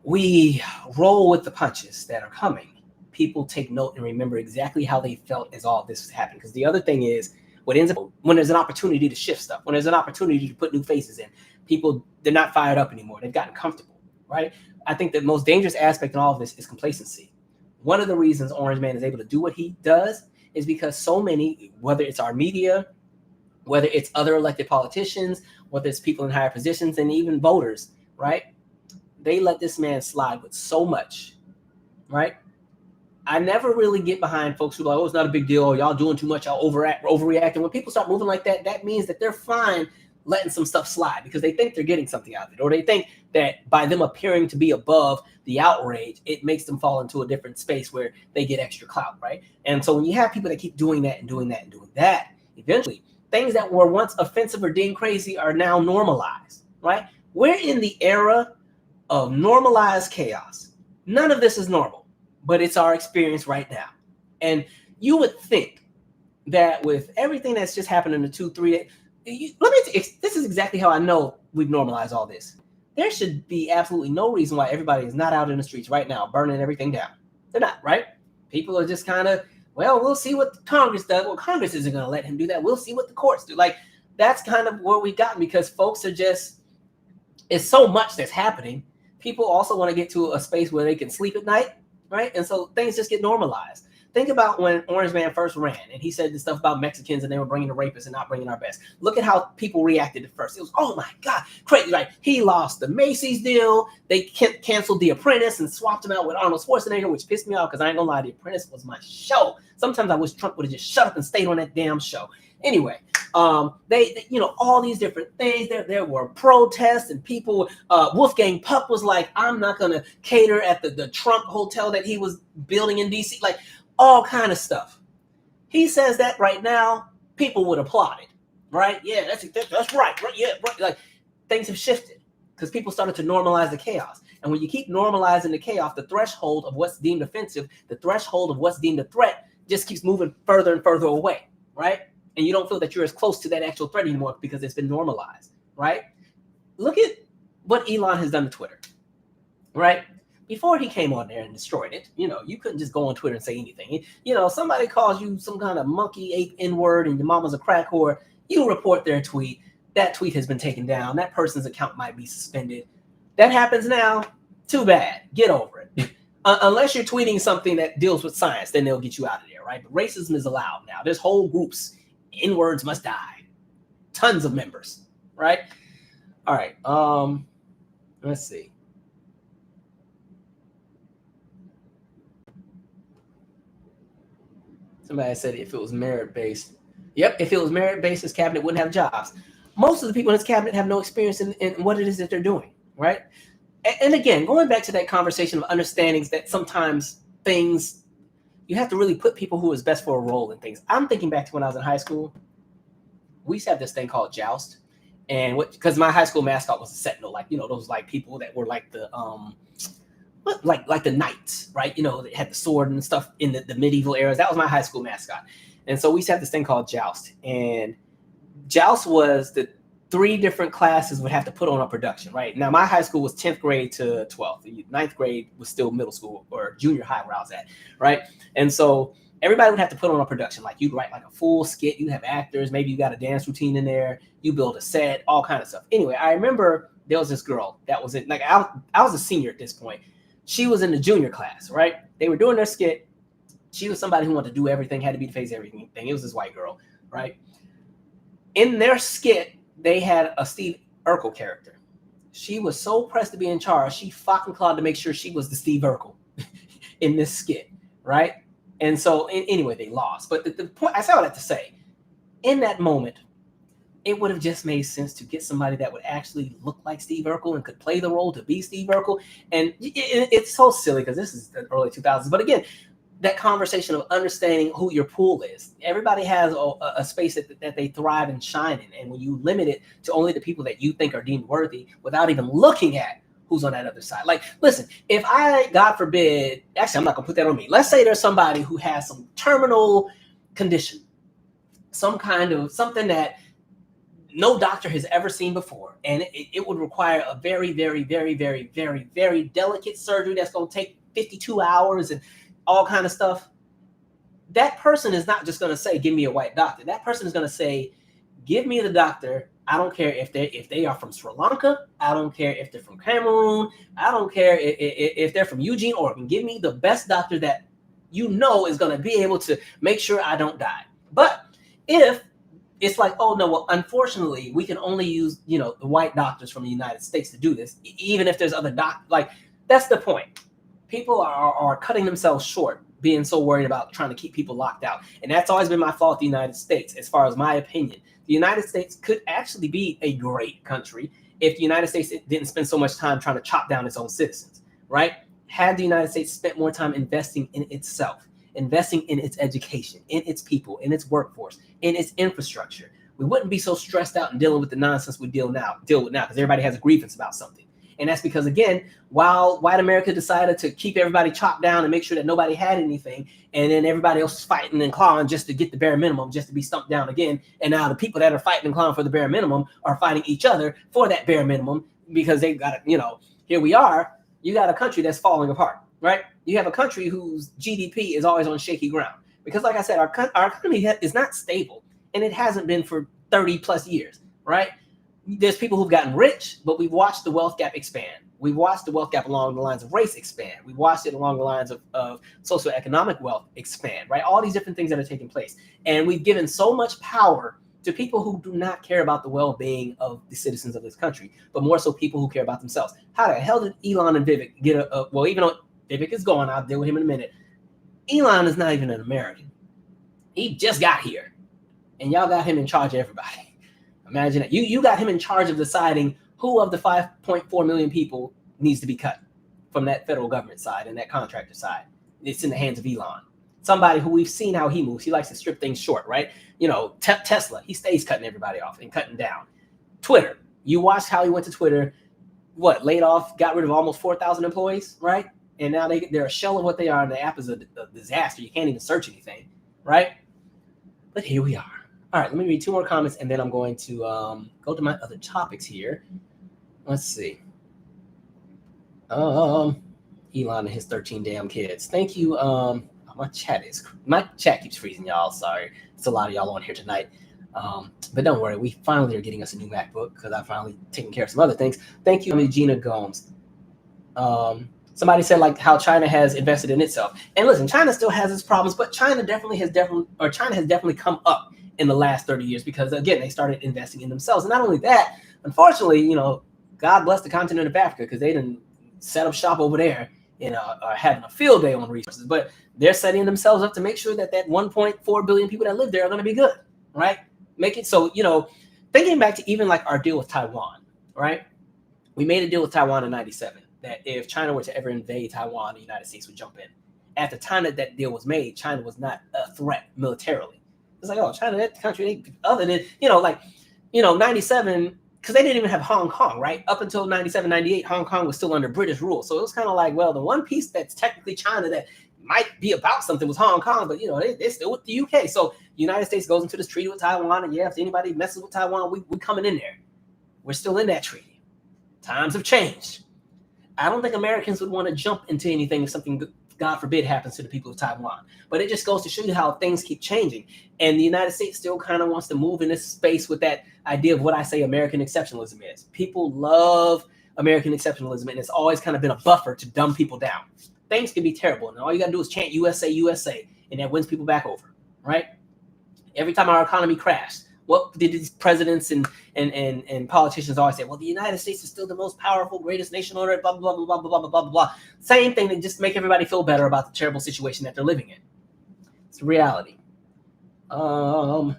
Speaker 1: we roll with the punches that are coming, people take note and remember exactly how they felt as all this happened. Because the other thing is, what ends up when there's an opportunity to shift stuff, when there's an opportunity to put new faces in, people, they're not fired up anymore. They've gotten comfortable, right? I think the most dangerous aspect in all of this is complacency. One of the reasons Orange Man is able to do what he does is because so many, whether it's our media, whether it's other elected politicians, whether it's people in higher positions, and even voters, right? They let this man slide with so much, right? I never really get behind folks who are like, oh, it's not a big deal. Y'all doing too much. Y'all overreacting. When people start moving like that, that means that they're fine letting some stuff slide because they think they're getting something out of it, or they think that by them appearing to be above the outrage, it makes them fall into a different space where they get extra clout, right? And so when you have people that keep doing that and doing that and doing that, eventually things that were once offensive or deemed crazy are now normalized, right? We're in the era of normalized chaos. None of this is normal, but it's our experience right now. And you would think that with everything that's just happened in the 2-3 days, this is exactly how I know we've normalized all this. There should be absolutely no reason why everybody is not out in the streets right now burning everything down. They're not, right? People are just kind of, well, we'll see what Congress does. Well, Congress isn't going to let him do that. We'll see what the courts do. Like, that's kind of where we've gotten because folks are just, it's so much that's happening. People also want to get to a space where they can sleep at night, right? And so things just get normalized. Think about when Orange Man first ran and he said this stuff about Mexicans and they were bringing the rapists and not bringing our best. Look at how people reacted at first. It was, oh my God, crazy. Like, he lost the Macy's deal. They canceled The Apprentice and swapped him out with Arnold Schwarzenegger, which pissed me off because I ain't gonna lie, The Apprentice was my show. Sometimes I wish Trump would have just shut up and stayed on that damn show. Anyway, they all these different things. There were protests and people. Wolfgang Puck was like, I'm not gonna cater at the Trump hotel that he was building in DC. Like, all kind of stuff. He says that right now, people would applaud it, right? Yeah, that's right. Yeah, right. Like, things have shifted because people started to normalize the chaos. And when you keep normalizing the chaos, the threshold of what's deemed offensive, the threshold of what's deemed a threat, just keeps moving further and further away, right? And you don't feel that you're as close to that actual threat anymore because it's been normalized, right? Look at what Elon has done to Twitter, right? Before he came on there and destroyed it, you couldn't just go on Twitter and say anything. Somebody calls you some kind of monkey ape N-word and your mama's a crack whore, you report their tweet. That tweet has been taken down. That person's account might be suspended. That happens now. Too bad. Get over it. Unless you're tweeting something that deals with science, then they'll get you out of there, right? But racism is allowed now. There's whole groups. N-words must die. Tons of members, right? All right. Let's see. Somebody said if it was merit-based. Yep, if it was merit-based, his cabinet wouldn't have jobs. Most of the people in his cabinet have no experience in what it is that they're doing, right? And again, going back to that conversation of understandings that sometimes things, you have to really put people who is best for a role in things. I'm thinking back to when I was in high school. We used to have this thing called joust. And because my high school mascot was a sentinel, like, those like people that were like the like the knights, right? They had the sword and stuff in the medieval eras. That was my high school mascot. And so we used to have this thing called joust. And joust was the 3 different classes would have to put on a production, right? Now, my high school was 10th grade to 12th. 9th grade was still middle school or junior high where I was at, right? And so everybody would have to put on a production. Like, you'd write like a full skit. You have actors. Maybe you got a dance routine in there. You build a set, all kind of stuff. Anyway, I remember there was this girl that was in, like, I was a senior at this point. She was in the junior class, right? They were doing their skit. She was somebody who wanted to do everything, had to be the face of everything. It was this white girl, right? In their skit, they had a Steve Urkel character. She was so pressed to be in charge, she fucking clawed to make sure she was the Steve Urkel in this skit, right? And so, anyway, they lost. But the point, I say all that to say, in that moment, it would have just made sense to get somebody that would actually look like Steve Urkel and could play the role to be Steve Urkel. And it's so silly because this is the early 2000s. But again, that conversation of understanding who your pool is. Everybody has a space that they thrive and shine in. And when you limit it to only the people that you think are deemed worthy without even looking at who's on that other side. Like, listen, if I, God forbid, actually, I'm not going to put that on me. Let's say there's somebody who has some terminal condition, some kind of something that no doctor has ever seen before. And it would require a very, very, very, very, very, very delicate surgery that's going to take 52 hours and all kind of stuff. That person is not just going to say, give me a white doctor. That person is going to say, give me the doctor. I don't care if they are from Sri Lanka. I don't care if they're from Cameroon. I don't care if they're from Eugene, Oregon. Give me the best doctor that you know is going to be able to make sure I don't die. But if it's like, oh no, well, unfortunately, we can only use, the white doctors from the United States to do this, even if there's other doctors. Like, that's the point. People are cutting themselves short being so worried about trying to keep people locked out. And that's always been my fault, the United States, as far as my opinion. The United States could actually be a great country if the United States didn't spend so much time trying to chop down its own citizens, right? Had the United States spent more time investing in itself, investing in its education, in its people, in its workforce, in its infrastructure, we wouldn't be so stressed out and dealing with the nonsense we deal with now, because everybody has a grievance about something. And that's because, again, while white America decided to keep everybody chopped down and make sure that nobody had anything, and then everybody else is fighting and clawing just to get the bare minimum, just to be stumped down again. And now the people that are fighting and clawing for the bare minimum are fighting each other for that bare minimum because they've got to, here we are. You got a country that's falling apart, right? You have a country whose GDP is always on shaky ground. Because like I said, our economy is not stable, and it hasn't been for 30 plus years, right? There's people who've gotten rich, but we've watched the wealth gap expand. We've watched the wealth gap along the lines of race expand. We've watched it along the lines of socioeconomic wealth expand, right? All these different things that are taking place. And we've given so much power to people who do not care about the well-being of the citizens of this country, but more so people who care about themselves. How the hell did Elon and Vivek get well, even though Vivek is gone, I'll deal with him in a minute. Elon is not even an American. He just got here, and y'all got him in charge of everybody. Imagine that. You got him in charge of deciding who of the 5.4 million people needs to be cut from that federal government side and that contractor side. It's in the hands of Elon. Somebody who we've seen how he moves. He likes to strip things short, right? Tesla, he stays cutting everybody off and cutting down. Twitter, you watched how he went to Twitter, laid off, got rid of almost 4,000 employees, right? And now they're a shell of what they are, and the app is a disaster. You can't even search anything, right? But here we are. All right, let me read 2 more comments, and then I'm going to go to my other topics here. Let's see. Elon and his 13 damn kids. Thank you. My chat keeps freezing, y'all. Sorry. It's a lot of y'all on here tonight. But don't worry, we finally are getting us a new MacBook because I finally taken care of some other things. Thank you, Gina Gomes. Somebody said like how China has invested in itself. And listen, China still has its problems, but China has definitely come up in the last 30 years because, again, they started investing in themselves. And not only that, unfortunately, God bless the continent of Africa because they didn't set up shop over there and are having a field day on resources. But they're setting themselves up to make sure that 1.4 billion people that live there are going to be good, right? Make it so, thinking back to even like our deal with Taiwan, right? We made a deal with Taiwan in 97 that if China were to ever invade Taiwan, the United States would jump in. At the time that that deal was made, China was not a threat militarily. It's like, oh, China, that country, other than, 97, because they didn't even have Hong Kong, right? Up until 97, 98, Hong Kong was still under British rule. So it was kind of like, well, the one piece that's technically China that might be about something was Hong Kong, but, they're still with the UK. So the United States goes into this treaty with Taiwan, and if anybody messes with Taiwan, we're coming in there. We're still in that treaty. Times have changed. I don't think Americans would want to jump into anything if something, God forbid, happens to the people of Taiwan. But it just goes to show you how things keep changing. And the United States still kind of wants to move in this space with that idea of what I say American exceptionalism is. People love American exceptionalism, and it's always kind of been a buffer to dumb people down. Things can be terrible, and all you got to do is chant USA, USA, and that wins people back over, right? Every time our economy crashed, what did these presidents and politicians always say? Well, the United States is still the most powerful, greatest nation on earth, blah, blah, blah, blah, blah, blah, blah, blah. Same thing to just make everybody feel better about the terrible situation that they're living in. It's the reality. All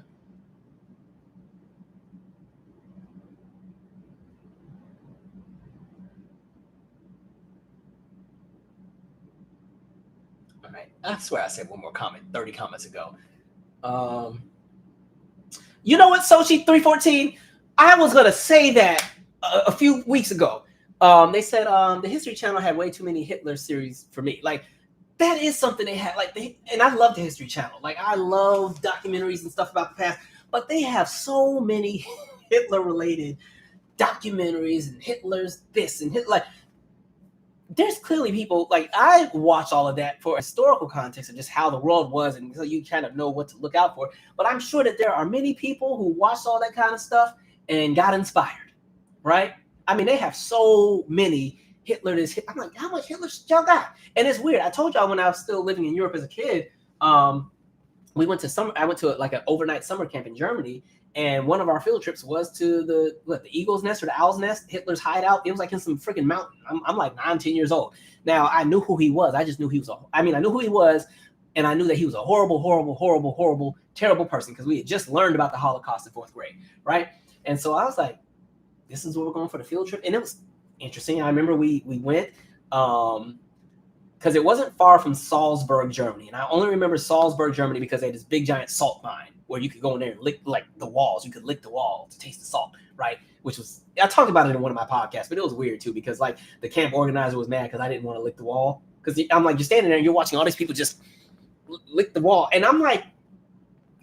Speaker 1: right. I swear I said one more comment 30 comments ago. You know what, Sochi 314? I was going to say that a few weeks ago. They said the History Channel had way too many Hitler series for me. Like, that is something they had. And I love the History Channel. Like, I love documentaries and stuff about the past. But they have so many Hitler-related documentaries and Hitler's this and Hitler. Like, there's clearly people, like, I watch all of that for historical context of just how the world was, and so you kind of know what to look out for. But I'm sure that there are many people who watched all that kind of stuff and got inspired, right? I mean, they have so many Hitler. I'm like, how much Hitler y'all got? And it's weird. I told y'all when I was still living in Europe as a kid, I went to like an overnight summer camp in Germany. And one of our field trips was to the Eagle's Nest or the Owl's Nest, Hitler's hideout. It was like in some freaking mountain. I'm like 9, 10 years old. Now, I knew who he was. I just knew he was I knew who he was, And I knew that he was a horrible, terrible person because we had just learned about the Holocaust in 4th grade, right? And so I was like, this is where we're going for the field trip. And it was interesting. I remember we went because it wasn't far from Salzburg, Germany. And I only remember Salzburg, Germany because they had this big giant salt mine where you could go in there and lick like the walls. You could lick the wall to taste the salt, right? Which was, I talked about it in one of my podcasts, but it was weird too because like the camp organizer was mad because I didn't want to lick the wall. Because I'm like, you're standing there and you're watching all these people just lick the wall. And I'm like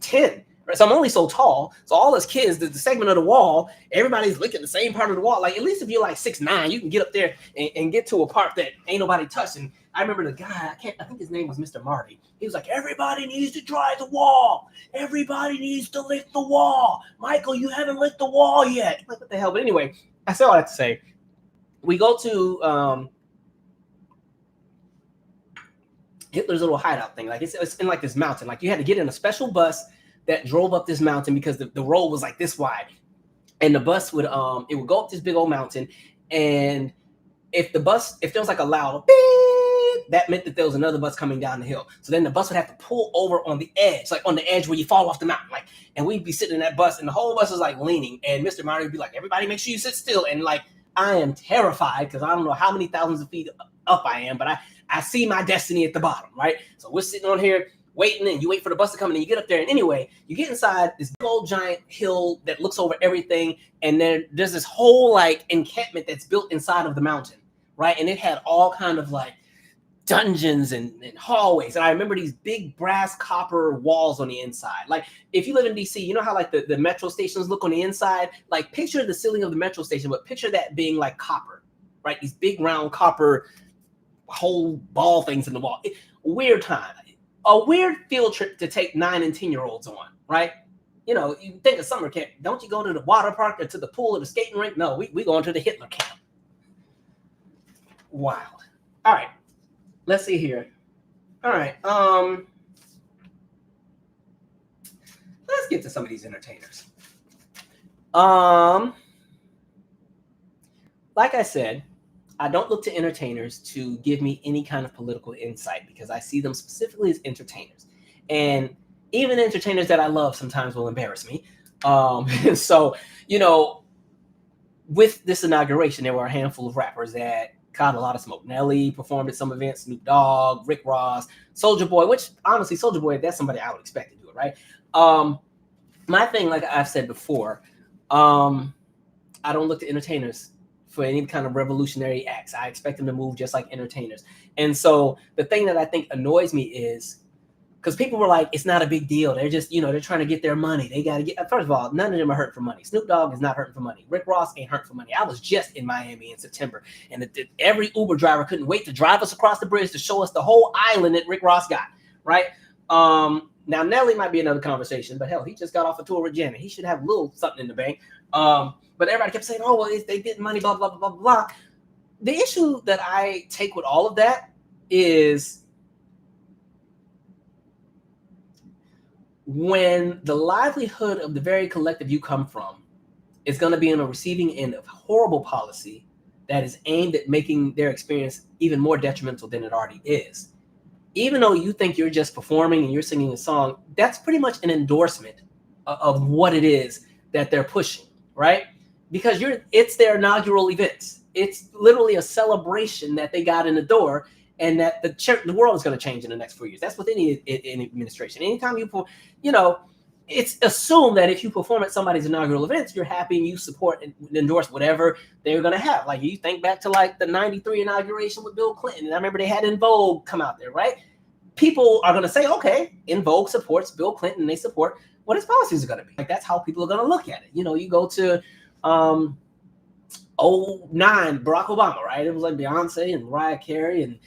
Speaker 1: 10. Right? So I'm only so tall. So all us kids, the segment of the wall, everybody's licking the same part of the wall. Like at least if you're like 6'9", you can get up there and get to a part that ain't nobody touching. I remember the guy, I think his name was Mr. Marty. He was like, everybody needs to dry the wall. Everybody needs to lick the wall. Michael, you haven't licked the wall yet. Like, what the hell? But anyway, I said all that to say, we go to Hitler's little hideout thing. Like it's in like this mountain. Like you had to get in a special bus that drove up this mountain because the road was like this wide. And the bus would it would go up this big old mountain. And if there was like a loud beep, that meant that there was another bus coming down the hill. So then the bus would have to pull over on the edge, like on the edge where you fall off the mountain. Like, and we'd be sitting in that bus and the whole bus was like leaning. And Mr. Marty would be like, everybody make sure you sit still. And like, I am terrified because I don't know how many thousands of feet up I am, but I see my destiny at the bottom, right? So we're sitting on here waiting, and you wait for the bus to come, and you get up there. And anyway, you get inside this big old giant hill that looks over everything, and there's this whole like encampment that's built inside of the mountain, right? And it had all kind of like dungeons and hallways. And I remember these big brass copper walls on the inside. Like if you live in DC, you know how like the metro stations look on the inside? Like picture the ceiling of the metro station, but picture that being like copper, right? These big round copper whole ball things in the wall. Weird time. A weird field trip to take 9 and 10-year-olds on, right? You know, you think of summer camp. Don't you go to the water park or to the pool or the skating rink? No, we going to the Hitler camp. Wild. All right. Let's see here. All right. Let's get to some of these entertainers. Like I said, I don't look to entertainers to give me any kind of political insight because I see them specifically as entertainers. And even entertainers that I love sometimes will embarrass me. So, you know, with this inauguration, there were a handful of rappers that caught a lot of smoke. Nelly performed at some events, Snoop Dogg, Rick Ross, Soulja Boy, which honestly, Soulja Boy, that's somebody I would expect to do it, right? My thing, like I've said before, I don't look to entertainers for any kind of revolutionary acts. I expect them to move just like entertainers. And so the thing that I think annoys me is because people were like, it's not a big deal. They're just, you know, they're trying to get their money. They got to get, first of all, none of them are hurting for money. Snoop Dogg is not hurting for money. Rick Ross ain't hurting for money. I was just in Miami in September, and every Uber driver couldn't wait to drive us across the bridge to show us the whole island that Rick Ross got, right? Now, Nelly might be another conversation, but hell, he just got off a tour with Janet. He should have a little something in the bank. But everybody kept saying, oh, well, they did money, blah, blah, blah, blah, blah. The issue that I take with all of that is when the livelihood of the very collective you come from is going to be on a receiving end of horrible policy that is aimed at making their experience even more detrimental than it already is. Even though you think you're just performing and you're singing a song, that's pretty much an endorsement of what it is that they're pushing, right? Because it's their inaugural events. It's literally a celebration that they got in the door, and that the world is going to change in the next 4 years. That's with any administration. Anytime it's assumed that if you perform at somebody's inaugural events, you're happy and you support and endorse whatever they're going to have. Like you think back to like the 93 inauguration with Bill Clinton, and I remember they had En Vogue come out there, right? People are going to say, okay, En Vogue supports Bill Clinton, and they support what his policies are going to be. Like that's how people are going to look at it. You know, you go to 09 Barack Obama, right? It was like Beyonce and Mariah Carey and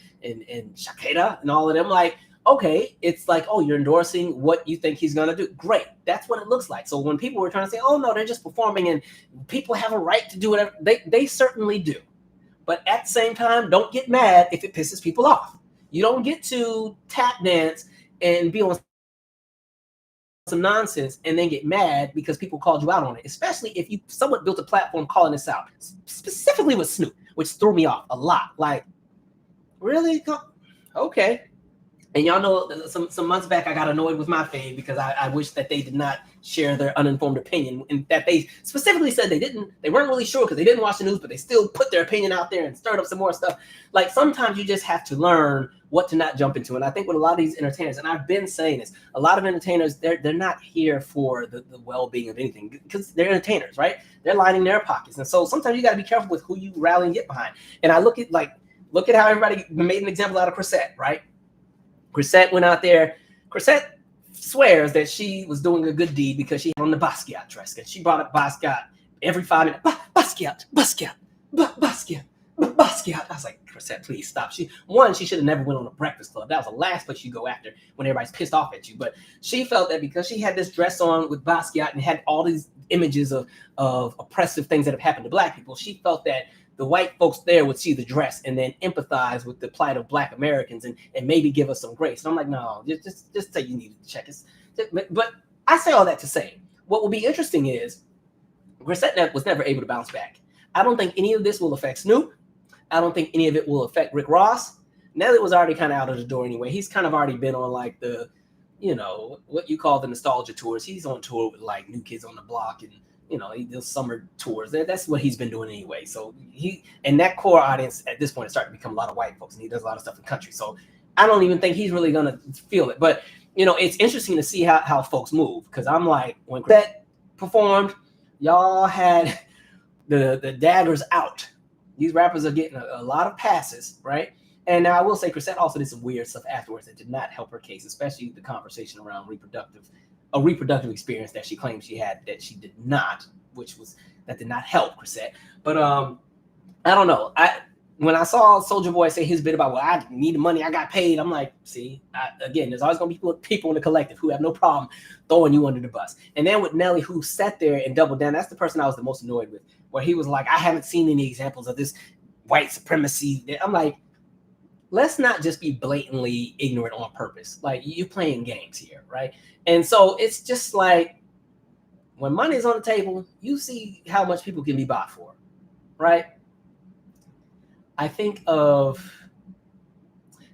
Speaker 1: Shakira and all of them. Like, okay, it's like, oh, you're endorsing what you think he's gonna do. Great, that's what it looks like. So when people were trying to say, oh no, they're just performing and people have a right to do whatever, they certainly do. But at the same time, don't get mad if it pisses people off. You don't get to tap dance and be on some nonsense and then get mad because people called you out on it, especially if you somewhat built a platform calling this out, specifically with Snoop, which threw me off a lot. Like, really? Okay. And y'all know some months back, I got annoyed with my fave because I wish that they did not share their uninformed opinion, and that they specifically said they weren't really sure because they didn't watch the news, but they still put their opinion out there and stirred up some more stuff. Like sometimes you just have to learn what to not jump into. And I think with a lot of these entertainers, and I've been saying this, a lot of entertainers, they're not here for the well-being of anything because they're entertainers, right? They're lining their pockets. And so sometimes you got to be careful with who you rally and get behind. And I look at how everybody made an example out of Chrisette, right? Chrisette went out there. Chrisette swears that she was doing a good deed because she had on the Basquiat dress. And she brought up Basquiat every 5 minutes. Basquiat. I was like, Chrisette, please stop. She should have never went on a Breakfast Club. That was the last place you go after when everybody's pissed off at you. But she felt that because she had this dress on with Basquiat and had all these images of oppressive things that have happened to Black people, she felt that the white folks there would see the dress and then empathize with the plight of Black Americans and maybe give us some grace. And I'm like, no, just say you needed to check it. But I say all that to say, what will be interesting is Chrisette was never able to bounce back. I don't think any of this will affect Snoop. I don't think any of it will affect Rick Ross. Nelly was already kind of out of the door anyway. He's kind of already been on like the, what you call the nostalgia tours. He's on tour with like New Kids on the Block and, he does summer tours. That's what he's been doing anyway. So and that core audience at this point is starting to become a lot of white folks, and he does a lot of stuff in country. So I don't even think he's really gonna feel it. But it's interesting to see how folks move, because I'm like, when Chrisette performed, y'all had the daggers out. These rappers are getting a lot of passes, right? And now I will say Chrisette also did some weird stuff afterwards that did not help her case, especially the conversation around a reproductive experience that she claimed she had that she did not, that did not help Chrisette. But I don't know. When I saw Soulja Boy say his bit about, well, I need the money, I got paid, I'm like, see, again, there's always going to be people in the collective who have no problem throwing you under the bus. And then with Nelly, who sat there and doubled down, that's the person I was the most annoyed with, where he was like, I haven't seen any examples of this white supremacy. I'm like, let's not just be blatantly ignorant on purpose. Like, you're playing games here, right? And so it's just like, when money's on the table, you see how much people can be bought for, right? I think of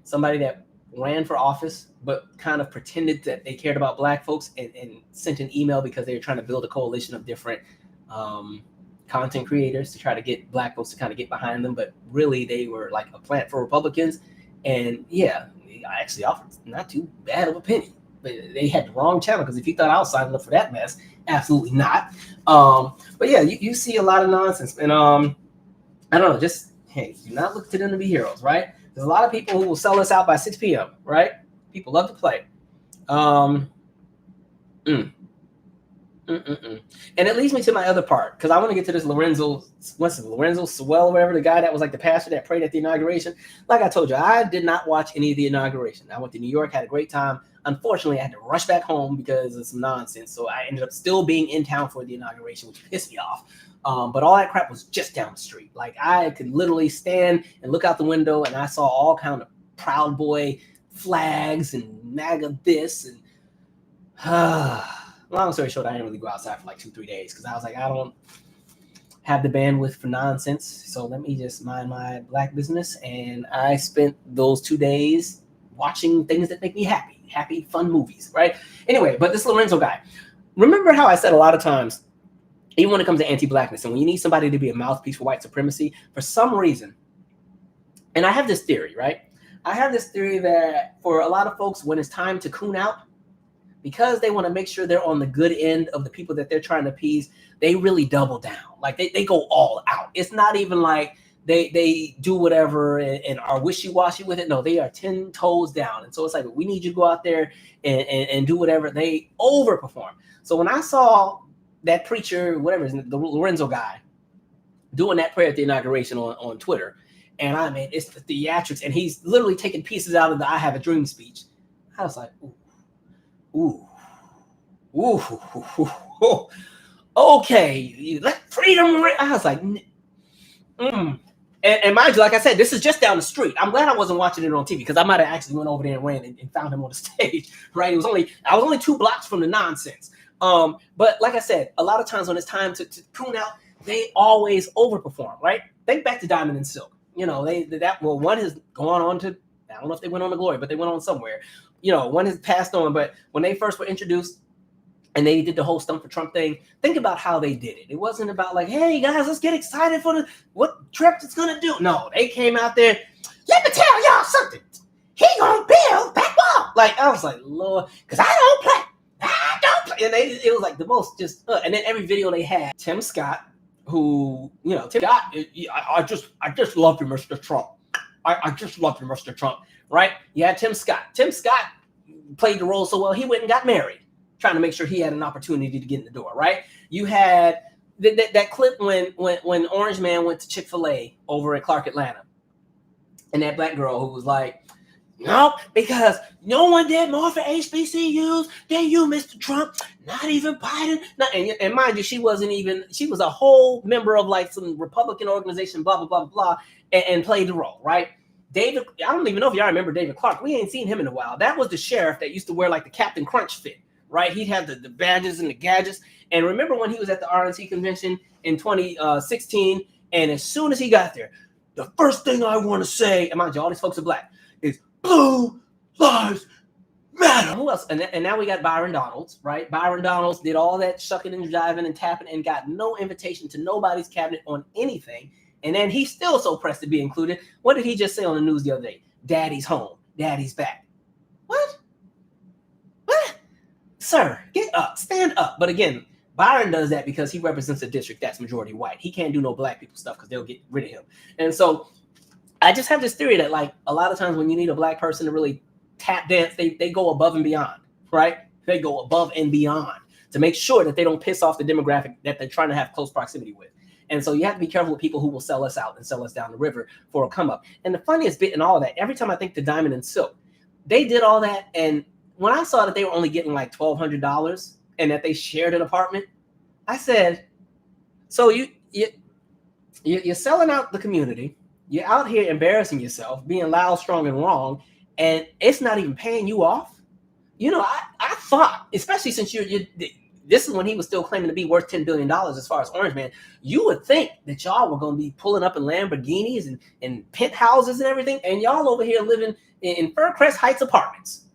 Speaker 1: somebody that ran for office, but kind of pretended that they cared about Black folks and sent an email because they were trying to build a coalition of different content creators to try to get Black folks to kind of get behind them. But really, they were like a plant for Republicans. And yeah, I actually offered not too bad of a penny. But they had the wrong channel, because if you thought I was signing up for that mess, absolutely not. But yeah, you see a lot of nonsense. And I don't know, just, hey, do not look to them to be heroes, right? There's a lot of people who will sell us out by 6 p.m., right? People love to play. And it leads me to my other part, because I want to get to this Lorenzo Sewell or whatever, the guy that was like the pastor that prayed at the inauguration. Like I told you, I did not watch any of the inauguration. I went to New York, had a great time. Unfortunately, I had to rush back home because of some nonsense. So I ended up still being in town for the inauguration, which pissed me off. But all that crap was just down the street. Like, I could literally stand and look out the window, and I saw all kind of Proud Boy flags and MAGA this. And long story short, I didn't really go outside for like 2-3 days, because I was like, I don't have the bandwidth for nonsense. So let me just mind my Black business. And I spent those 2 days watching things that make me happy, fun movies, right? Anyway, but this Lorenzo guy, remember how I said a lot of times, even when it comes to anti-Blackness, and when you need somebody to be a mouthpiece for white supremacy, for some reason, and I have this theory, right? I have this theory that for a lot of folks, when it's time to coon out, because they want to make sure they're on the good end of the people that they're trying to appease, they really double down. Like, they go all out. It's not even like they do whatever and are wishy-washy with it. No, they are 10 toes down. And so it's like, we need you to go out there and do whatever. They overperform. So when I saw that preacher, whatever, the Lorenzo guy, doing that prayer at the inauguration on Twitter, and I mean, it's the theatrics, and he's literally taking pieces out of the I Have a Dream speech. I was like, ooh, okay, let freedom ring. I was like, And mind you, like I said, this is just down the street. I'm glad I wasn't watching it on TV, because I might have actually went over there and ran and found him on the stage, right? I was only 2 blocks from the nonsense. But like I said, a lot of times when it's time to tune out, they always overperform, right? Think back to Diamond and Silk. One has gone on to I don't know if they went on to glory, but they went on somewhere. One has passed on, but when they first were introduced and they did the whole Stump for Trump thing, think about how they did it. It wasn't about like, hey guys, let's get excited for what Trump is gonna do. No, they came out there, let me tell y'all something. He gonna build that wall. Like, I was like, Lord, because I don't play. And it was like the most just, and then every video they had, Tim Scott, who, Tim Scott, I just love you, Mr. Trump. I just love you, Mr. Trump, right? You had Tim Scott. Tim Scott played the role so well, he went and got married, trying to make sure he had an opportunity to get in the door, right? You had that clip when Orange Man went to Chick-fil-A over at Clark, Atlanta, and that black girl who was like, no, because no one did more for HBCUs than you, Mr. Trump. Not even Biden. And mind you, she was a whole member of like some Republican organization, blah, blah, blah, blah, and played the role, right? David, I don't even know if y'all remember David Clark. We ain't seen him in a while. That was the sheriff that used to wear like the Captain Crunch fit, right? He'd have the badges and the gadgets. And remember when he was at the RNC convention in 2016, and as soon as he got there, the first thing I want to say, and mind you, all these folks are black, is Blue Lives Matter. Who else? And now we got Byron Donalds, right? Byron Donalds did all that shucking and jiving and tapping and got no invitation to nobody's cabinet on anything. And then he's still so pressed to be included. What did he just say on the news the other day? Daddy's home. Daddy's back. What? Sir, get up. Stand up. But again, Byron does that because he represents a district that's majority white. He can't do no black people stuff because they'll get rid of him. And so I just have this theory that like a lot of times when you need a black person to really tap dance, they go above and beyond, right? They go above and beyond to make sure that they don't piss off the demographic that they're trying to have close proximity with. And so you have to be careful with people who will sell us out and sell us down the river for a come up. And the funniest bit in all of that, every time I think to Diamond and Silk, they did all that. And when I saw that they were only getting like $1,200 and that they shared an apartment, I said, so you're selling out the community. You're out here embarrassing yourself, being loud, strong, and wrong, and it's not even paying you off. I thought, especially since this is when he was still claiming to be worth $10 billion as far as Orange Man, you would think that y'all were going to be pulling up in Lamborghinis and penthouses and everything, and y'all over here living in Fircrest Heights apartments.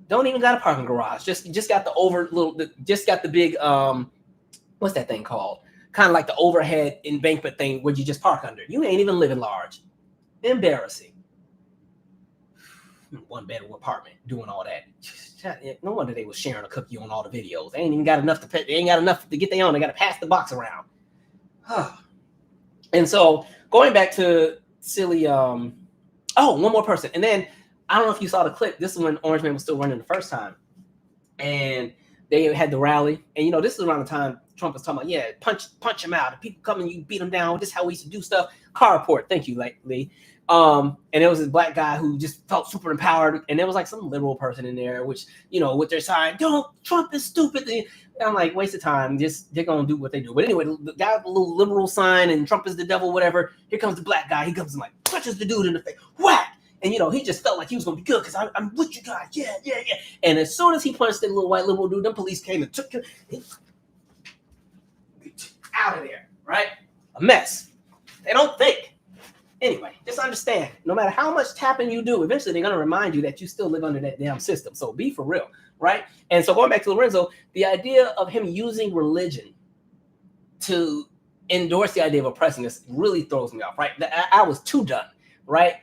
Speaker 1: Don't even got a parking garage. Just got the big, what's that thing called? Kind of like the overhead embankment thing where you just park under. You ain't even living large. Embarrassing. One bedroom apartment doing all that. No wonder they was sharing a cookie on all the videos. They ain't even got enough to pay. They ain't got enough to get their own. They got to pass the box around. And so going back to silly, one more person. And then I don't know if you saw the clip. This is when Orange Man was still running the first time. And they had the rally. And, this is around the time Trump was talking about, punch him out. If people come and you beat them down. This is how we used to do stuff. Car report. Thank you, Lee. And there was this black guy who just felt super empowered. And there was like some liberal person in there, which, with their sign, Trump is stupid. And I'm like, waste of time. They're going to do what they do. But anyway, the guy with the little liberal sign and Trump is the devil, whatever. Here comes the black guy. He comes and like punches the dude in the face. Whack. And, he just felt like he was going to be good because I'm with you guys. Yeah. And as soon as he punched that little white liberal dude, them police came and took him out of there, right? A mess. They don't think. Anyway, just understand, no matter how much tapping you do, eventually they're going to remind you that you still live under that damn system. So be for real, right? And so going back to Lorenzo, the idea of him using religion to endorse the idea of oppressing us really throws me off, right? I was too done, right?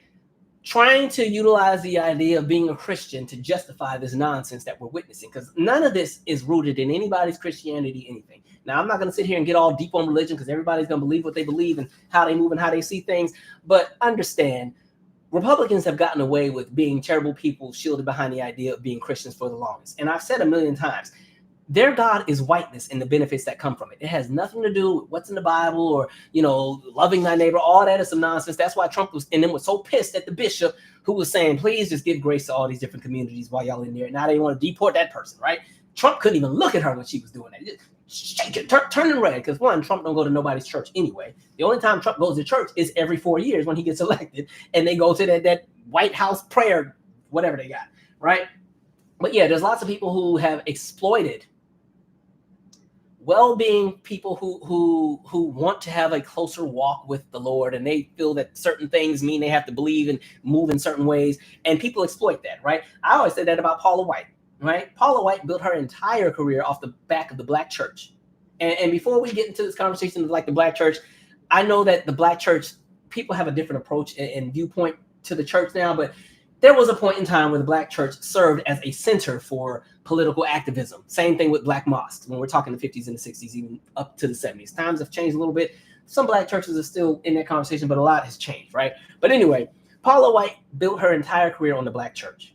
Speaker 1: Trying to utilize the idea of being a Christian to justify this nonsense that we're witnessing, because none of this is rooted in anybody's Christianity, anything. Now, I'm not going to sit here and get all deep on religion because everybody's going to believe what they believe and how they move and how they see things. But understand, Republicans have gotten away with being terrible people shielded behind the idea of being Christians for the longest. And I've said a million times, their God is whiteness and the benefits that come from it. It has nothing to do with what's in the Bible or, loving thy neighbor. All that is some nonsense. That's why Trump was so pissed at the bishop who was saying, please just give grace to all these different communities while y'all in there. Now they want to deport that person, right? Trump couldn't even look at her when she was doing that. Just shaking, turning red. Because one, Trump don't go to nobody's church anyway. The only time Trump goes to church is every 4 years when he gets elected. And they go to that White House prayer, whatever they got, right? But yeah, there's lots of people who have exploited well-being people who want to have a closer walk with the Lord, and they feel that certain things mean they have to believe and move in certain ways, and people exploit that, right? I always say that about Paula White, right? Paula White built her entire career off the back of the Black church. And before we get into this conversation of like the Black church, I know that the Black church, people have a different approach and viewpoint to the church now, but there was a point in time where the Black church served as a center for political activism. Same thing with Black mosques when we're talking the 50s and the 60s, even up to the 70s. Times have changed a little bit. Some Black churches are still in that conversation, but a lot has changed, right? But anyway, Paula White built her entire career on the Black church.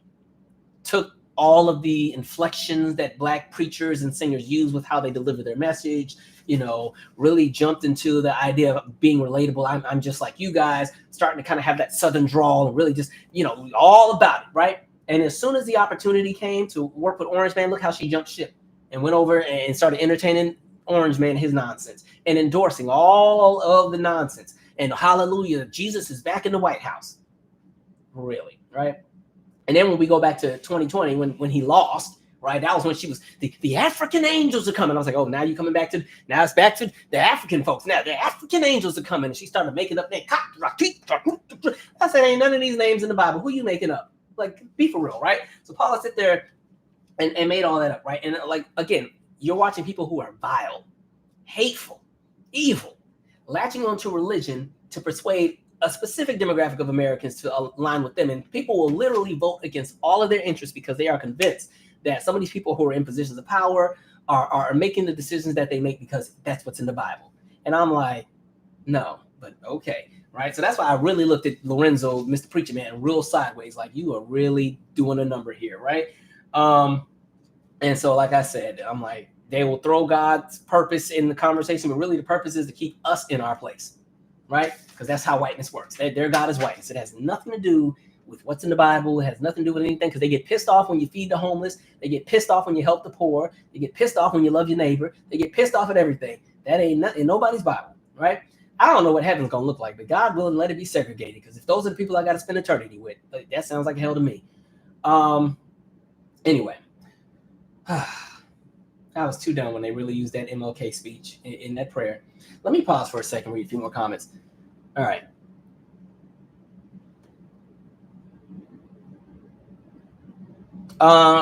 Speaker 1: Took all of the inflections that Black preachers and singers use with how they deliver their message, you know, really jumped into the idea of being relatable. I'm just like you guys, starting to kind of have that Southern drawl and really just, you know, all about it, right? And as soon as the opportunity came to work with Orange Man, look how she jumped ship and went over and started entertaining Orange Man, his nonsense, and endorsing all of the nonsense. And hallelujah, Jesus is back in the White House. Really, right? And then when we go back to 2020, when he lost, right? That was when she was the African angels are coming. I was like, oh, now you're coming back to, now it's back to the African folks. Now the African angels are coming. And she started making up names. I said, ain't none of these names in the Bible. Who you making up? Like, be for real, right? So Paula sit there and made all that up, right? And like, again, you're watching people who are vile, hateful, evil, latching onto religion to persuade a specific demographic of Americans to align with them. And people will literally vote against all of their interests because they are convinced that some of these people who are in positions of power are making the decisions that they make because that's what's in the Bible. And I'm like, no, but okay, right? So that's why I really looked at Lorenzo, Mr. Preacher Man, real sideways, like you are really doing a number here, right? And so, like I said, I'm like, they will throw God's purpose in the conversation, but really the purpose is to keep us in our place, right? Because that's how whiteness works. Their God is whiteness. It has nothing to do with what's in the Bible. It has nothing to do with anything, because they get pissed off when you feed the homeless. They get pissed off when you help the poor. They get pissed off when you love your neighbor. They get pissed off at everything. That ain't nothing in nobody's Bible, right? I don't know what heaven's going to look like, but God willing, let it be segregated, because if those are the people I got to spend eternity with, that sounds like hell to me. Anyway, I was too dumb when they really used that MLK speech in that prayer. Let me pause for a second, read a few more comments. All right.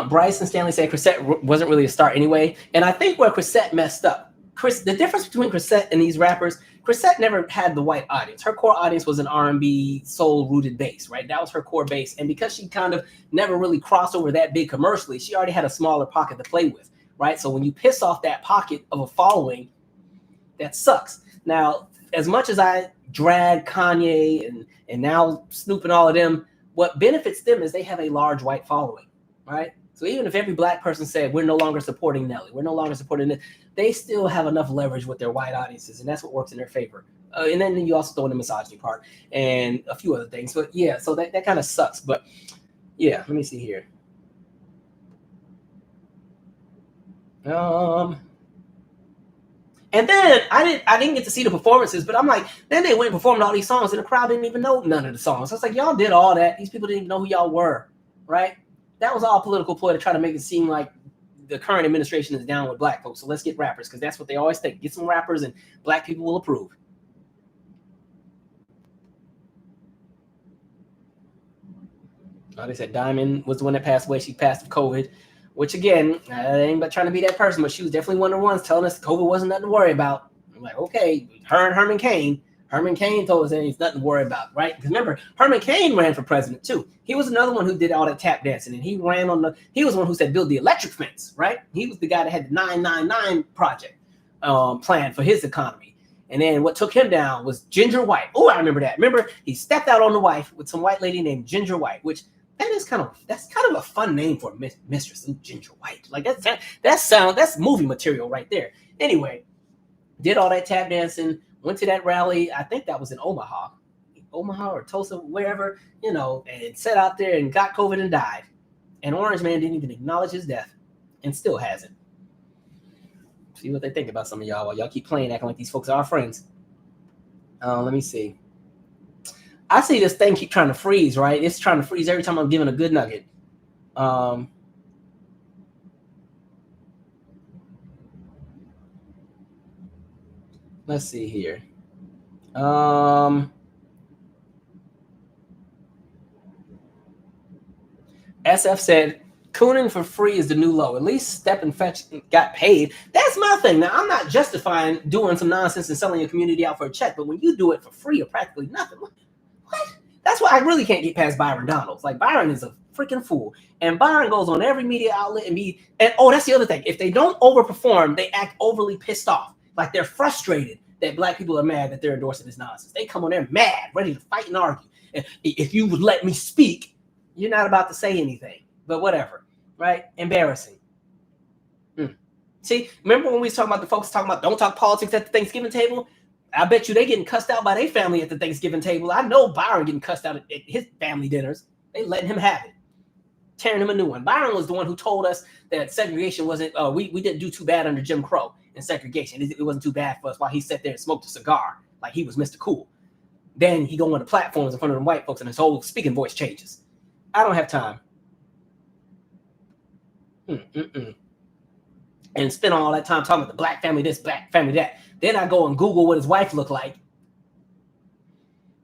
Speaker 1: Bryce and Stanley say Chrisette wasn't really a star anyway. And I think where Chrisette messed up, the difference between Chrisette and these rappers, Chrisette never had the white audience. Her core audience was an R&B soul-rooted base, right? That was her core base. And because she kind of never really crossed over that big commercially, she already had a smaller pocket to play with, right? So when you piss off that pocket of a following, that sucks. Now, as much as I drag Kanye and now Snoop and all of them, what benefits them is they have a large white following, right? So even if every black person said, we're no longer supporting Nelly, we're no longer supporting this, they still have enough leverage with their white audiences, and that's what works in their favor. And then you also throw in the misogyny part and a few other things. But yeah, so that kind of sucks. But yeah, let me see here. And then I didn't get to see the performances, but I'm like, then they went and performed all these songs, and the crowd didn't even know none of the songs. I was like, y'all did all that. These people didn't even know who y'all were, right? That was all political ploy to try to make it seem like the current administration is down with black folks. So let's get rappers, because that's what they always think. Get some rappers and black people will approve. They said Diamond was the one that passed away. She passed of COVID, which again, I ain't but trying to be that person, but she was definitely one of the ones telling us COVID wasn't nothing to worry about. I'm like, okay, her and Herman Cain. Herman Cain told us that it's nothing to worry about, right? Because remember, Herman Cain ran for president too. He was another one who did all that tap dancing, and he was the one who said build the electric fence, right? He was the guy that had the 999 project plan for his economy. And then what took him down was Ginger White. Oh, I remember that. Remember, he stepped out on the wife with some white lady named Ginger White, which that's kind of a fun name for a mistress, Ginger White. Like that's movie material right there. Anyway, did all that tap dancing. Went to that rally, I think that was in Omaha or Tulsa, wherever, and sat out there and got COVID and died. And Orange Man didn't even acknowledge his death and still hasn't. See what they think about some of y'all while y'all keep playing, acting like these folks are our friends. Let me see. I see this thing keep trying to freeze, right? It's trying to freeze every time I'm giving a good nugget. Let's see here. SF said, cooning for free is the new low. At least Step and Fetch got paid. That's my thing. Now, I'm not justifying doing some nonsense and selling your community out for a check, but when you do it for free or practically nothing, what? That's why I really can't get past Byron Donalds. Like, Byron is a freaking fool. And Byron goes on every media outlet and oh, that's the other thing. If they don't overperform, they act overly pissed off. Like, they're frustrated that black people are mad that they're endorsing this nonsense. They come on there mad, ready to fight and argue. And if you would let me speak, you're not about to say anything. But whatever, right? Embarrassing. See, remember when we was talking about the folks talking about don't talk politics at the Thanksgiving table? I bet you they getting cussed out by their family at the Thanksgiving table. I know Byron getting cussed out at his family dinners. They letting him have it, tearing him a new one. Byron was the one who told us that segregation wasn't, we didn't do too bad under Jim Crow and segregation. It wasn't too bad for us while he sat there and smoked a cigar like he was Mr. Cool. Then he go on the platforms in front of the white folks and his whole speaking voice changes. I don't have time. And spend all that time talking about the black family this, black family that. Then I go and Google what his wife looked like.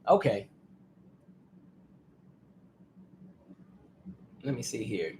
Speaker 1: Okay. Let me see here.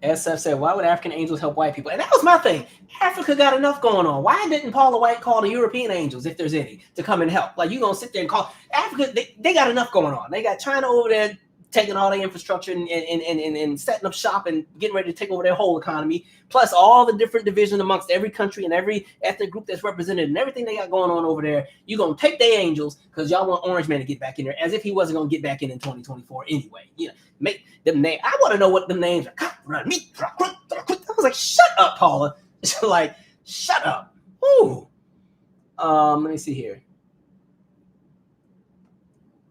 Speaker 1: SF said, why would African angels help white people? And that was my thing. Africa got enough going on. Why didn't Paula White call the European angels, if there's any, to come and help? Like, you going to sit there and call Africa? They got enough going on. They got China over there taking all their infrastructure and setting up shop and getting ready to take over their whole economy, plus all the different divisions amongst every country and every ethnic group that's represented and everything they got going on over there. You're going to take their angels because y'all want Orange Man to get back in there, as if he wasn't going to get back in 2024 anyway. You know, make them names. I want to know what them names are. I was like, shut up, Paula. Like, shut up. Ooh. Let me see here.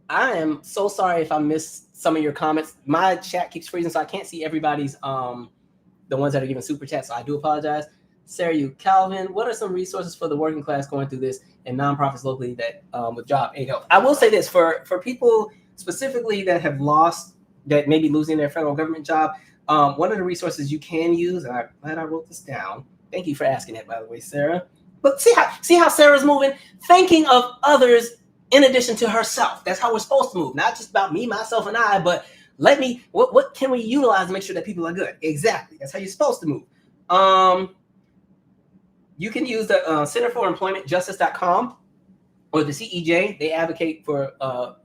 Speaker 1: I am so sorry if I missed some of your comments. My chat keeps freezing, so I can't see everybody's, the ones that are giving super chats, so I do apologize. Sarah, you, Calvin, what are some resources for the working class going through this and nonprofits locally that with job aid help? I will say this, for people specifically that have lost, that may be losing their federal government job, one of the resources you can use, and I'm glad I wrote this down. Thank you for asking that, by the way, Sarah. But see how Sarah's moving? Thinking of others in addition to herself. That's how we're supposed to move. Not just about me, myself, and I, but what can we utilize to make sure that people are good? Exactly. That's how you're supposed to move. You can use the Center for Employment Justice.com or the CEJ. They advocate for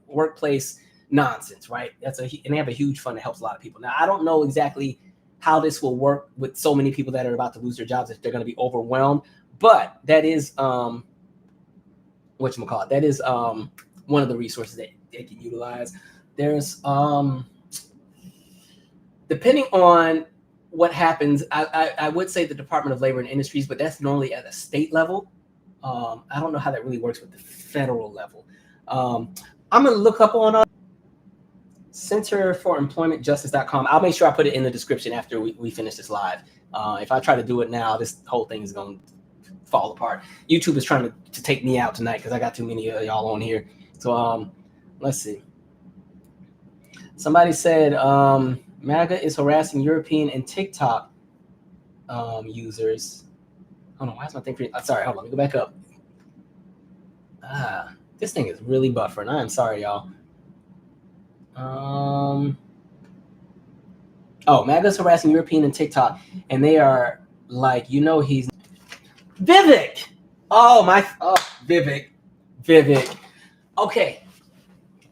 Speaker 1: workplace nonsense, right? And they have a huge fund that helps a lot of people. Now, I don't know exactly how this will work with so many people that are about to lose their jobs, if they're going to be overwhelmed, but that is whatchamacallit, that is one of the resources that they can utilize. There's depending on what happens, I would say the Department of Labor and Industries, but that's normally at a state level. I don't know how that really works with the federal level. I'm going to look up on Center for Employment Justice.com. I'll make sure I put it in the description after we finish this live. If I try to do it now, this whole thing is going to fall apart. YouTube is trying to take me out tonight because I got too many of y'all on here. So let's see. Somebody said MAGA is harassing European and TikTok users. Hold on, why is my thing free? Sorry, hold on, let me go back up. This thing is really buffering. I am sorry, y'all. MAGA's harassing European and TikTok, and they are like, he's Vivek. Vivek. Okay.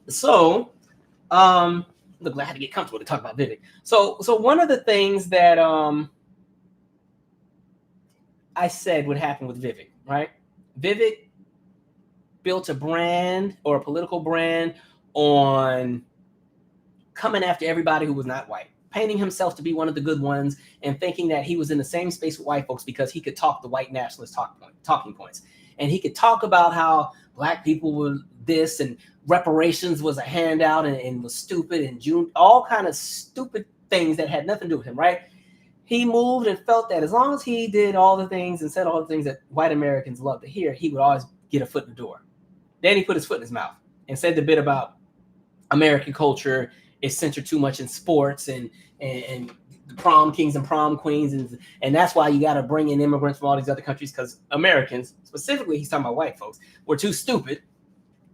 Speaker 1: So, look, I had to get comfortable to talk about Vivek. So one of the things that I said would happen with Vivek, right? Vivek built a brand or a political brand on coming after everybody who was not white, painting himself to be one of the good ones and thinking that he was in the same space with white folks because he could talk the white nationalist talking points. And he could talk about how black people were this and reparations was a handout and was stupid and June, all kind of stupid things that had nothing to do with him, right? He moved and felt that as long as he did all the things and said all the things that white Americans love to hear, he would always get a foot in the door. Then he put his foot in his mouth and said the bit about American culture is centered too much in sports and prom kings and prom queens, and that's why you got to bring in immigrants from all these other countries, because Americans, specifically, he's talking about white folks, were too stupid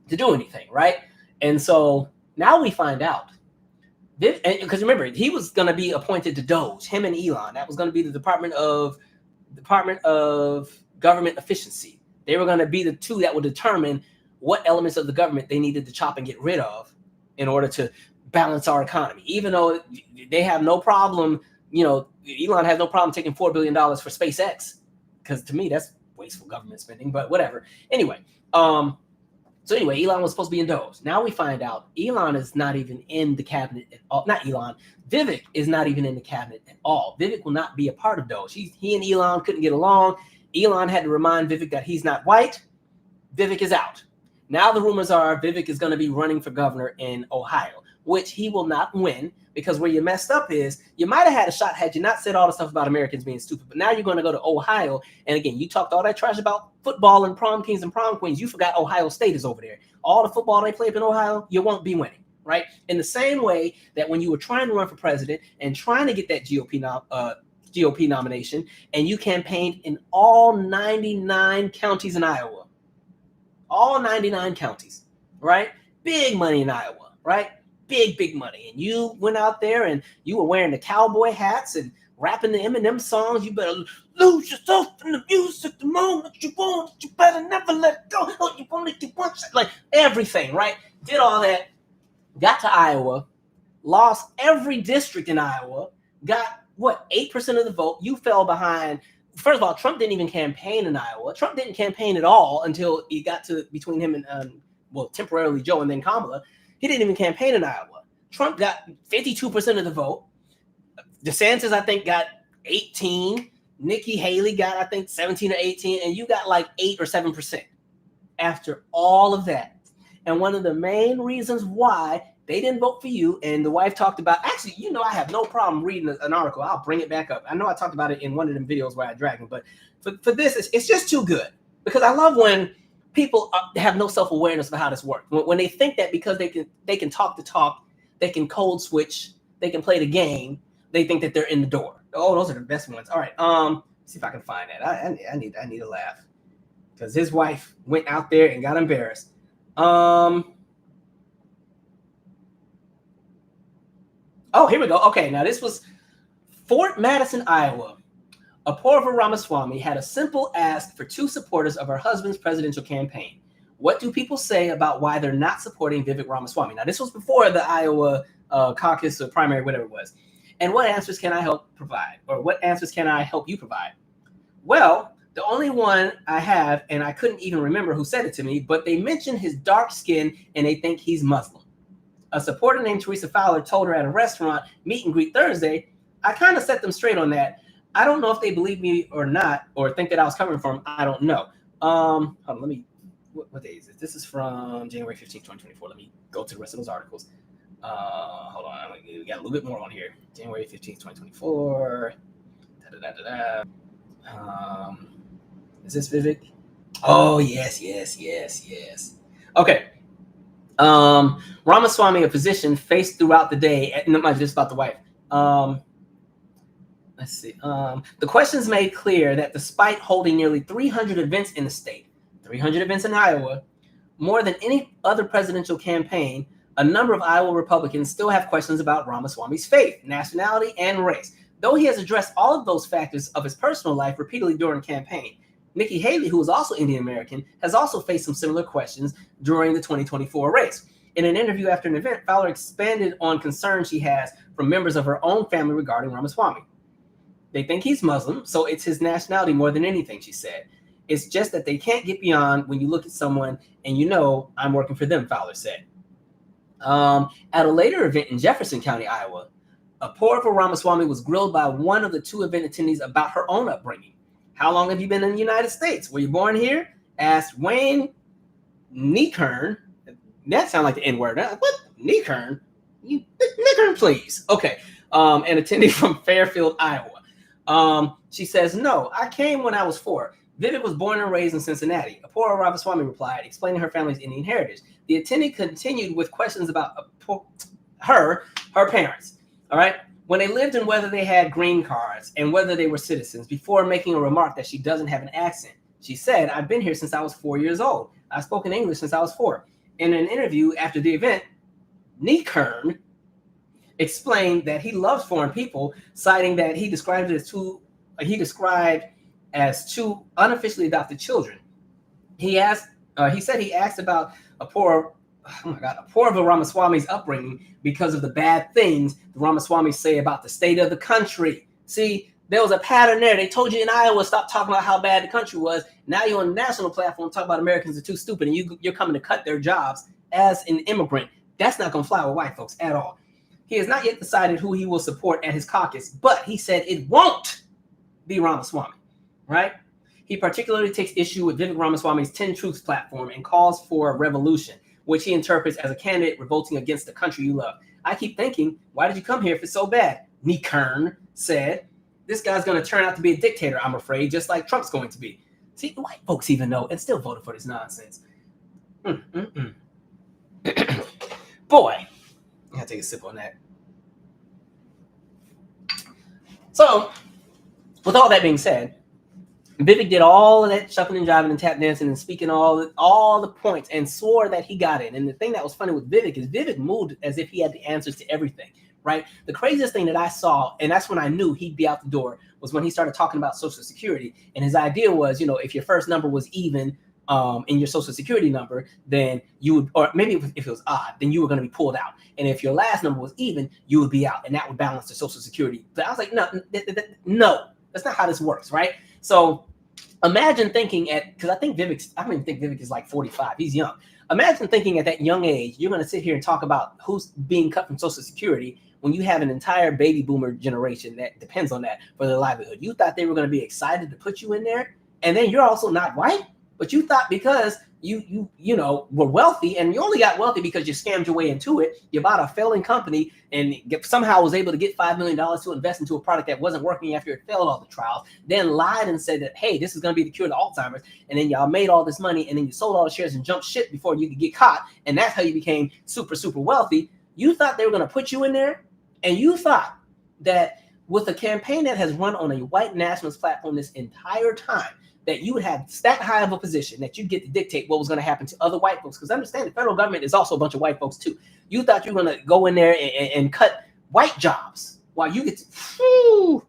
Speaker 1: to do anything, right? And so now we find out, because remember, he was going to be appointed to DOGE, him and Elon. That was going to be the Department of Government Efficiency. They were going to be the two that would determine what elements of the government they needed to chop and get rid of in order to balance our economy. Even though they have no problem, Elon has no problem taking $4 billion for SpaceX, because to me that's wasteful government spending, but whatever. Anyway, Elon was supposed to be in DOGE. Now we find out Elon is not even in the cabinet at all. Not Elon. Vivek is not even in the cabinet at all. Vivek will not be a part of DOGE. He and Elon couldn't get along. Elon had to remind Vivek that he's not white. Vivek is out. Now the rumors are Vivek is going to be running for governor in Ohio, which he will not win, because where you messed up is you might have had a shot had you not said all the stuff about Americans being stupid. But now you're going to go to Ohio. And again, you talked all that trash about football and prom kings and prom queens. You forgot Ohio State is over there. All the football they play up in Ohio, you won't be winning, right? In the same way that when you were trying to run for president and trying to get that GOP nomination, and you campaigned in all 99 counties in Iowa, all 99 counties, right? Big money in Iowa, right? Big money. And you went out there and you were wearing the cowboy hats and rapping the Eminem songs. You better lose yourself in the music the moment you want. You better never let it go. Oh, you want it, you want it. Like everything, right? Did all that. Got to Iowa. Lost every district in Iowa. Got, 8% of the vote. You fell behind. First of all, Trump didn't even campaign in Iowa. Trump didn't campaign at all until he got to between him and, temporarily Joe and then Kamala. He didn't even campaign in Iowa. Trump got 52% of the vote. DeSantis, I think, got 18. Nikki Haley got, I think, 17 or 18. And you got like 8 or 7% after all of that. And one of the main reasons why they didn't vote for you, and the wife talked about, actually, I have no problem reading an article. I'll bring it back up. I know I talked about it in one of them videos where I dragged it, but for this, it's just too good. Because I love when people have no self-awareness of how this works. When they think that because they can talk the talk, they can code switch, they can play the game, they think that they're in the door. Oh, those are the best ones. All right, see if I can find that. I need a laugh, because his wife went out there and got embarrassed. Oh, here we go. Okay, now this was Fort Madison, Iowa. Apoorva Ramaswamy had a simple ask for two supporters of her husband's presidential campaign. What do people say about why they're not supporting Vivek Ramaswamy? Now, this was before the Iowa caucus or primary, whatever it was. And what answers can I help provide? Or what answers can I help you provide? Well, the only one I have, and I couldn't even remember who said it to me, but they mentioned his dark skin and they think he's Muslim. A supporter named Teresa Fowler told her at a restaurant meet and greet Thursday. I kind of set them straight on that. I don't know if they believe me or not, or think that I was coming from. I don't know. Hold on, let me. What day is it? This is from January 15th, 2024. Let me go to the rest of those articles. Hold on. We got a little bit more on here. January 15th, 2024. Is this Vivek? Oh, yes. Okay. Ramaswamy, a physician, faced throughout the day. No, I'm just about the wife. Let's see. The questions made clear that despite holding nearly 300 events in the state, 300 events in Iowa, more than any other presidential campaign, a number of Iowa Republicans still have questions about Ramaswamy's faith, nationality, and race. Though he has addressed all of those factors of his personal life repeatedly during campaign, Nikki Haley, who is also Indian American, has also faced some similar questions during the 2024 race. In an interview after an event, Fowler expanded on concerns she has from members of her own family regarding Ramaswamy. They think he's Muslim, so it's his nationality more than anything, she said. It's just that they can't get beyond when you look at someone and I'm working for them, Fowler said. At a later event in Jefferson County, Iowa, Apoorva Ramaswamy was grilled by one of the two event attendees about her own upbringing. How long have you been in the United States? Were you born here? Asked Wayne Niekern. That sounds like the N-word. What? Niekern? Niekern, please. Okay. An attendee from Fairfield, Iowa. She says, no, I came when I was 4. Vivek was born and raised in Cincinnati. Apoorva Ramaswamy replied, explaining her family's Indian heritage. The attendee continued with questions about her parents. All right. when they lived and whether they had green cards and whether they were citizens, before making a remark that she doesn't have an accent. She said, I've been here since I was 4 years old. I've spoken English since I was 4. In an interview after the event, Nikki explained that he loves foreign people, citing that he described as two unofficially adopted children. He said he asked about a poor of a Ramaswamy's upbringing because of the bad things the Ramaswamis say about the state of the country. See, there was a pattern there. They told you in Iowa, stop talking about how bad the country was. Now you're on a national platform talking about Americans are too stupid and you're coming to cut their jobs as an immigrant. That's not going to fly with white folks at all. He has not yet decided who he will support at his caucus, but he said it won't be Ramaswamy, right? He particularly takes issue with Vivek Ramaswamy's 10 Truths platform and calls for a revolution, which he interprets as a candidate revolting against the country you love. I keep thinking, why did you come here if it's so bad? Nikki said, this guy's going to turn out to be a dictator, I'm afraid, just like Trump's going to be. See, white folks even know and still voted for this nonsense. Boy, I gotta take a sip on that. So, with all that being said, Vivek did all of that shuffling and jiving and tap dancing and speaking all the points and swore that he got it. And the thing that was funny with Vivek is Vivek moved as if he had the answers to everything, right? The craziest thing that I saw, and that's when I knew he'd be out the door, was when he started talking about Social Security. And his idea was, if your first number was even in your Social Security number, then you would, or maybe if it was odd, then you were going to be pulled out. And if your last number was even, you would be out, and that would balance the Social Security. But I was like, no, that's not how this works, right? So imagine thinking because I don't even think Vivek is like 45. He's young. Imagine thinking at that young age, you're going to sit here and talk about who's being cut from Social Security when you have an entire baby boomer generation that depends on that for their livelihood. You thought they were going to be excited to put you in there, and then you're also not white, but you thought because you were wealthy, and you only got wealthy because you scammed your way into it. You bought a failing company and somehow was able to get $5 million to invest into a product that wasn't working after it failed all the trials, then lied and said that, hey, this is going to be the cure to Alzheimer's. And then y'all made all this money, and then you sold all the shares and jumped ship before you could get caught. And that's how you became super, super wealthy. You thought they were going to put you in there, and you thought that with a campaign that has run on a white nationalist platform this entire time, that you would have that high of a position that you get to dictate what was going to happen to other white folks. Because understand, the federal government is also a bunch of white folks too. You thought you were going to go in there and cut white jobs while you get to...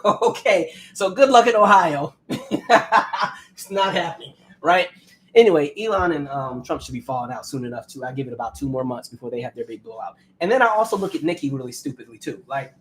Speaker 1: Okay, so good luck in Ohio. It's not happening, right? Anyway, Elon and Trump should be falling out soon enough too. I give it about 2 more months before they have their big blowout. And then I also look at Nikki really stupidly too. Like,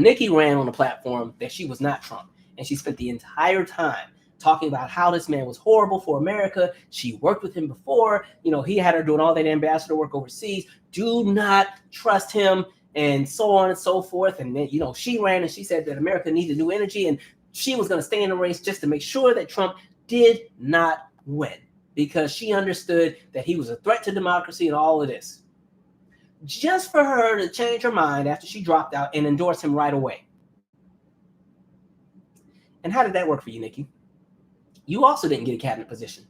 Speaker 1: Nikki ran on a platform that she was not Trump, and she spent the entire time talking about how this man was horrible for America. She worked with him before. He had her doing all that ambassador work overseas. Do not trust him, and so on and so forth. And then, she ran and she said that America needed new energy, and she was going to stay in the race just to make sure that Trump did not win, because she understood that he was a threat to democracy and all of this. Just for her to change her mind after she dropped out and endorse him right away. And how did that work for you, Nikki? You also didn't get a cabinet position.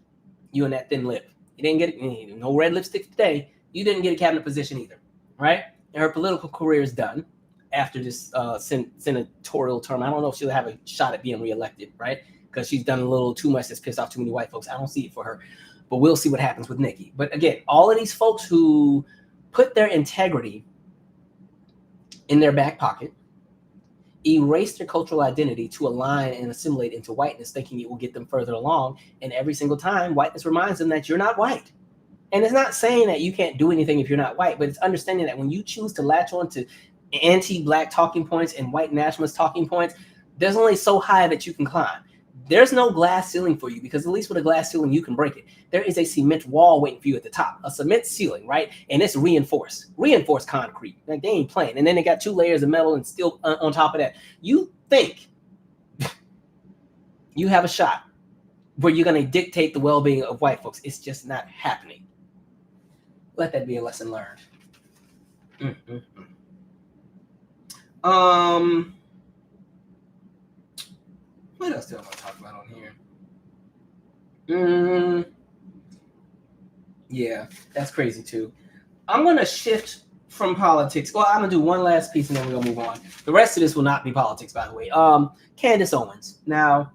Speaker 1: You and that thin lip. You didn't get no red lipstick today. You didn't get a cabinet position either, right? And her political career is done after this senatorial term. I don't know if she'll have a shot at being reelected, right? Because she's done a little too much that's pissed off too many white folks. I don't see it for her. But we'll see what happens with Nikki. But again, all of these folks who put their integrity in their back pocket, erase their cultural identity to align and assimilate into whiteness, thinking it will get them further along. And every single time, whiteness reminds them that you're not white. And it's not saying that you can't do anything if you're not white, but it's understanding that when you choose to latch on to anti-black talking points and white nationalist talking points, there's only so high that you can climb. There's no glass ceiling for you, because at least with a glass ceiling, you can break it. There is a cement wall waiting for you at the top, a cement ceiling, right? And it's reinforced concrete. Like, they ain't playing. And then they got 2 layers of metal and steel on top of that. You think you have a shot where you're going to dictate the well-being of white folks. It's just not happening. Let that be a lesson learned. What else do I want to talk about on here? Yeah, that's crazy too. I'm going to shift from politics. Well, I'm gonna do one last piece and then we're gonna move on. The rest of this will not be politics, by the way. Candace Owens. Now,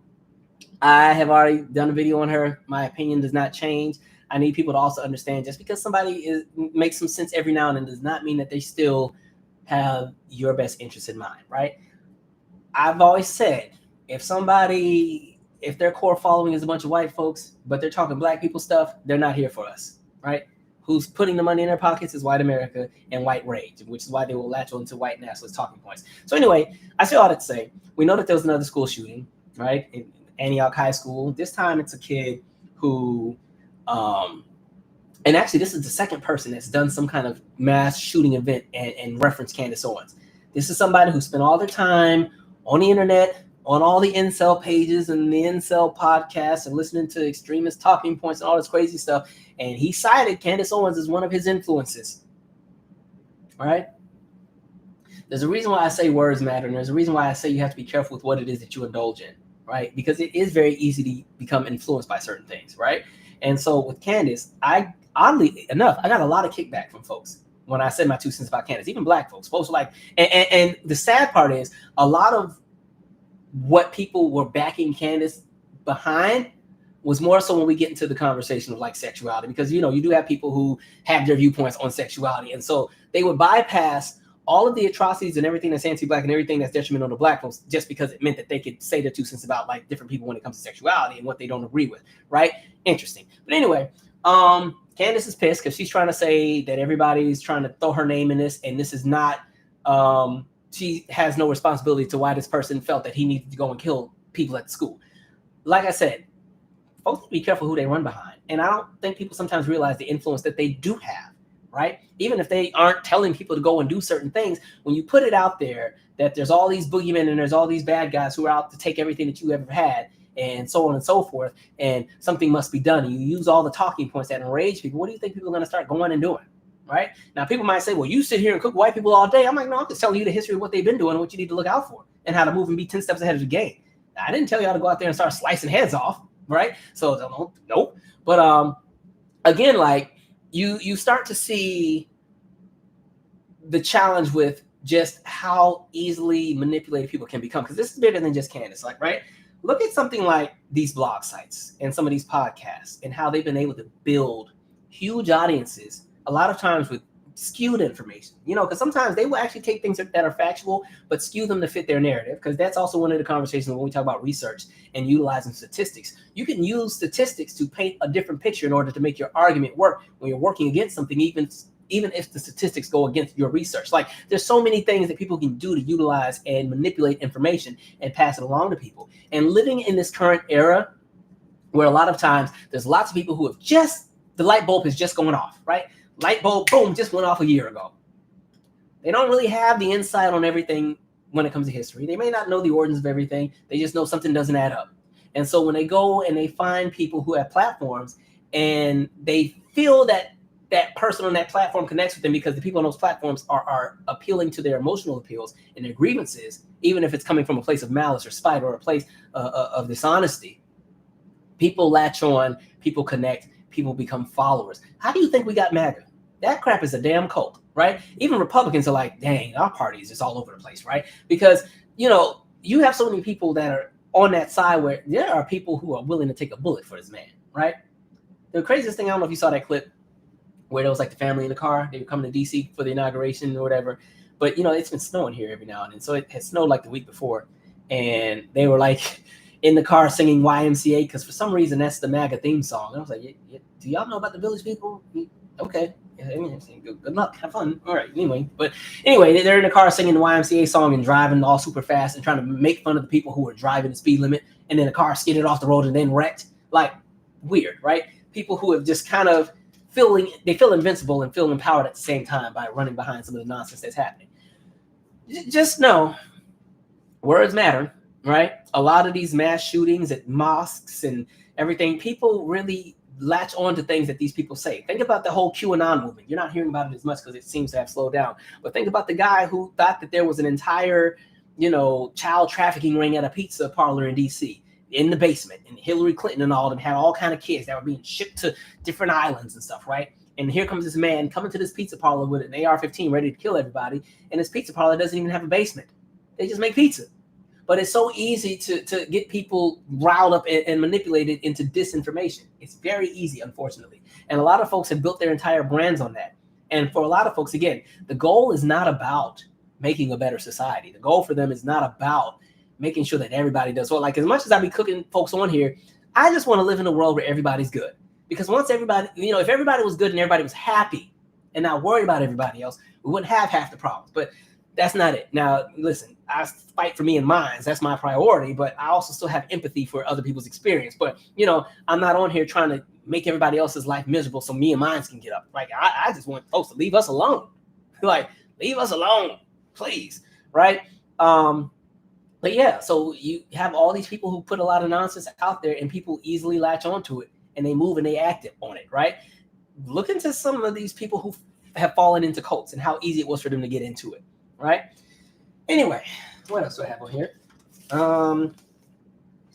Speaker 1: I have already done a video on her. My opinion does not change. I need people to also understand just because somebody makes some sense every now and then does not mean that they still have your best interest in mind, right? I've always said, if their core following is a bunch of white folks, but they're talking black people stuff, they're not here for us, right? Who's putting the money in their pockets is white America and white rage, which is why they will latch on to white nationalist talking points. So anyway, I say all that to say, we know that there was another school shooting, right? In Antioch High School. This time it's a kid who, and actually this is the second person that's done some kind of mass shooting event and referenced Candace Owens. This is somebody who spent all their time on the internet, on all the incel pages and the incel podcasts and listening to extremist talking points and all this crazy stuff. And he cited Candace Owens as one of his influences. All right. There's a reason why I say words matter. And there's a reason why I say you have to be careful with what it is that you indulge in. Right. Because it is very easy to become influenced by certain things. Right. And so with Candace, oddly enough, I got a lot of kickback from folks when I said my 2 cents about Candace, even black folks. Folks were like, and the sad part is a lot of what people were backing Candace behind was more so when we get into the conversation of like sexuality, because, you know, you do have people who have their viewpoints on sexuality. And so they would bypass all of the atrocities and everything that's anti-black and everything that's detrimental to black folks just because it meant that they could say their 2 cents about like different people when it comes to sexuality and what they don't agree with. Right. Interesting. But anyway, Candace is pissed because she's trying to say that everybody's trying to throw her name in this, and this is not, she has no responsibility to why this person felt that he needed to go and kill people at the school. Like I said, folks need to be careful who they run behind. And I don't think people sometimes realize the influence that they do have, right? Even if they aren't telling people to go and do certain things, when you put it out there that there's all these boogeymen and there's all these bad guys who are out to take everything that you ever had, and so on and so forth, and something must be done, and you use all the talking points that enrage people, what do you think people are going to start going and doing? Right? Now, people might say, well, you sit here and cook white people all day. I'm like, no, I'm just telling you the history of what they've been doing and what you need to look out for and how to move and be 10 steps ahead of the game. Now, I didn't tell you how to go out there and start slicing heads off, right? So, nope. But again, like you start to see the challenge with just how easily manipulated people can become, because this is bigger than just Candace, like, right? Look at something like these blog sites and some of these podcasts and how they've been able to build huge audiences, a lot of times with skewed information, you know, because sometimes they will actually take things that are factual, but skew them to fit their narrative, because that's also one of the conversations when we talk about research and utilizing statistics. You can use statistics to paint a different picture in order to make your argument work when you're working against something, even if the statistics go against your research. Like, there's so many things that people can do to utilize and manipulate information and pass it along to people. And living in this current era where a lot of times there's lots of people who have the light bulb is just going off, right? Light bulb, boom, just went off a year ago. They don't really have the insight on everything when it comes to history. They may not know the origins of everything. They just know something doesn't add up. And so when they go and they find people who have platforms and they feel that that person on that platform connects with them because the people on those platforms are appealing to their emotional appeals and their grievances, even if it's coming from a place of malice or spite or a place of dishonesty, people latch on, people connect, people become followers. How do you think we got MAGA? That crap is a damn cult, right? Even Republicans are like, dang, our party is just all over the place, right? Because, you know, you have so many people that are on that side where there are people who are willing to take a bullet for this man, right? The craziest thing, I don't know if you saw that clip where there was like the family in the car. They were coming to DC for the inauguration or whatever. But, you know, it's been snowing here every now and then. So it had snowed like the week before. And they were like in the car singing YMCA because for some reason that's the MAGA theme song. And I was like, do y'all know about the Village People? Okay. Good luck. Have fun. All right. Anyway, they're in the car singing the YMCA song and driving all super fast and trying to make fun of the people who were driving the speed limit. And then the car skidded off the road and then wrecked. Like, weird, right? People who have just kind of they feel invincible and feel empowered at the same time by running behind some of the nonsense that's happening. Just know, words matter, right? A lot of these mass shootings at mosques and everything, people really latch on to things that these people say. Think about the whole QAnon movement. You're not hearing about it as much because it seems to have slowed down. But think about the guy who thought that there was an entire, child trafficking ring at a pizza parlor in DC. In the basement, and Hillary Clinton and all of them had all kind of kids that were being shipped to different islands and stuff, right? And here comes this man coming to this pizza parlor with an AR-15 ready to kill everybody. And this pizza parlor doesn't even have a basement. They just make pizza. But it's so easy to get people riled up and manipulated into disinformation. It's very easy, unfortunately. And a lot of folks have built their entire brands on that. And for a lot of folks, again, the goal is not about making a better society. The goal for them is not about making sure that everybody does well. Like, as much as I be cooking folks on here, I just want to live in a world where everybody's good. Because once everybody, if everybody was good and everybody was happy and not worried about everybody else, we wouldn't have half the problems. But that's not it. Now, listen, I fight for me and mine. That's my priority. But I also still have empathy for other people's experience. But, I'm not on here trying to make everybody else's life miserable so me and mine can get up. Like, I just want folks to leave us alone. Like, leave us alone, please. Right? But yeah, so you have all these people who put a lot of nonsense out there and people easily latch onto it and they move and they act on it, right? Look into some of these people who have fallen into cults and how easy it was for them to get into it, right? Anyway, what else do I have on here?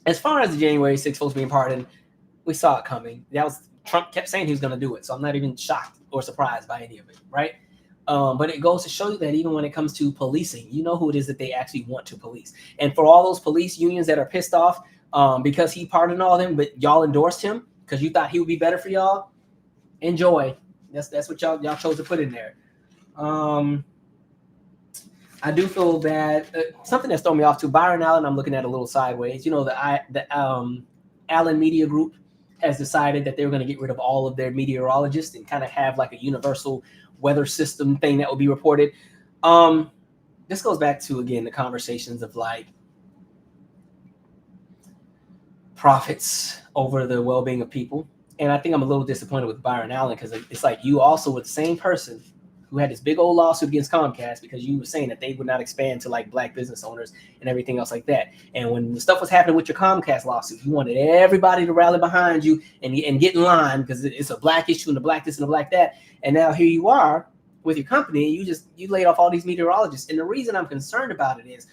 Speaker 1: As far as the January 6th folks being pardoned, we saw it coming. Trump kept saying he was going to do it, so I'm not even shocked or surprised by any of it, right? But it goes to show you that even when it comes to policing, you know who it is that they actually want to police. And for all those police unions that are pissed off because he pardoned all of them, but y'all endorsed him because you thought he would be better for y'all, enjoy. That's what y'all chose to put in there. I do feel bad. Something that's thrown me off too. Byron Allen, I'm looking at a little sideways. The Allen Media Group has decided that they were going to get rid of all of their meteorologists and kind of have like a universal weather system thing that will be reported. This goes back to, again, the conversations of like profits over the well-being of people. And I think I'm a little disappointed with Byron Allen because it's like you also were the same person who had this big old lawsuit against Comcast because you were saying that they would not expand to like black business owners and everything else like that. And when the stuff was happening with your Comcast lawsuit, you wanted everybody to rally behind you and get in line because it's a black issue and a black this and a black that. And now here you are with your company, you laid off all these meteorologists. And the reason I'm concerned about it is,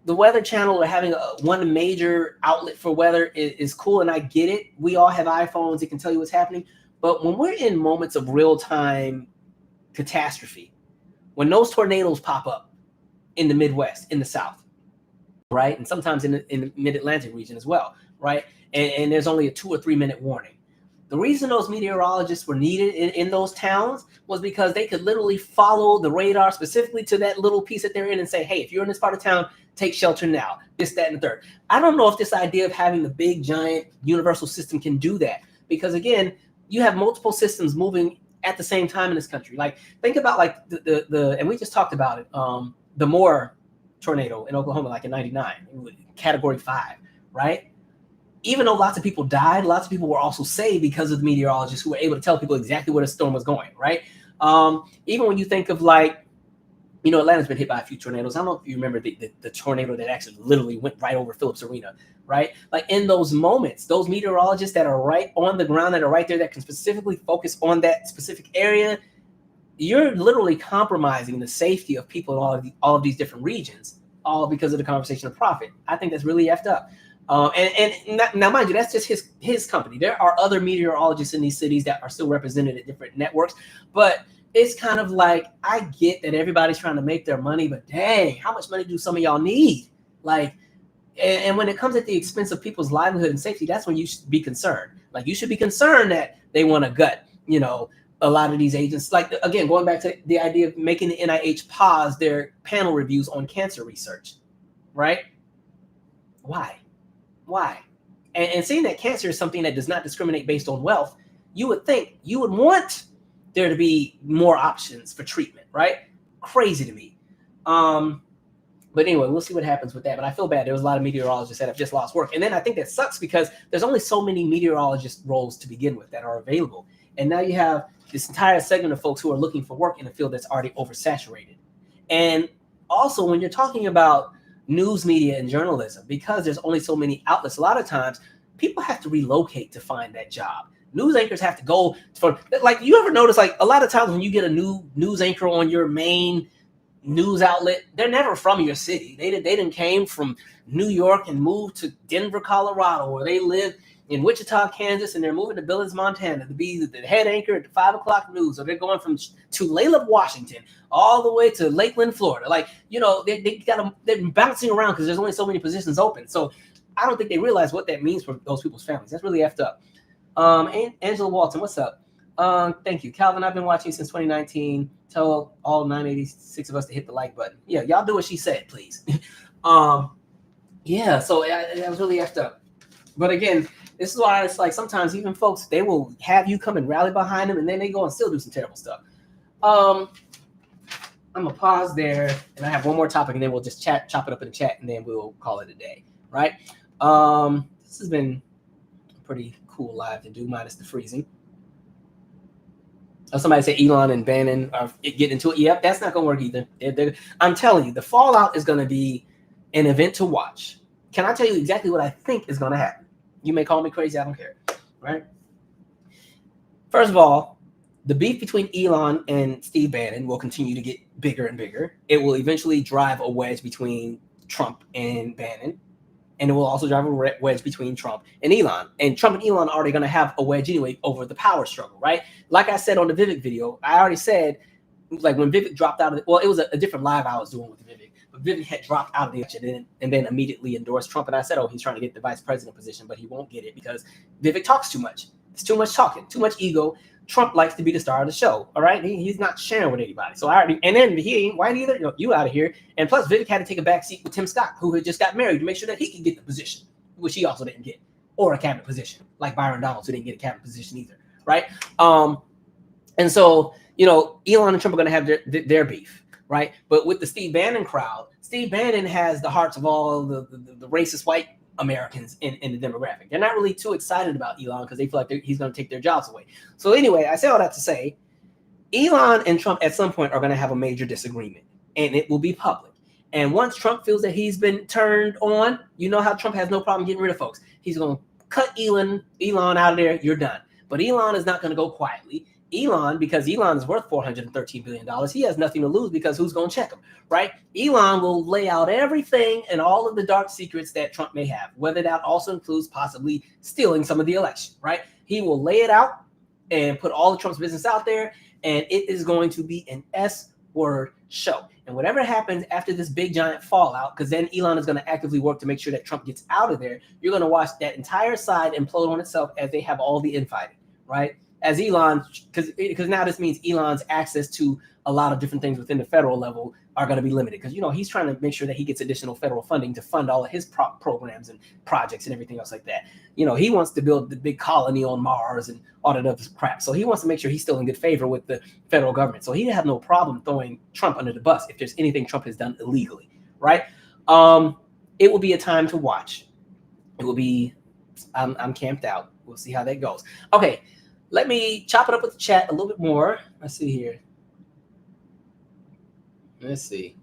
Speaker 1: the Weather Channel or having one major outlet for weather is cool, and I get it. We all have iPhones that can tell you what's happening. But when we're in moments of real-time catastrophe, when those tornadoes pop up in the Midwest, in the South, right? And sometimes in the Mid-Atlantic region as well, right? And there's only a 2 or 3 minute warning. The reason those meteorologists were needed in those towns was because they could literally follow the radar specifically to that little piece that they're in and say, hey, if you're in this part of town, take shelter now, this, that, and the third. I don't know if this idea of having the big, giant universal system can do that. Because again, you have multiple systems moving at the same time in this country. Like, think about like the and we just talked about it, the Moore tornado in Oklahoma, like in 99, category 5, right? Even though lots of people died, lots of people were also saved because of the meteorologists who were able to tell people exactly where the storm was going, right? Even when you think of like, Atlanta's been hit by a few tornadoes. I don't know if you remember the tornado that actually literally went right over Phillips Arena, right? Like in those moments, those meteorologists that are right on the ground, that are right there, that can specifically focus on that specific area, you're literally compromising the safety of people in all of these different regions, all because of the conversation of profit. I think that's really effed up. Now, mind you, that's just his company. There are other meteorologists in these cities that are still represented at different networks, but it's kind of like, I get that everybody's trying to make their money, but dang, how much money do some of y'all need? Like, and when it comes at the expense of people's livelihood and safety, that's when you should be concerned. Like, you should be concerned that they want to gut, a lot of these agents. Like, again, going back to the idea of making the NIH pause their panel reviews on cancer research, right? Why? And seeing that cancer is something that does not discriminate based on wealth, you would think you would want there to be more options for treatment, right? Crazy to me. But anyway, we'll see what happens with that. But I feel bad. There was a lot of meteorologists that have just lost work. And then I think that sucks because there's only so many meteorologist roles to begin with that are available. And now you have this entire segment of folks who are looking for work in a field that's already oversaturated. And also, when you're talking about news media and journalism, because there's only so many outlets, a lot of times people have to relocate to find that job. News anchors have to go for, like, you ever notice, like, a lot of times when you get a new news anchor on your main news outlet, they're never from your city. They didn't came from New York and moved to Denver, Colorado, or they live in Wichita, Kansas, and they're moving to Billings, Montana to be the head anchor at the 5 o'clock news, or they're going from Tulalip, Washington, all the way to Lakeland, Florida. Like, you know, they're bouncing around because there's only so many positions open. So I don't think they realize what that means for those people's families. That's really effed up. Angela Walton, what's up? Thank you, Calvin. I've been watching since 2019. Tell all 986 of us to hit the like button. Yeah, y'all do what she said, please. Yeah, so that was really effed up. But again, this is why it's like sometimes even folks, they will have you come and rally behind them, and then they go and still do some terrible stuff. I'm gonna pause there, and I have one more topic, and then we'll just chop it up in the chat, and then we'll call it a day, right? This has been a pretty cool live to do, minus the freezing. Somebody said Elon and Bannon are getting into it. Yep, that's not gonna work either. I'm telling you, the fallout is gonna be an event to watch. Can I tell you exactly what I think is gonna happen? You may call me crazy, I don't care, right? First of all, the beef between Elon and Steve Bannon will continue to get bigger and bigger. It will eventually drive a wedge between Trump and Bannon, and it will also drive a wedge between Trump and Elon. And Trump and Elon are already going to have a wedge anyway over the power struggle, right? Like I said on the Vivek video, I already said, like when Vivek dropped out of well, it was a different live I was doing with Vivek, but Vivek had dropped out of the election and then immediately endorsed Trump. And I said, oh, he's trying to get the vice president position, but he won't get it because Vivek talks too much. It's too much talking, too much ego. Trump likes to be the star of the show, all right? He's not sharing with anybody. So I already, and then he ain't white either. You out of here. And plus, Vivek had to take a back seat with Tim Scott, who had just got married, to make sure that he could get the position, which he also didn't get, or a cabinet position, like Byron Donalds, who didn't get a cabinet position either, right? And so, you know, Elon and Trump are going to have their beef, right? But with the Steve Bannon crowd, Steve Bannon has the hearts of all the racist white Americans in the demographic. They're not really too excited about Elon because they feel like he's going to take their jobs away. So anyway, I say all that to say, Elon and Trump at some point are going to have a major disagreement, and it will be public. And once Trump feels that he's been turned on, you know how Trump has no problem getting rid of folks. He's going to cut Elon out of there. You're done. But Elon is not going to go quietly. Elon, because Elon is worth $413 billion, he has nothing to lose because who's going to check him, right? Elon will lay out everything and all of the dark secrets that Trump may have, whether that also includes possibly stealing some of the election, right? He will lay it out and put all of Trump's business out there, and it is going to be an S-word show. And whatever happens after this big giant fallout, because then Elon is going to actively work to make sure that Trump gets out of there, you're going to watch that entire side implode on itself as they have all the infighting, right? As Elon, because now this means Elon's access to a lot of different things within the federal level are going to be limited, because, you know, he's trying to make sure that he gets additional federal funding to fund all of his programs and projects and everything else like that. You know, he wants to build the big colony on Mars and all that other crap. So he wants to make sure he's still in good favor with the federal government. So he have no problem throwing Trump under the bus if there's anything Trump has done illegally, right? It will be a time to watch. It will be, I'm camped out. We'll see how that goes. Okay. Let me chop it up with the chat a little bit more. Let's see here. Let's see.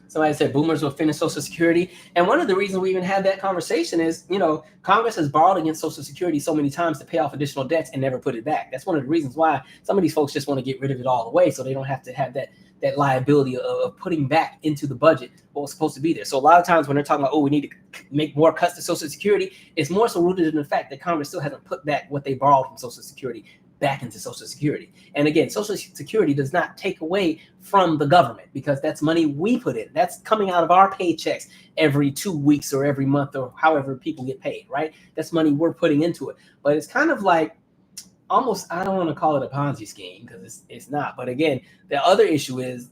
Speaker 1: Somebody said boomers will finish Social Security. And one of the reasons we even had that conversation is, you know, Congress has borrowed against Social Security so many times to pay off additional debts and never put it back. That's one of the reasons why some of these folks just want to get rid of it all the way, so they don't have to have that liability of putting back into the budget what was supposed to be there. So a lot of times when they're talking about, oh, we need to make more cuts to Social Security, it's more so rooted in the fact that Congress still hasn't put back what they borrowed from Social Security back into Social Security. And again, Social Security does not take away from the government, because that's money we put in. That's coming out of our paychecks every 2 weeks or every month or however people get paid, right? That's money we're putting into it. But it's kind of like, almost, I don't want to call it a Ponzi scheme, because it's not. But again, the other issue is,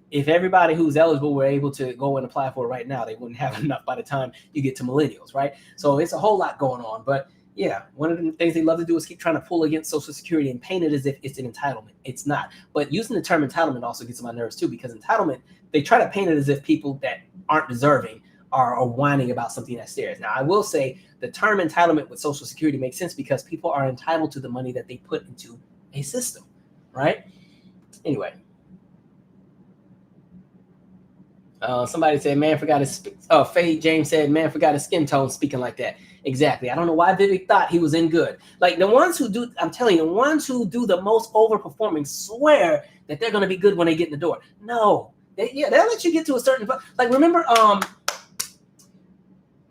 Speaker 1: if everybody who's eligible were able to go and apply for it right now, they wouldn't have enough by the time you get to millennials, right? So it's a whole lot going on. But yeah, one of the things they love to do is keep trying to pull against Social Security and paint it as if it's an entitlement. It's not. But using the term entitlement also gets on my nerves too, because entitlement, they try to paint it as if people that aren't deserving are whining about something that's theirs. Now, I will say the term entitlement with Social Security makes sense because people are entitled to the money that they put into a system, right? Anyway. Somebody said, man forgot his, Faye James said, man forgot his skin tone speaking like that. Exactly. I don't know why Vivek thought he was in good. Like the ones who do, I'm telling you, the ones who do the most overperforming swear that they're going to be good when they get in the door. No. They'll let you get to a certain, like remember,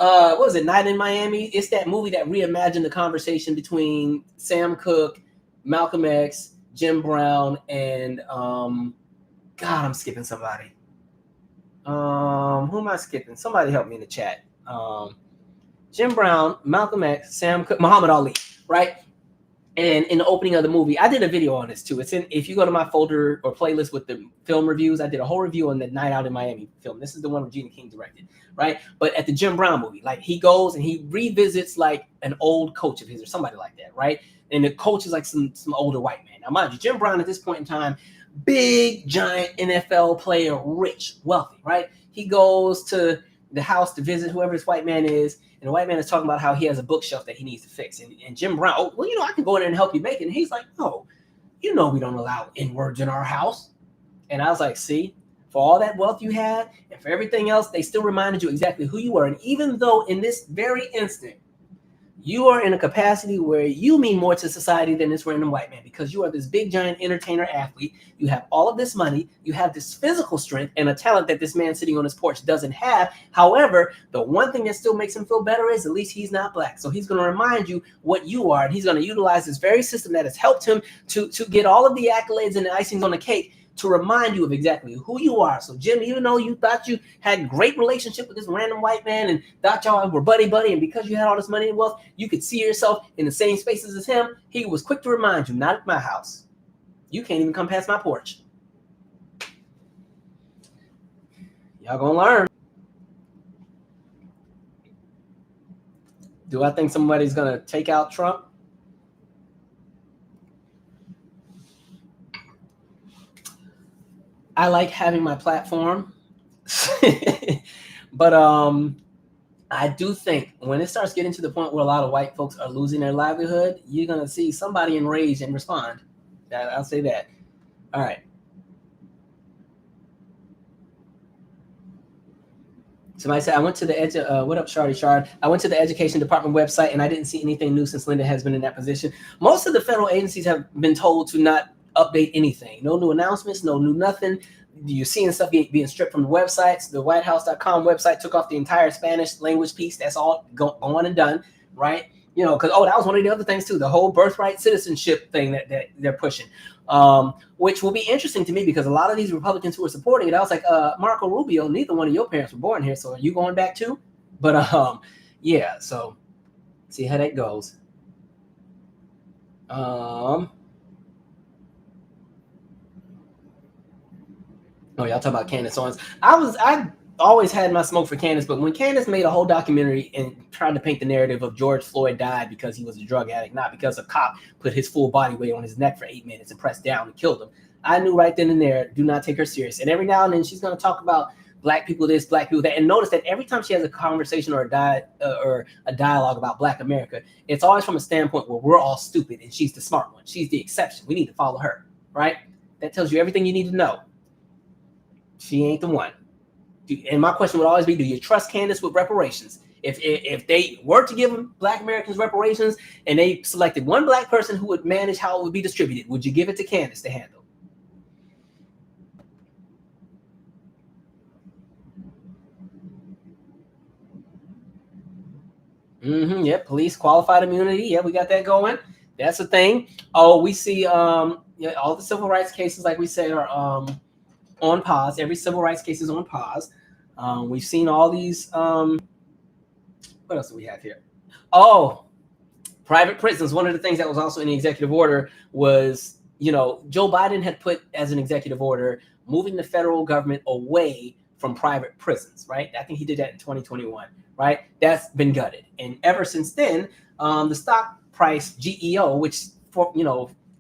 Speaker 1: what was it, Night in Miami? It's that movie that reimagined the conversation between Sam Cooke, Malcolm X, Jim Brown, and God, I'm skipping somebody. Who am I skipping? Somebody help me in the chat. Jim Brown, Malcolm X, Sam Cooke, Muhammad Ali, right? And in the opening of the movie, I did a video on this too. It's in, if you go to my folder or playlist with the film reviews, I did a whole review on the Night Out in Miami film. This is the one Regina King directed, right? But at the Jim Brown movie, like he goes and he revisits like an old coach of his or somebody like that, right? And the coach is like some older white man. Now, mind you, Jim Brown at this point in time, big, giant NFL player, rich, wealthy, right? He goes to the house to visit whoever this white man is, and the white man is talking about how he has a bookshelf that he needs to fix. And Jim Brown, oh, well, I can go in there and help you make it. And he's like, no, we don't allow N-words in our house. And I was like, see, for all that wealth you had and for everything else, they still reminded you exactly who you were. And even though in this very instant, you are in a capacity where you mean more to society than this random white man, because you are this big, giant entertainer athlete. You have all of this money. You have this physical strength and a talent that this man sitting on his porch doesn't have. However, the one thing that still makes him feel better is at least he's not black. So he's going to remind you what you are. And he's going to utilize this very system that has helped him to get all of the accolades and the icings on the cake to remind you of exactly who you are. So Jim, even though you thought you had great relationship with this random white man and thought y'all were buddy, and because you had all this money and wealth, you could see yourself in the same spaces as him, he was quick to remind you, not at my house. You can't even come past my porch. Y'all gonna learn. Do I think somebody's gonna take out Trump? I like having my platform, but I do think when it starts getting to the point where a lot of white folks are losing their livelihood, you're going to see somebody enraged and respond. I'll say that. All right. Somebody said, I went to the what up, Shardy Shard? I went to the education department website and I didn't see anything new since Linda has been in that position. Most of the federal agencies have been told to not update anything. No new announcements, no new nothing. You're seeing stuff being stripped from the websites. The whitehouse.com website took off the entire Spanish language piece. That's all gone and done, right? Because, that was one of the other things too, the whole birthright citizenship thing that they're pushing, which will be interesting to me because a lot of these Republicans who are supporting it, I was like, Marco Rubio, neither one of your parents were born here, so are you going back too? But yeah, so see how that goes. Oh, y'all talk about Candace Owens. I always had my smoke for Candace, but when Candace made a whole documentary and tried to paint the narrative of George Floyd died because he was a drug addict, not because a cop put his full body weight on his neck for 8 minutes and pressed down and killed him, I knew right then and there, do not take her serious. And every now and then she's going to talk about black people this, black people that. And notice that every time she has a conversation or a dialogue about Black America, it's always from a standpoint where we're all stupid and she's the smart one. She's the exception. We need to follow her, right? That tells you everything you need to know. She ain't the one. And my question would always be, do you trust Candace with reparations? If they were to give Black Americans reparations and they selected one black person who would manage how it would be distributed, would you give it to Candace to handle? Yep, police qualified immunity. Yeah, we got that going. That's the thing. Oh, we see all the civil rights cases, like we said, are on pause. Every civil rights case is on pause. We've seen all these. What else do we have here? Oh, private prisons. One of the things that was also in the executive order was, Joe Biden had put as an executive order moving the federal government away from private prisons, right? I think he did that in 2021, right? That's been gutted. And ever since then, the stock price GEO, which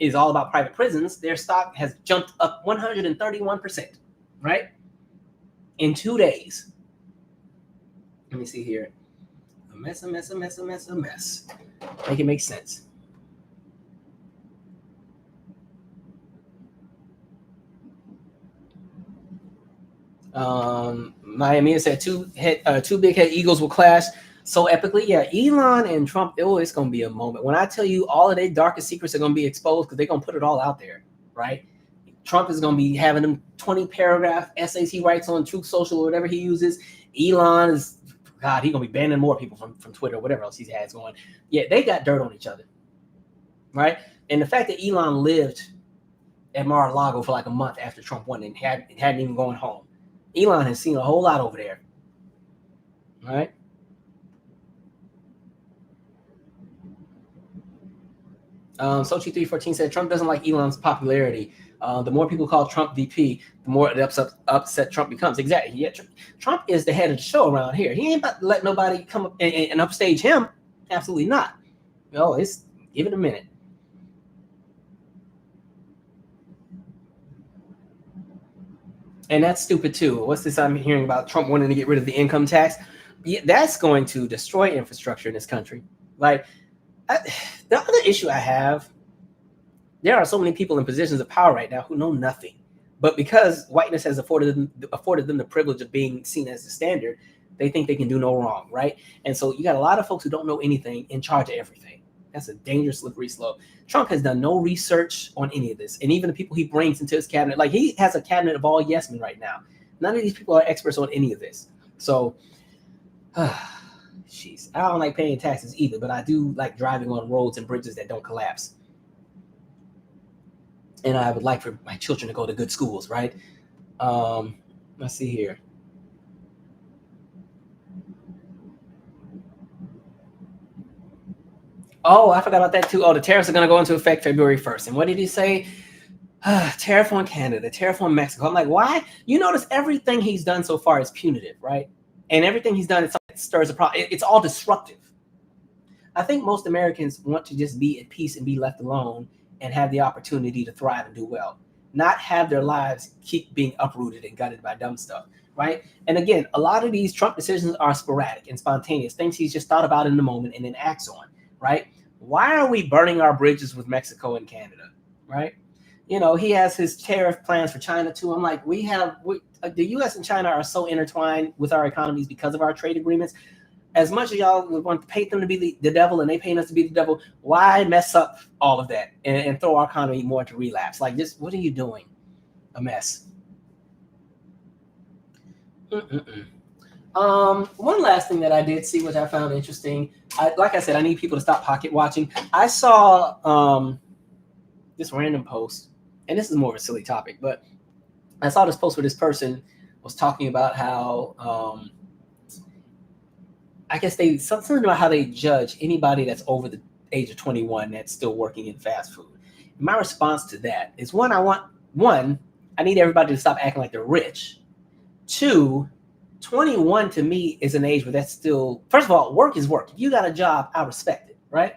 Speaker 1: is all about private prisons, their stock has jumped up 131%, right? In 2 days. Let me see here. A mess. Make it make sense. Miami said two big head eagles will clash so epically. Yeah, Elon and Trump, it's going to be a moment. When I tell you all of their darkest secrets are going to be exposed because they're going to put it all out there, right? Trump is going to be having them 20-paragraph essays he writes on Truth Social or whatever he uses. Elon is God, he's gonna be banning more people from Twitter or whatever else he has going. Yeah, they got dirt on each other, right? And the fact that Elon lived at Mar-a-Lago for like a month after Trump won and hadn't even gone home. Elon has seen a whole lot over there, right? Sochi314 said Trump doesn't like Elon's popularity. The more people call Trump VP, the more it upset Trump becomes. Exactly. Yeah, Trump is the head of the show around here. He ain't about to let nobody come up and upstage him. Absolutely not. No, give it a minute. And that's stupid too. What's this I'm hearing about Trump wanting to get rid of the income tax? Yeah, that's going to destroy infrastructure in this country. Like, the other issue I have, there are so many people in positions of power right now who know nothing. But because whiteness has afforded them the privilege of being seen as the standard, they think they can do no wrong, right? And so you got a lot of folks who don't know anything in charge of everything. That's a dangerous slippery slope. Trump has done no research on any of this. And even the people he brings into his cabinet, like he has a cabinet of all yes men right now. None of these people are experts on any of this. So, jeez, I don't like paying taxes either, but I do like driving on roads and bridges that don't collapse. And I would like for my children to go to good schools, right? Let's see here. Oh, I forgot about that too. Oh, the tariffs are going to go into effect February 1st. And what did he say? Tariff on Canada, tariff on Mexico. I'm like, why? You notice everything he's done so far is punitive, right? And everything he's done, it stirs a problem. It's all disruptive. I think most Americans want to just be at peace and be left alone and have the opportunity to thrive and do well, not have their lives keep being uprooted and gutted by dumb stuff, right? And again, a lot of these Trump decisions are sporadic and spontaneous, things he's just thought about in the moment and then acts on, right? Why are we burning our bridges with Mexico and Canada, right? You know, he has his tariff plans for China too. I'm like, the U.S. and China are so intertwined with our economies because of our trade agreements. As much as y'all would want to paint them to be the devil and they paint us to be the devil, why mess up all of that and throw our economy more into relapse? Like, just what are you doing? A mess. One last thing that I did see, which I found interesting. Like I said, I need people to stop pocket watching. I saw this random post, and this is more of a silly topic, but I saw this post where this person was talking about how I guess something about how they judge anybody that's over the age of 21 that's still working in fast food. And my response to that is I need everybody to stop acting like they're rich. 2, 21 to me is an age where that's still, first of all, work is work. If you got a job, I respect it, right?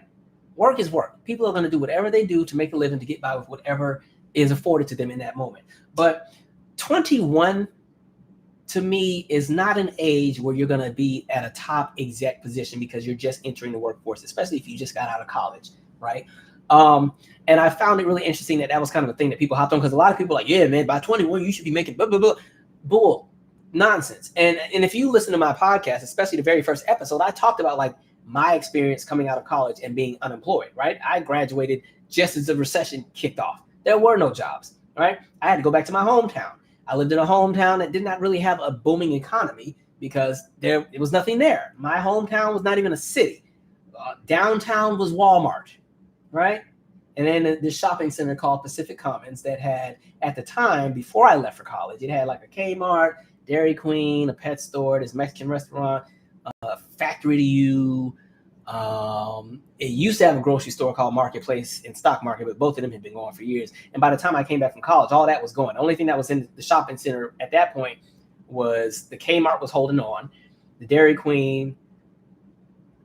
Speaker 1: Work is work. People are going to do whatever they do to make a living, to get by with whatever is afforded to them in that moment. But 21 to me is not an age where you're going to be at a top exec position because you're just entering the workforce, especially if you just got out of college, right? And I found it really interesting that was kind of a thing that people hopped on, because a lot of people are like, yeah, man, by 21, you should be making blah, blah, blah. Bull. Nonsense. And if you listen to my podcast, especially the very first episode, I talked about like my experience coming out of college and being unemployed, right? I graduated just as the recession kicked off. There were no jobs, right? I had to go back to my hometown. I lived in a hometown that did not really have a booming economy because it was nothing there. My hometown was not even a city. Downtown was Walmart, right? And then this shopping center called Pacific Commons that had, at the time, before I left for college, it had like a Kmart, Dairy Queen, a pet store, this Mexican restaurant, Factory to You. It used to have a grocery store called Marketplace and Stock Market, but both of them had been going for years. And by the time I came back from college, all that was going. The only thing that was in the shopping center at that point was the Kmart was holding on, the Dairy Queen,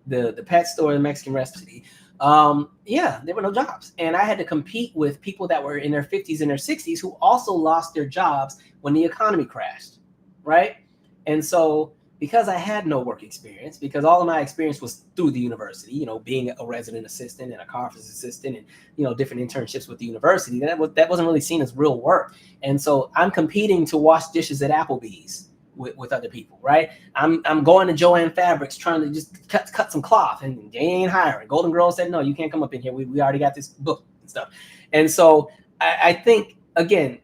Speaker 1: the pet store, the Mexican restaurant. There were no jobs. And I had to compete with people that were in their 50s and their 60s who also lost their jobs when the economy crashed, right? And so because I had no work experience, because all of my experience was through the university, you know, being a resident assistant and a conference assistant and, you know, different internships with the university, that wasn't really seen as real work. And so I'm competing to wash dishes at Applebee's with other people, right? I'm going to Joann Fabrics trying to just cut some cloth, and they ain't hiring. Golden Girls said, no, you can't come up in here. We already got this book and stuff. And so I think, again,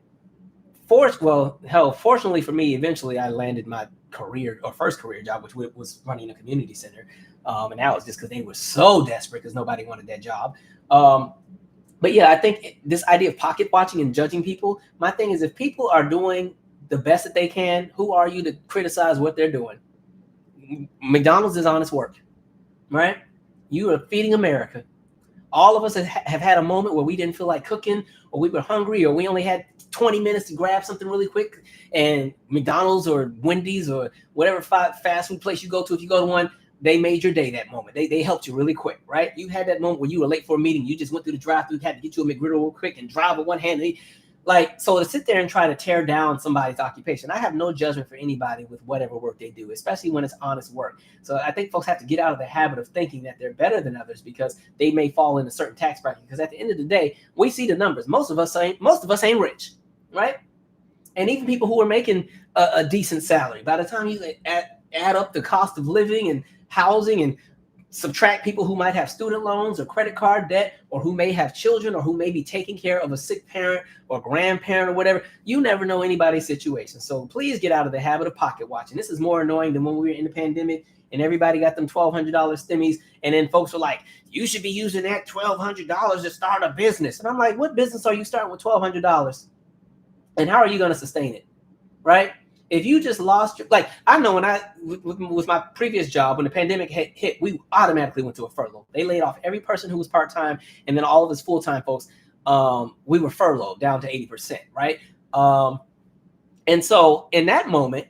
Speaker 1: fortunately for me, eventually I landed my career or first career job, which was running a community center. And that was just because they were so desperate because nobody wanted that job. But yeah, I think this idea of pocket watching and judging people, my thing is, if people are doing the best that they can, who are you to criticize what they're doing? McDonald's is honest work, right? You are feeding America. All of us have had a moment where we didn't feel like cooking, or we were hungry, or we only had 20 minutes to grab something really quick. And McDonald's or Wendy's or whatever fast food place you go to, if you go to one, they made your day that moment. They helped you really quick, right? You had that moment where you were late for a meeting. You just went through the drive-thru, had to get you a McGriddle real quick and drive with one hand. Like, so to sit there and try to tear down somebody's occupation, I have no judgment for anybody with whatever work they do, especially when it's honest work. So I think folks have to get out of the habit of thinking that they're better than others because they may fall in a certain tax bracket. Because at the end of the day, we see the numbers. Most of us ain't rich, right? And even people who are making a decent salary, by the time you add up the cost of living and housing and subtract people who might have student loans or credit card debt, or who may have children, or who may be taking care of a sick parent or grandparent or whatever, you never know anybody's situation. So please get out of the habit of pocket watching. This is more annoying than when we were in the pandemic and everybody got them $1,200 stimmies, and then folks were like, you should be using that $1,200 to start a business. And I'm like, what business are you starting with $1,200? And how are you going to sustain it, right? If you just lost your, like, I know when with my previous job, when the pandemic hit, we automatically went to a furlough. They laid off every person who was part-time, and then all of us full-time folks, we were furloughed down to 80%, right? And so in that moment,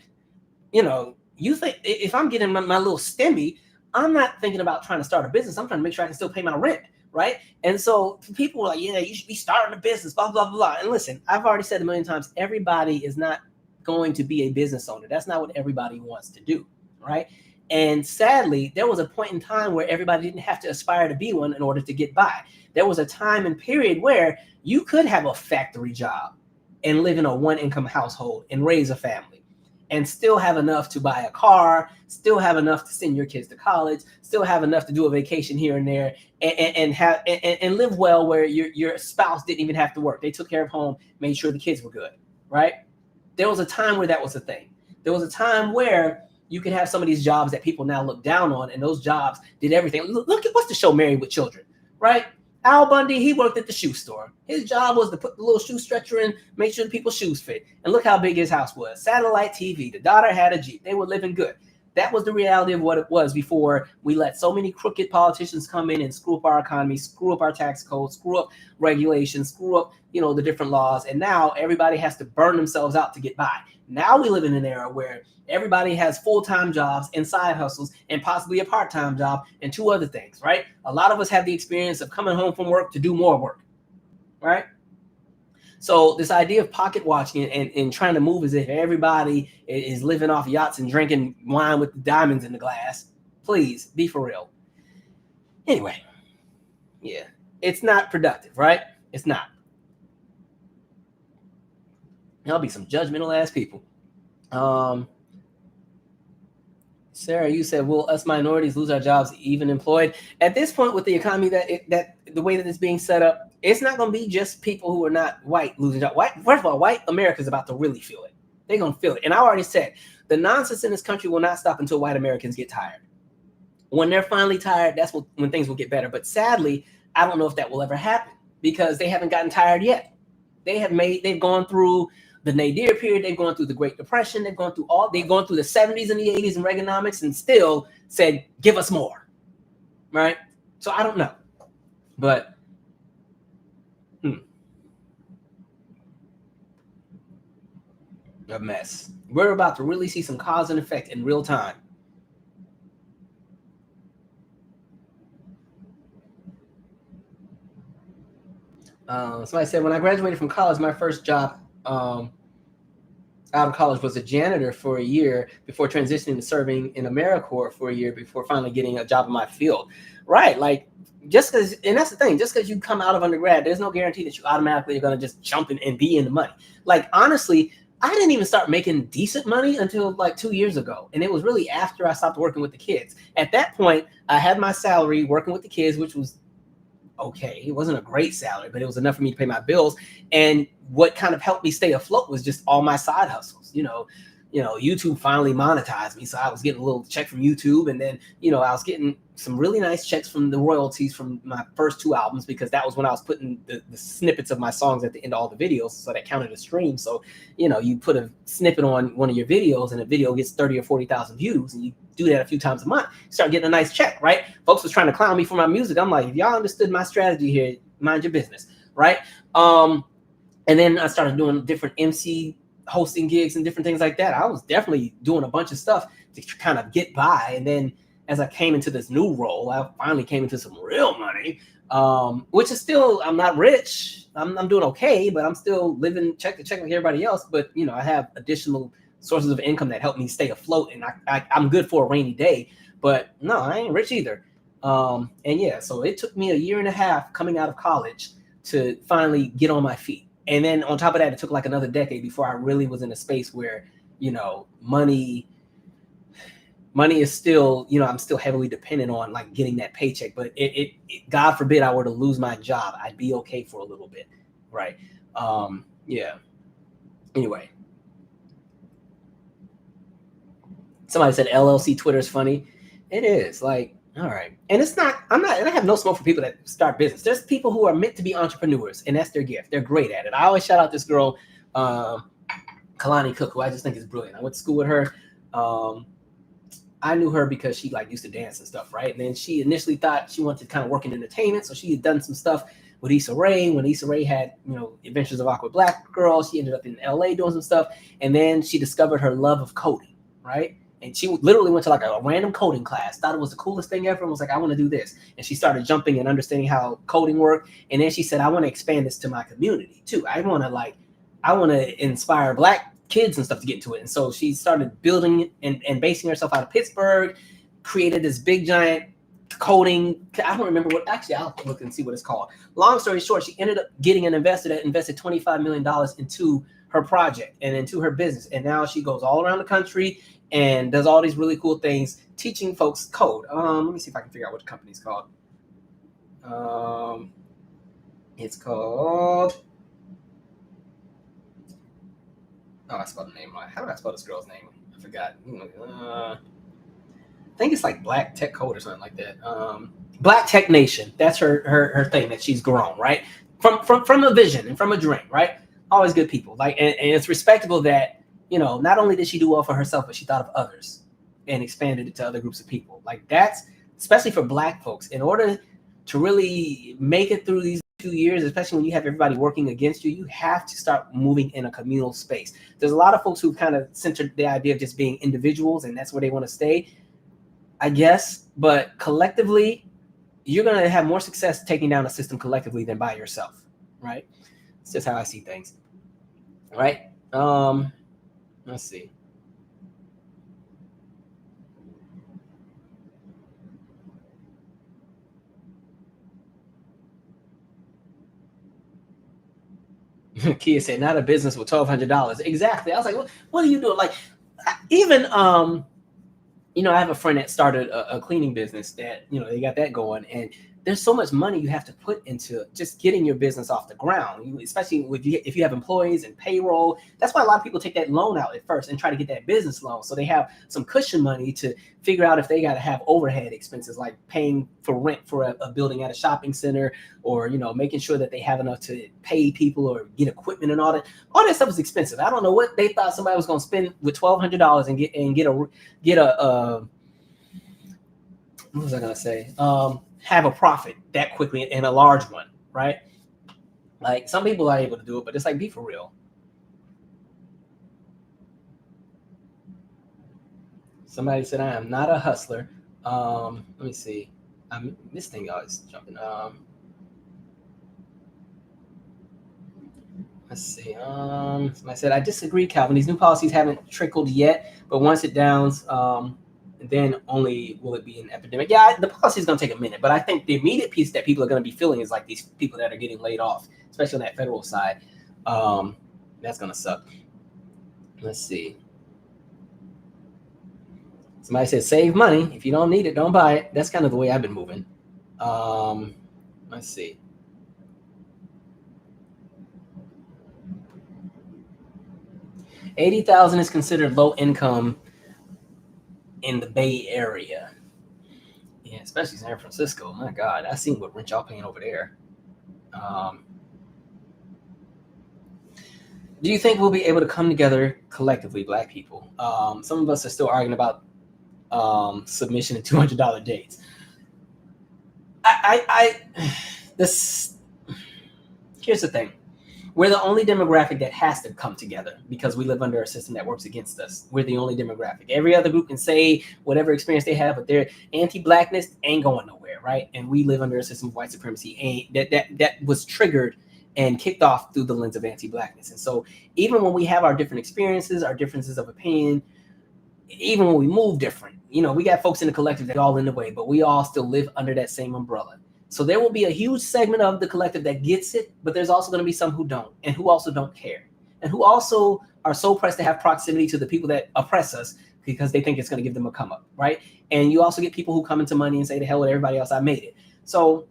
Speaker 1: you know, you think if I'm getting my little stimmy, I'm not thinking about trying to start a business. I'm trying to make sure I can still pay my rent, right? And so people were like, yeah, you should be starting a business, blah, blah, blah. And listen, I've already said a million times, everybody is not going to be a business owner. That's not what everybody wants to do, right? And sadly, there was a point in time where everybody didn't have to aspire to be one in order to get by. There was a time and period where you could have a factory job and live in a one-income household and raise a family and still have enough to buy a car, still have enough to send your kids to college, still have enough to do a vacation here and there, and live well, where your spouse didn't even have to work. They took care of home, made sure the kids were good, right? There was a time where that was a thing. There was a time where you could have some of these jobs that people now look down on, and those jobs did everything. Look at what's the show Married with Children, right? Al Bundy, he worked at the shoe store. His job was to put the little shoe stretcher in, make sure the people's shoes fit. And look how big his house was. Satellite TV. The daughter had a Jeep. They were living good. That was the reality of what it was before we let so many crooked politicians come in and screw up our economy, screw up our tax code, screw up regulations, screw up, you know, the different laws. And now everybody has to burn themselves out to get by. Now we live in an era where everybody has full-time jobs and side hustles and possibly a part-time job and two other things, right? A lot of us have the experience of coming home from work to do more work, right? So this idea of pocket watching and trying to move as if everybody is living off yachts and drinking wine with diamonds in the glass, please be for real. Anyway, yeah, it's not productive, right? It's not. There'll be some judgmental ass people. Sarah, you said, will us minorities lose our jobs even employed? At this point with the economy that the way that it's being set up, it's not going to be just people who are not white losing jobs. First of all, white America is about to really feel it. They're going to feel it. And I already said, the nonsense in this country will not stop until white Americans get tired. When they're finally tired, that's when things will get better. But sadly, I don't know if that will ever happen because they haven't gotten tired yet. They've gone through the nadir period, they've gone through the Great Depression, they've gone through the 70s and the 80s in Reaganomics and still said, give us more, right? So I don't know, but a mess. We're about to really see some cause and effect in real time. Somebody said, when I graduated from college, my first job out of college was a janitor for a year before transitioning to serving in AmeriCorps for a year before finally getting a job in my field. Right. Like, just because, and that's the thing, just because you come out of undergrad, there's no guarantee that you automatically are going to just jump in and be in the money. Like, honestly, I didn't even start making decent money until like 2 years ago. And it was really after I stopped working with the kids. At that point, I had my salary working with the kids, which was okay. It wasn't a great salary, but it was enough for me to pay my bills. And what kind of helped me stay afloat was just all my side hustles, you know, YouTube finally monetized me. So I was getting a little check from YouTube. And then, I was getting some really nice checks from the royalties from my first 2 albums, because that was when I was putting the snippets of my songs at the end of all the videos. So that counted as streams. So, you put a snippet on one of your videos and the video gets 30 or 40,000 views, and you do that a few times a month, you start getting a nice check, right? Folks was trying to clown me for my music. I'm like, if y'all understood my strategy here, mind your business, right? And then I started doing different MC hosting gigs and different things like that. I was definitely doing a bunch of stuff to kind of get by. And then as I came into this new role, I finally came into some real money, which is still, I'm not rich. I'm doing okay, but I'm still living check to check like everybody else. But, I have additional sources of income that help me stay afloat, and I'm good for a rainy day. But no, I ain't rich either. And yeah, so it took me a year and a half coming out of college to finally get on my feet. And then on top of that, it took like another decade before I really was in a space where, money is still, I'm still heavily dependent on like getting that paycheck. But it God forbid I were to lose my job, I'd be okay for a little bit. Right. Yeah. Anyway. Somebody said LLC Twitter is funny. It is, like, all right. And it's not, and I have no smoke for people that start business. There's people who are meant to be entrepreneurs, and that's their gift. They're great at it. I always shout out this girl, Kalani Cook, who I just think is brilliant. I went to school with her. I knew her because she like used to dance and stuff, right? And then she initially thought she wanted to kind of work in entertainment. So she had done some stuff with Issa Rae. When Issa Rae had, Adventures of Awkward Black Girl, she ended up in LA doing some stuff. And then she discovered her love of coding, right? And she literally went to like a random coding class, thought it was the coolest thing ever, and was like, I want to do this. And she started jumping and understanding how coding worked. And then she said, I want to expand this to my community too. I want to inspire Black kids and stuff to get into it. And so she started building and basing herself out of Pittsburgh, created this big giant coding. I don't remember what, actually, I'll look and see what it's called. Long story short, she ended up getting an investor that invested $25 million into her project and into her business. And now she goes all around the country and does all these really cool things teaching folks code. Let me see if I can figure out what the company's called. It's called, I spelled the name wrong. How did I spell this girl's name? I forgot. I think it's like Black Tech Code or something like that. Black Tech Nation. That's her thing that she's grown, right? From a vision and from a dream, right? Always good people. Like, and it's respectable that, not only did she do well for herself, but she thought of others and expanded it to other groups of people. Like, that's, especially for Black folks, in order to really make it through these 2 years, especially when you have everybody working against you, you have to start moving in a communal space. There's a lot of folks who kind of centered the idea of just being individuals, and that's where they want to stay, I guess. But collectively, you're going to have more success taking down a system collectively than by yourself, right? It's just how I see things, right? Let's see. Kia said, not a business with $1,200. Exactly. I was like, what are you doing? Like, even, I have a friend that started a cleaning business that, they got that going. And there's so much money you have to put into just getting your business off the ground, especially if you have employees and payroll. That's why a lot of people take that loan out at first and try to get that business loan. So they have some cushion money to figure out if they got to have overhead expenses, like paying for rent for a building at a shopping center, or, making sure that they have enough to pay people or get equipment and all that. All that stuff is expensive. I don't know what they thought somebody was going to spend with $1,200 and get a what was I going to say? Have a profit that quickly and a large one, right? Like, some people are able to do it, but it's like, be for real. Somebody said, I am not a hustler. Let me see. This thing always jumping. Let's see. Somebody said, I disagree, Calvin. These new policies haven't trickled yet, but once it downs, then only will it be an epidemic. Yeah, the policy is going to take a minute, but I think the immediate piece that people are going to be feeling is like these people that are getting laid off, especially on that federal side. That's going to suck. Let's see. Somebody said, save money. If you don't need it, don't buy it. That's kind of the way I've been moving. Let's see. 80,000 is considered low income in the Bay Area. Yeah, especially San Francisco. My God, I seen what rent y'all paying over there. Do you think we'll be able to come together collectively, Black people? Some of us are still arguing about submission and $200 dates. This here's the thing. We're the only demographic that has to come together because we live under a system that works against us. We're the only demographic. Every other group can say whatever experience they have, but their anti-Blackness ain't going nowhere, right? And we live under a system of white supremacy that was triggered and kicked off through the lens of anti-Blackness. And so even when we have our different experiences, our differences of opinion, even when we move different, we got folks in the collective that are all in the way, but we all still live under that same umbrella. So there will be a huge segment of the collective that gets it, but there's also going to be some who don't, and who also don't care, and who also are so pressed to have proximity to the people that oppress us because they think it's going to give them a come up, right? And you also get people who come into money and say, to hell with everybody else, I made it. So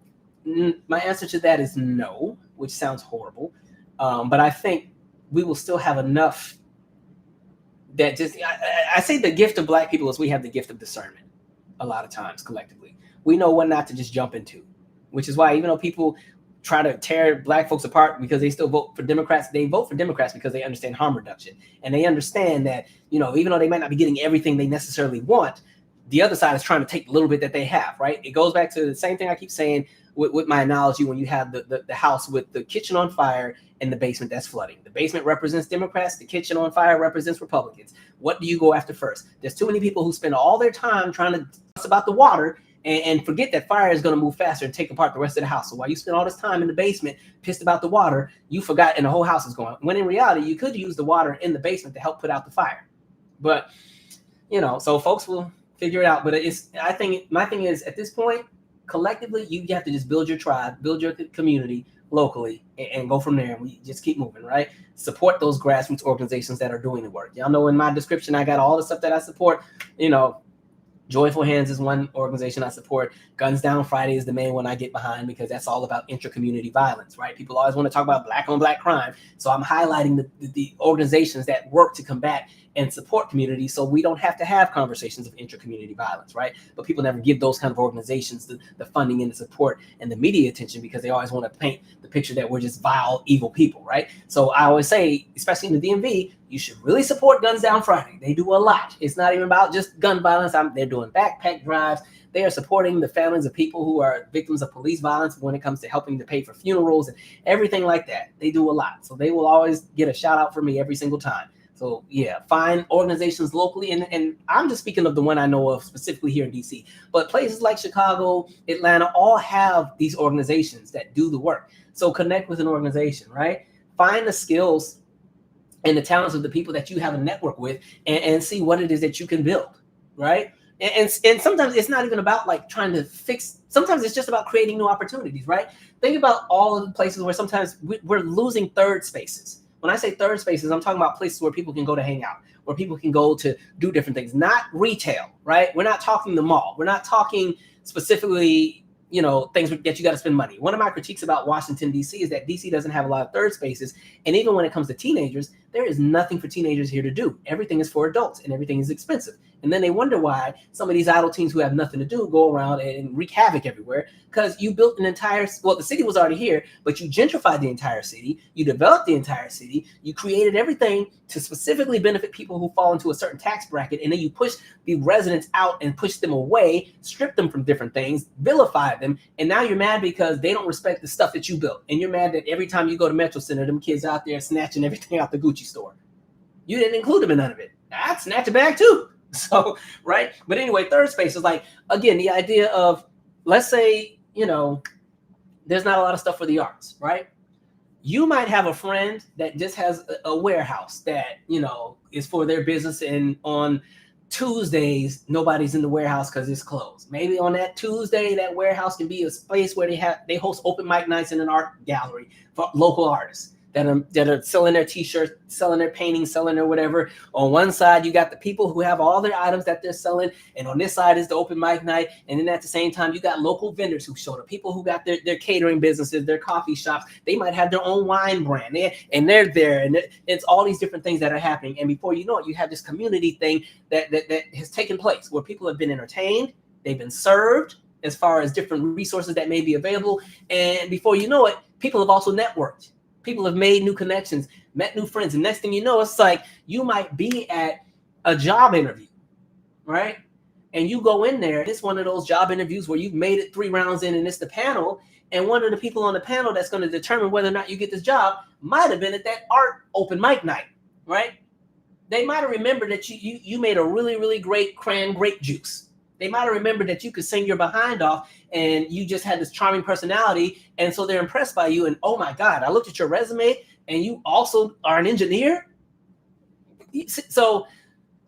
Speaker 1: my answer to that is no, which sounds horrible. But I think we will still have enough that I say the gift of Black people is we have the gift of discernment a lot of times collectively. We know what not to just jump into, which is why even though people try to tear Black folks apart because they still vote for Democrats, they vote for Democrats because they understand harm reduction. And they understand that, even though they might not be getting everything they necessarily want, the other side is trying to take a little bit that they have, right? It goes back to the same thing I keep saying with my analogy when you have the house with the kitchen on fire and the basement that's flooding. The basement represents Democrats, the kitchen on fire represents Republicans. What do you go after first? There's too many people who spend all their time trying to talk about the water and forget that fire is going to move faster and take apart the rest of the house. So while you spend all this time in the basement pissed about the water, you forgot and the whole house is going. When in reality, you could use the water in the basement to help put out the fire. But, so folks will figure it out. But I think my thing is at this point, collectively, you have to just build your tribe, build your community locally, and go from there. And we just keep moving, right? Support those grassroots organizations that are doing the work. Y'all know in my description, I got all the stuff that I support. Joyful Hands is one organization I support. Guns Down Friday is the main one I get behind because that's all about intra-community violence, right? People always want to talk about Black on Black crime. So I'm highlighting the organizations that work to combat and support communities so we don't have to have conversations of intra-community violence, right? But people never give those kind of organizations the funding and the support and the media attention because they always want to paint the picture that we're just vile, evil people, right? So I always say, especially in the DMV, you should really support Guns Down Friday. They do a lot. It's not even about just gun violence. They're doing backpack drives. They are supporting the families of people who are victims of police violence when it comes to helping to pay for funerals and everything like that. They do a lot. So they will always get a shout out from me every single time. So yeah, find organizations locally. And I'm just speaking of the one I know of specifically here in DC. But places like Chicago, Atlanta, all have these organizations that do the work. So connect with an organization, right? Find the skills and the talents of the people that you have a network with and see what it is that you can build, right? And sometimes it's not even about like trying to fix. Sometimes it's just about creating new opportunities, right? Think about all of the places where sometimes we're losing third spaces. When I say third spaces, I'm talking about places where people can go to hang out, where people can go to do different things, not retail, right? We're not talking the mall. We're not talking specifically, things that you got to spend money. One of my critiques about Washington, D.C. is that D.C. doesn't have a lot of third spaces. And even when it comes to teenagers, there is nothing for teenagers here to do. Everything is for adults and everything is expensive. And then they wonder why some of these idle teens who have nothing to do go around and wreak havoc everywhere because you built an entire, the city was already here, but you gentrified the entire city. You developed the entire city. You created everything to specifically benefit people who fall into a certain tax bracket. And then you push the residents out and push them away, strip them from different things, vilify them. And now you're mad because they don't respect the stuff that you built. And you're mad that every time you go to Metro Center, them kids out there snatching everything out the Gucci store. You didn't include them in none of it. I'd snatch a bag too. So, right. But anyway, third space is like, again, the idea of, let's say, there's not a lot of stuff for the arts, right? You might have a friend that just has a warehouse that, is for their business. And on Tuesdays, nobody's in the warehouse because it's closed. Maybe on that Tuesday, that warehouse can be a space where they host open mic nights in an art gallery for local artists. that are selling their t-shirts, selling their paintings, selling their whatever. On one side, you got the people who have all their items that they're selling, and on this side is the open mic night. And then at the same time, you got local vendors who showed up, people who got their catering businesses, their coffee shops. They might have their own wine brand, and they're there, and it's all these different things that are happening. And before you know it, you have this community thing that has taken place where people have been entertained, they've been served as far as different resources that may be available, and before you know it, people have also networked. People have made new connections, met new friends. And next thing you know, it's like you might be at a job interview, right? And you go in there, it's one of those job interviews where you've made it 3 rounds in and it's the panel. And one of the people on the panel that's going to determine whether or not you get this job might have been at that art open mic night, right? They might have remembered that you made a really, really great cran grape juice. They might have remembered that you could sing your behind off and you just had this charming personality. And so they're impressed by you. And oh my God, I looked at your resume and you also are an engineer. So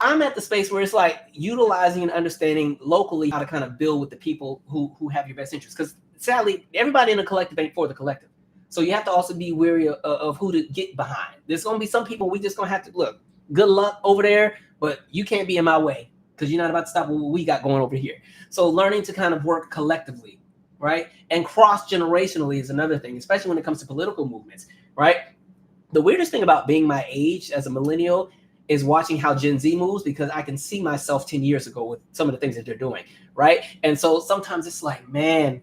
Speaker 1: I'm at the space where it's like utilizing and understanding locally how to kind of build with the people who have your best interests. Because sadly, everybody in the collective ain't for the collective. So you have to also be wary of who to get behind. There's going to be some people we just going to have to look, good luck over there, but you can't be in my way, because you're not about to stop what we got going over here. So learning to kind of work collectively, right? And cross-generationally is another thing, especially when it comes to political movements, right? The weirdest thing about being my age as a millennial is watching how Gen Z moves, because I can see myself 10 years ago with some of the things that they're doing, right? And so sometimes it's like, man,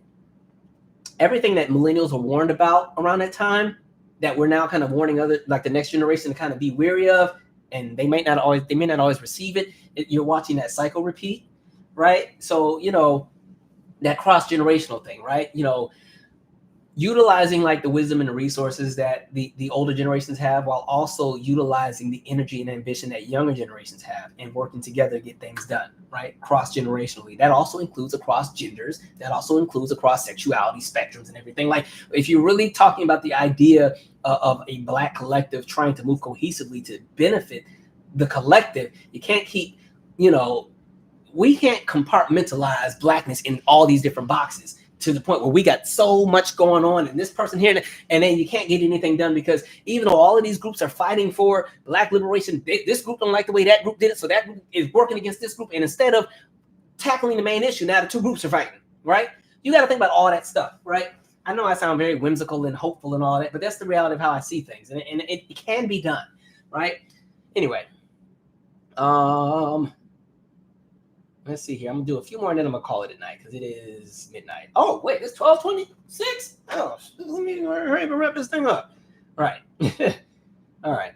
Speaker 1: everything that millennials were warned about around that time that we're now kind of warning like the next generation to kind of be wary of, and they may not always receive it. You're watching that cycle repeat, right? So, that cross-generational thing, right? Utilizing like the wisdom and the resources that the older generations have, while also utilizing the energy and ambition that younger generations have, and working together to get things done, right? Cross-generationally. That also includes across genders. That also includes across sexuality spectrums and everything. Like, if you're really talking about the idea of a Black collective trying to move cohesively to benefit the collective, you can't keep, we can't compartmentalize Blackness in all these different boxes to the point where we got so much going on and this person here, and then you can't get anything done, because even though all of these groups are fighting for Black liberation, this group don't like the way that group did it, so that group is working against this group, and instead of tackling the main issue, now the two groups are fighting, right? You got to think about all that stuff, right? I know I sound very whimsical and hopeful and all that, but that's the reality of how I see things, and it can be done, right? Anyway, let's see here. I'm gonna do a few more and then I'm gonna call it at night because it is midnight. Oh wait, it's 12:26. Oh, let me hurry up and wrap this thing up. All right. All right.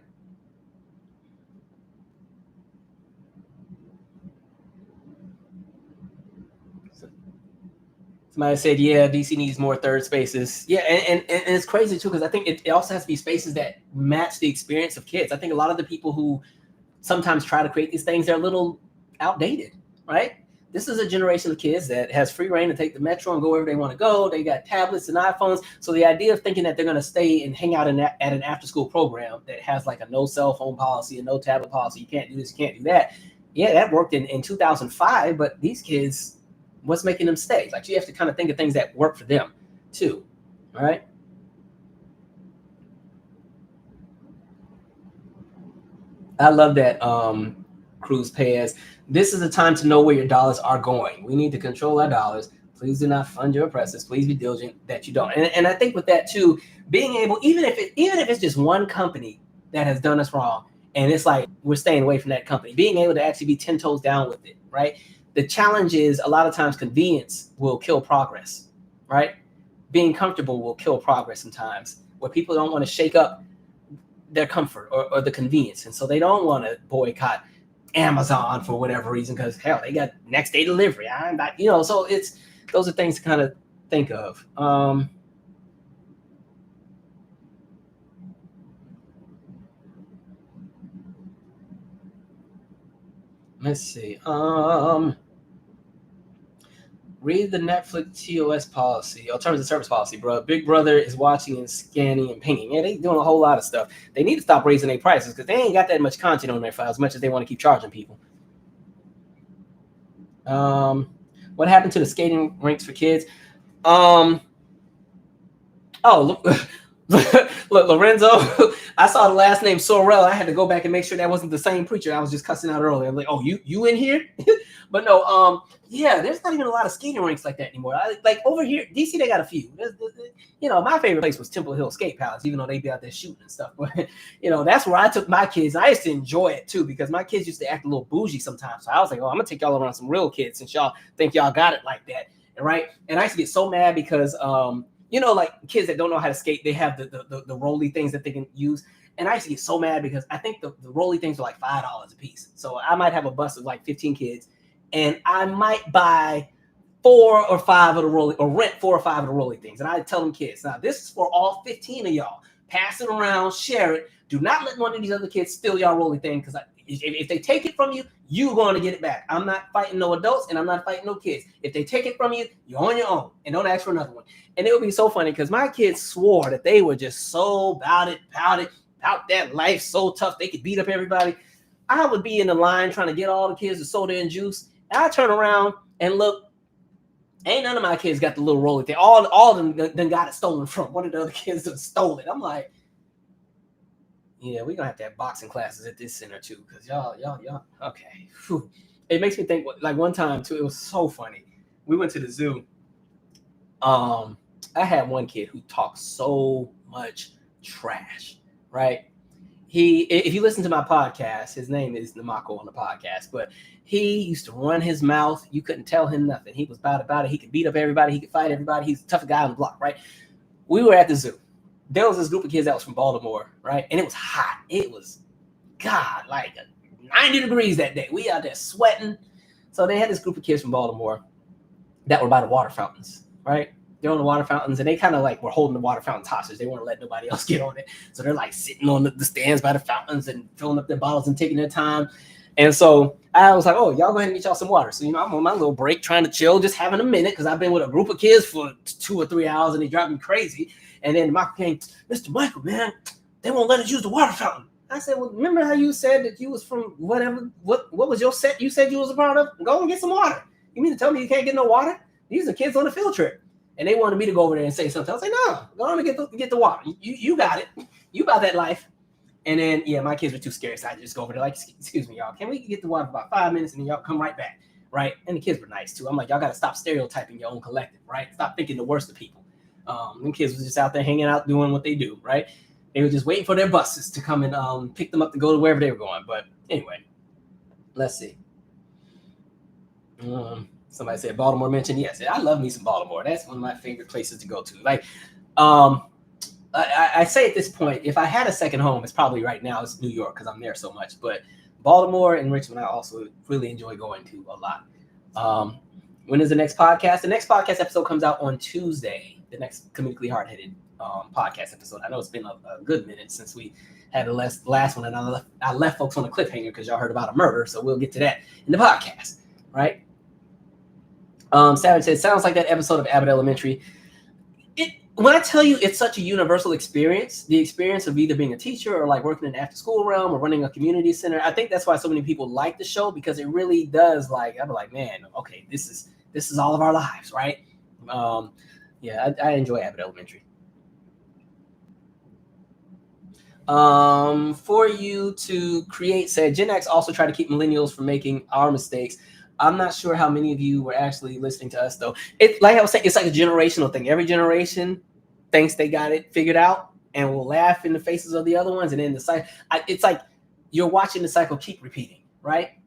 Speaker 1: Somebody said, yeah, DC needs more third spaces. Yeah, and it's crazy too, because I think it also has to be spaces that match the experience of kids. I think a lot of the people who sometimes try to create these things, they're a little outdated, right? This is a generation of kids that has free reign to take the metro and go wherever they want to go. They got tablets and iPhones. So the idea of thinking that they're going to stay and hang out at an after-school program that has like a no cell phone policy and no tablet policy, you can't do this, you can't do that. Yeah, that worked in 2005, but these kids, what's making them stay? Like, you have to kind of think of things that work for them too, all right? I love that Cruz Payas. This is the time to know where your dollars are going. We need to control our dollars. Please do not fund your oppressors. Please be diligent that you don't. And I think with that too, being able, even if it's just one company that has done us wrong, and it's like we're staying away from that company, being able to actually be 10 toes down with it, right? The challenge is a lot of times convenience will kill progress, right? Being comfortable will kill progress sometimes, where people don't want to shake up their comfort or the convenience. And so they don't want to boycott Amazon for whatever reason, because hell, they got next day delivery. I'm not, so those are things to kind of think of. Let's see. Read the Netflix TOS policy, or terms of service policy, bro. Big Brother is watching and scanning and pinging. Yeah, they doing a whole lot of stuff. They need to stop raising their prices because they ain't got that much content on their file as much as they want to keep charging people. What happened to the skating rinks for kids? Oh, look, Look, Lorenzo, I saw the last name Sorrell. I had to go back and make sure that wasn't the same preacher I was just cussing out earlier. I'm like, oh, you in here? But no, yeah, there's not even a lot of skating rinks like that anymore. Like over here, DC, they got a few. My favorite place was Temple Hill Skate Palace, even though they be out there shooting and stuff. But that's where I took my kids. I used to enjoy it too because my kids used to act a little bougie sometimes. So I was like, oh, I'm gonna take y'all around some real kids since y'all think y'all got it like that, right? And I used to get so mad because like kids that don't know how to skate, they have the rolly things that they can use. And I used to get so mad because I think the rolly things are like $5 a piece. So I might have a bus of like 15 kids and I might buy 4 or 5 of the rolly or rent 4 or 5 of the rolly things. And I tell them kids, now this is for all 15 of y'all. Pass it around, share it. Do not let one of these other kids steal y'all rolly thing because if they take it from you, you're going to get it back. I'm not fighting no adults and I'm not fighting no kids. If they take it from you, you're on your own and don't ask for another one. And it would be so funny because my kids swore that they were just so about that life, so tough they could beat up everybody. I would be in the line trying to get all the kids the soda and juice. And I turn around and look, ain't none of my kids got the little roller thing. All of them got it stolen from one of the other kids that stole it. I'm like, yeah, we're gonna have to have boxing classes at this center too, because y'all, okay. Whew. It makes me think like one time too, it was so funny. We went to the zoo. I had one kid who talked so much trash, right? If you listen to my podcast, his name is Namako on the podcast, but he used to run his mouth. You couldn't tell him nothing. He was bad about it. He could beat up everybody. He could fight everybody. He's the toughest guy on the block, right? We were at the zoo. There was this group of kids that was from Baltimore, right? And it was hot. It was, God, like 90 degrees that day. We out there sweating. So they had this group of kids from Baltimore that were by the water fountains, right? They're on the water fountains, and they kind of like were holding the water fountains hostage. They weren't letting nobody else get on it. So they're like sitting on the stands by the fountains and filling up their bottles and taking their time. And so I was like, oh, y'all go ahead and get y'all some water. So, I'm on my little break trying to chill, just having a minute because I've been with a group of kids for 2 or 3 hours, and they drive me crazy. And then Michael came, Mr. Michael, man, they won't let us use the water fountain. I said, well, remember how you said that you was from whatever, what was your set you said you was a part of? Go and get some water. You mean to tell me you can't get no water? These are kids on a field trip. And they wanted me to go over there and say something. I was like, no, go on and get the water. You got it. You about that life. And then, yeah, my kids were too scared. So I just go over there like, excuse me, y'all. Can we get the water for about 5 minutes and then y'all come right back, right? And the kids were nice, too. I'm like, y'all got to stop stereotyping your own collective, right? Stop thinking the worst of people. Them kids was just out there hanging out doing what they do, right? They were just waiting for their buses to come and pick them up to go to wherever they were going. But anyway, let's see. Somebody said Baltimore mentioned. Yes, I love me some Baltimore. That's one of my favorite places to go to. Like, I say at this point, if I had a second home, it's probably right now it's New York because I'm there so much. But Baltimore and Richmond, I also really enjoy going to a lot. When is the next podcast? The next podcast episode comes out on Tuesday. The next Comedically Hard-Headed podcast episode. I know it's been a good minute since we had the last one, and I left folks on a cliffhanger because y'all heard about a murder. So we'll get to that in the podcast, right? Savage said, sounds like that episode of Abbott Elementary. When I tell you it's such a universal experience, the experience of either being a teacher or like working in the after school realm or running a community center, I think that's why so many people like the show, because it really does like, I'm like, man, okay, this is all of our lives, right? Yeah, I enjoy Abbott Elementary. For you to create, said Gen X also try to keep millennials from making our mistakes. I'm not sure how many of you were actually listening to us, though. It, like I was saying, it's like a generational thing. Every generation thinks they got it figured out and will laugh in the faces of the other ones. And then the cycle, it's like you're watching the cycle keep repeating, right?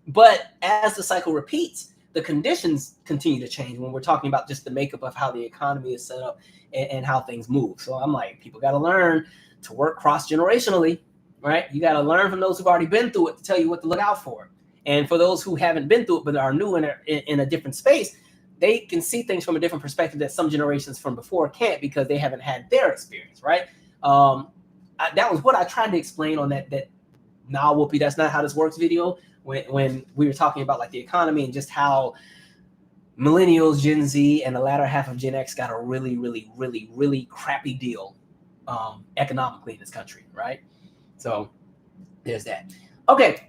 Speaker 1: But as the cycle repeats, the conditions continue to change when we're talking about just the makeup of how the economy is set up and how things move. So I'm like, people got to learn to work cross-generationally, right? You got to learn from those who've already been through it to tell you what to look out for. And for those who haven't been through it but are new in a different space, they can see things from a different perspective that some generations from before can't because they haven't had their experience, right? That was what I tried to explain on that nah, Whoopi, that's not how this works video when we were talking about like the economy and just how millennials, Gen Z, and the latter half of Gen X got a really, really, really, really crappy deal economically in this country, right? So there's that. Okay.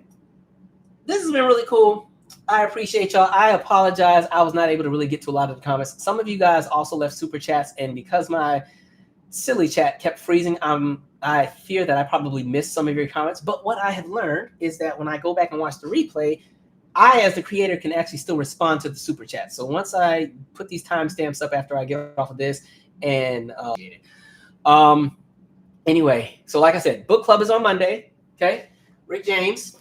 Speaker 1: This has been really cool. I appreciate y'all. I apologize. I was not able to really get to a lot of the comments. Some of you guys also left super chats, and because my silly chat kept freezing. I fear that I probably missed some of your comments, but what I have learned is that when I go back and watch the replay, I, as the creator, can actually still respond to the super chat. So once I put these timestamps up after I get off of this, and anyway, so like I said, book club is on Monday. Okay, Rick James.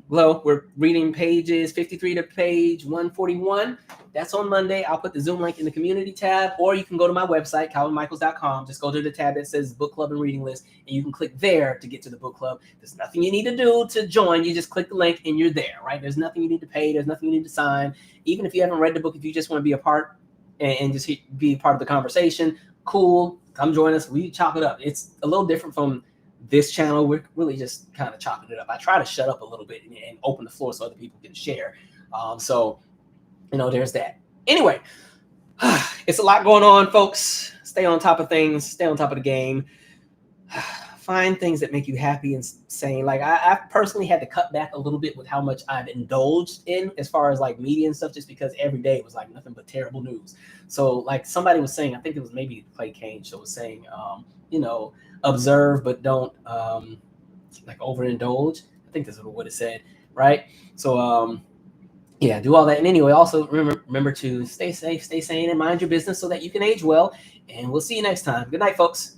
Speaker 1: Hello, we're reading pages 53 to page 141. That's on Monday. I'll put the Zoom link in the community tab, or you can go to my website, calvinmichaels.com. Just go to the tab that says book club and reading list, and you can click there to get to the book club. There's nothing you need to do to join. You just click the link and you're there, right? There's nothing you need to pay. There's nothing you need to sign. Even if you haven't read the book, if you just want to be a part and just be part of the conversation, cool. Come join us. We chop it up. It's a little different from this channel. We're really just kind of chopping it up. I try to shut up a little bit and open the floor so other people can share. So, there's that. Anyway, it's a lot going on, folks. Stay on top of things. Stay on top of the game. Find things that make you happy and sane. Like I personally had to cut back a little bit with how much I've indulged in as far as like media and stuff, just because every day it was like nothing but terrible news. So like somebody was saying, I think it was maybe Clay Cain show was saying, observe but don't like overindulge. I think that's what it said, right? So yeah, do all that. And anyway, also remember to stay safe, stay sane, and mind your business so that you can age well. And we'll see you next time. Good night, folks.